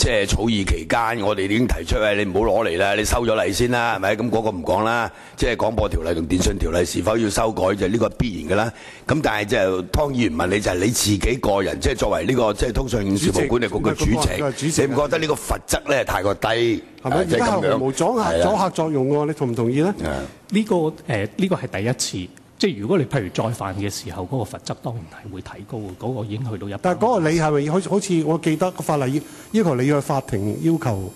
即係草擬期間，我哋已經提出你唔好攞嚟啦，你收咗嚟先啦，係咪？咁嗰個唔講啦，即係廣播條例同電訊條例是否要修改，就呢個必然嘅啦。咁但係就湯議員問你就係你自己個人，即係作為呢個即係通訊事務管理局嘅主席，你唔覺得呢個罰則咧太過低？係咪？而家係毫無阻嚇作用喎，你同唔同意咧？呢個係第一次。即係如果你譬如再犯嘅時候，嗰個罰則當然係會提高嘅，嗰個已經去到100萬。但係嗰個你係咪好似我記得個法例要求你去法庭要求？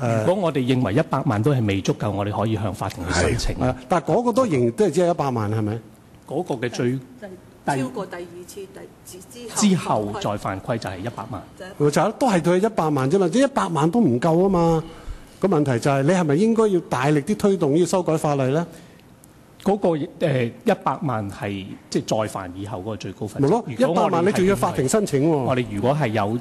如果我哋認為100萬都係未足夠，我哋可以向法庭去申請。但係嗰個都仍然都係只係100萬係咪？嗰個嘅最超過第二次之後再犯規就係100萬。就係都係對100萬啫嘛，即係100萬都唔夠啊嘛。個問題就係你係咪應該要大力啲推動要修改法例咧？嗰個100萬係即係再犯以後嗰個最高罰則。咪咯，100萬你仲要法庭申請喎。我哋如果係有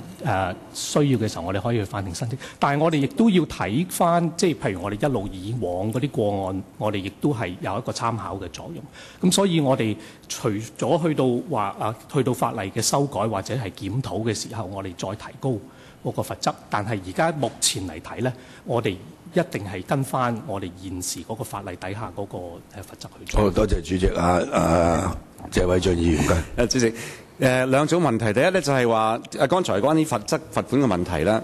需要嘅時候，我哋可以去法庭申請。但係我哋亦都要睇翻，即係譬如我哋一路以往嗰啲個案，我哋亦都係有一個參考嘅作用。咁所以我哋除咗去到法例嘅修改或者係檢討嘅時候，我哋再提高嗰個罰則。但係而家目前嚟睇咧，我哋一定係跟翻我哋現時嗰個法例底下嗰個罰則去做。好，多謝主席謝偉俊議員。主席，兩種問題，第一咧就係話剛才關於罰則罰款嘅問題啦。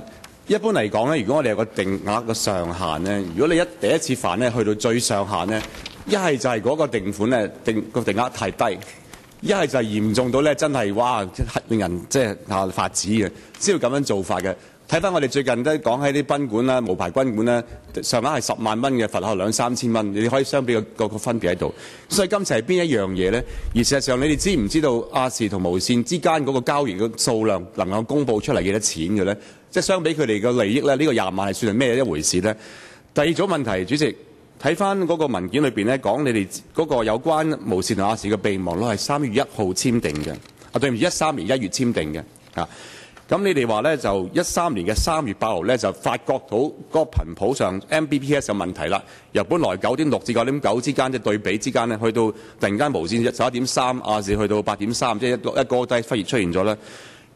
一般嚟講咧，如果我哋有個定額嘅上限咧，如果你第一次犯咧去到最上限咧，一係就係嗰個定款咧個定額太低，一係就係嚴重到咧真係哇令人即係發指嘅，先要咁樣做法嘅。睇翻我哋最近都講喺啲賓館啦、無牌賓館啦，上額係10萬蚊嘅，罰後2-3千蚊，你可以相比個分別喺度。所以今次係邊一樣嘢咧？而事實上，你哋知唔知道亞視同無線之間嗰個交易嘅數量能夠公佈出嚟幾多錢嘅咧？即係相比佢哋嘅利益咧，呢個20萬係算係咩一回事咧？第二種問題，主席睇翻嗰個文件裏邊咧，講你哋嗰個有關無線同亞視嘅備忘錄係3月1號簽訂嘅，對唔住13年1月簽訂嘅啊。咁你哋話咧就13年嘅3月8號咧就發覺到嗰個頻譜上 Mbps 有問題啦，由本來9.6至9.9之間即係對比之間咧，去到突然間無線11.3，亞視去到8.3，即係一高低忽然出現咗啦。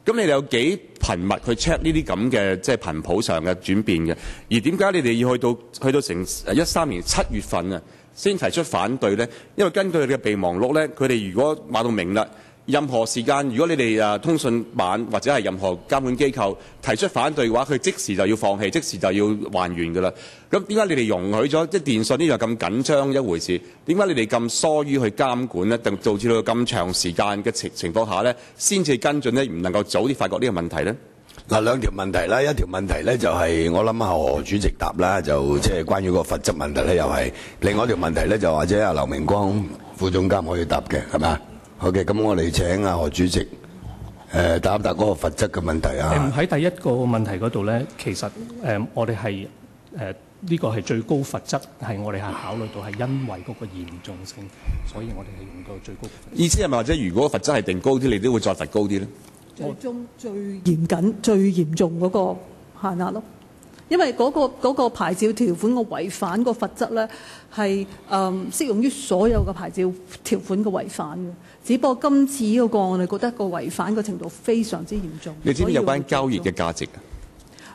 咁你哋有幾頻密去 check 呢啲咁嘅即係頻譜上嘅轉變嘅？而點解你哋要去到成13年7月份啊先提出反對咧？因為根據佢哋嘅備忘錄咧，佢哋如果話到明啦。任何時間，如果你哋通訊辦或者係任何監管機構提出反對嘅話，佢即時就要放棄，即時就要還原㗎啦。咁點解你哋容許咗即係電訊呢樣咁緊張一回事？點解你哋咁疏於去監管咧？定導致到咁長時間嘅情況下咧，先至跟進咧，唔能夠早啲發覺呢個問題咧？嗱，兩條問題啦，一條問題咧就係我諗何主席答啦，就即係關於個罰則問題咧，又係另外一條問題咧，就或者阿劉明光副總監可以答嘅，係咪啊？好嘅，咁我哋請何主席答一答嗰個罰則嘅問題啊。喺第一個問題嗰度咧，其實我哋係呢個係最高罰則，係我哋係考慮到係因為嗰個嚴重性，所以我哋係用到最高罰則。意思係咪或者如果罰則係定高啲，你都會再罰高啲咧？最終最嚴謹、最嚴重嗰個限額咯。因為嗰個牌照條款嘅違反個罰則咧係適用於所有嘅牌照條款嘅違反嘅，只不過今次呢個個案，我哋覺得個違反嘅程度非常之嚴重。你知唔知有關交易嘅價值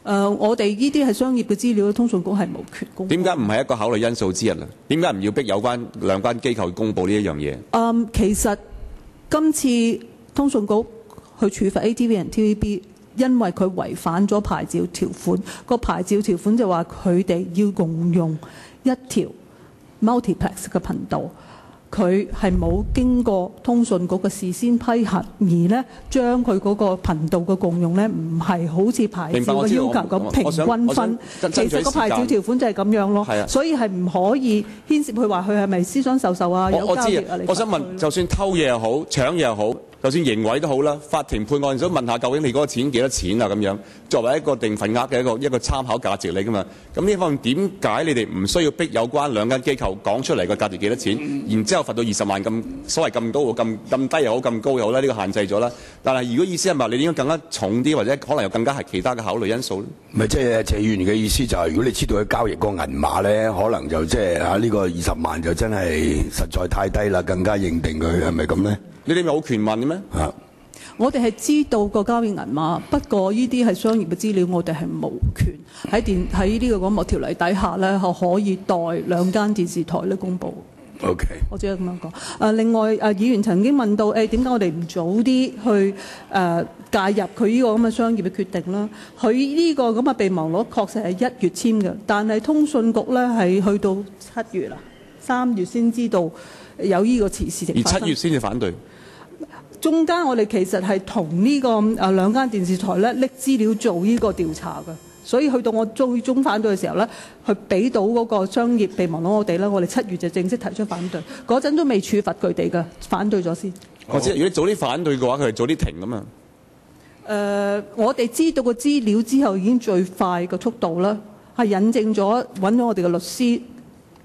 啊？我哋呢啲係商業嘅資料，通訊局係無權公佈。點解唔係一個考慮因素之一啊？點解唔要逼有關兩間機構公佈呢一樣嘢？其實今次通訊局去處罰 ATV 同 TVB。因為佢違反咗牌照條款，個牌照條款就話佢哋要共用一條 multiplex 嘅頻道，佢係冇經過通訊局嘅事先批核，而呢將佢嗰個頻道嘅共用呢，唔係好似牌照嘅要求咁平均分。其實個牌照條款就係咁樣咯，所以係唔可以牽涉去話佢係咪思想受啊？有交易啊？我想問，就算偷嘢又好，搶嘢又好。就算刑毀都好啦，法庭判案想問下究竟你嗰個錢幾多錢啊？咁樣作為一個定份額嘅一個參考價值嚟噶嘛？咁呢方面點解你哋唔需要逼有關兩間機構講出嚟個價值幾多錢，然之後罰到20萬咁所謂咁高咁低又好咁高又好啦？呢個限制咗啦。但係如果意思係話你應該更加重啲，或者可能有更加係其他嘅考慮因素咧？咪即係謝議員嘅意思就係，如果你知道佢交易個銀碼咧，可能就即係呢個20萬就真係實在太低啦，更加認定佢係咪咁咧？你哋咪好權問嘅咩？我哋係知道個交易銀碼，不過呢啲係商業嘅資料，我哋係無權喺呢個廣播條例底下咧，可以代兩間電視台咧公佈。OK，我只係咁樣講。另外議員曾經問到點解我哋唔早啲去介入佢呢個咁嘅商業嘅決定啦？佢呢個咁嘅備忘錄確實係1月簽嘅，但係通訊局咧係去到7月啦，3月先知道有呢個事情發生。而7月先至反對。中間我哋其實係同呢個兩間電視台咧拎資料做呢個調查嘅。所以去到我最終反對嘅時候咧，佢俾到嗰個商業備忘錄我哋咧，我哋7月就正式提出反對，嗰陣都未處罰佢哋嘅，反對咗先。或者如果你早啲反對嘅話，佢係早啲停㗎嘛？我哋知道個資料之後已經最快嘅速度啦，係引證咗揾咗我哋嘅律師，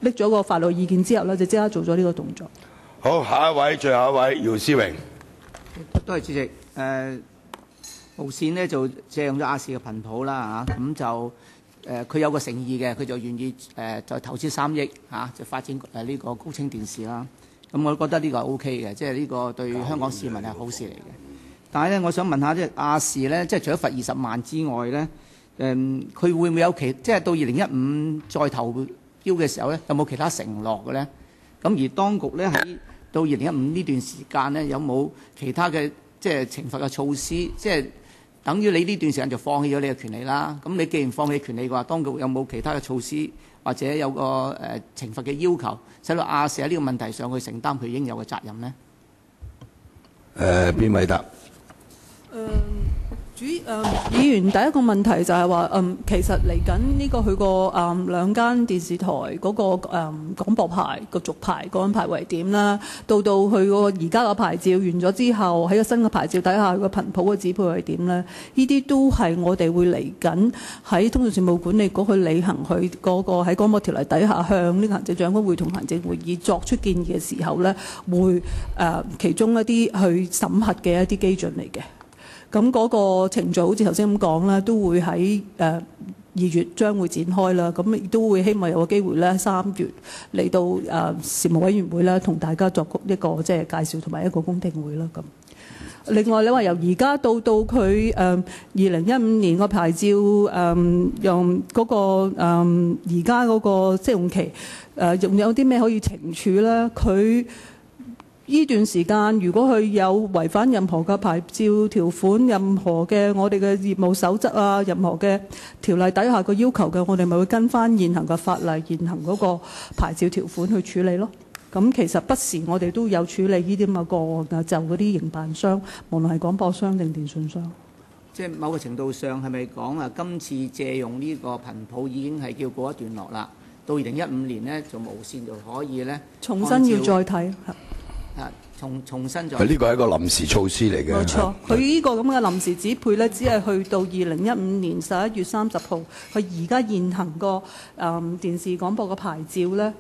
拎咗個法律意見之後咧，就即刻做咗呢個動作。好，下一位，最後一位，姚思榮。多謝主席。無線呢就借用咗亞視嘅頻譜啦嚇，咁就佢有個誠意嘅，佢就願意再投資3億嚇，就發展呢個高清電視啦。咁我覺得呢個係 O K 嘅，即係呢個對香港市民係好事嚟嘅。但係咧，我想問下即係亞視咧，即係除咗罰20萬之外咧，佢會唔會有即係到2015再投標嘅時候咧，有冇其他承諾嘅咧？咁而當局咧喺到2015呢段時間咧，有冇其他嘅即係懲罰嘅措施？即係等於你呢段時間就放棄咗你嘅權利啦。咁你既然放棄權利嘅話，當局有冇其他嘅措施或者有個懲罰嘅要求，使到亞視喺呢個問題上去承擔佢應有嘅責任呢？邊位答？議員第一個問題就係話，其實嚟緊呢個佢個兩間電視台嗰個廣播牌個續牌個安排為點啦？到佢個而家個牌照完咗之後，喺個新嘅牌照底下，佢個頻譜嘅指配係點咧？呢啲都係我哋會嚟緊喺通訊事務管理局去履行佢嗰個喺廣播條例底下向呢個行政長官會同行政會議作出建議嘅時候咧，會其中一啲去審核嘅一啲基準嚟嘅。咁嗰個程序好似頭先咁講啦，都會喺2月將會展開啦。咁亦都會希望有個機會咧，3月嚟到事務委員會咧，同大家作一個即係介紹同埋一個公聽會啦。咁另外你話由而家到佢2015年個牌照用嗰個而家嗰個適用期仲有啲咩可以懲處咧？佢呢段時間，如果佢有違反任何嘅牌照條款、任何嘅我哋嘅業務守則啊、任何嘅條例底下嘅要求嘅，我哋咪會跟翻現行嘅法例、現行嗰個牌照條款去處理咯。咁其實不時我哋都有處理呢啲咁嘅個案，就嗰啲營辦商，無論係廣播商定電訊商。即係某個程度上係咪講今次借用呢個頻譜已經係叫過一段落啦？到2015年呢，就無線就可以呢，重新要再睇。重新再呢個係一個臨時措施嚟嘅。冇錯，佢呢個咁嘅臨時指配咧，只係去到2015年11月30號，佢而家現行個電視廣播嘅牌照咧，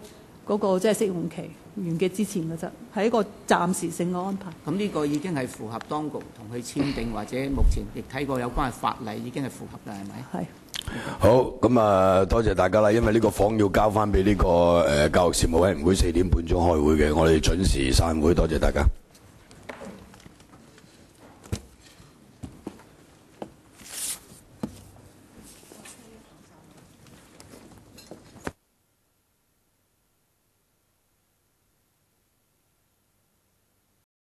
嗰個即係適用期完結之前嘅啫，係一個暫時性嘅安排。咁呢個已經係符合當局同佢簽訂或者目前亦睇過有關嘅法例，已經係符合㗎，係咪？係。好，咁多謝大家啦，因為呢個房要交翻俾呢個教育事務委員會4點半鐘開會嘅，我哋準時散會，多謝大家。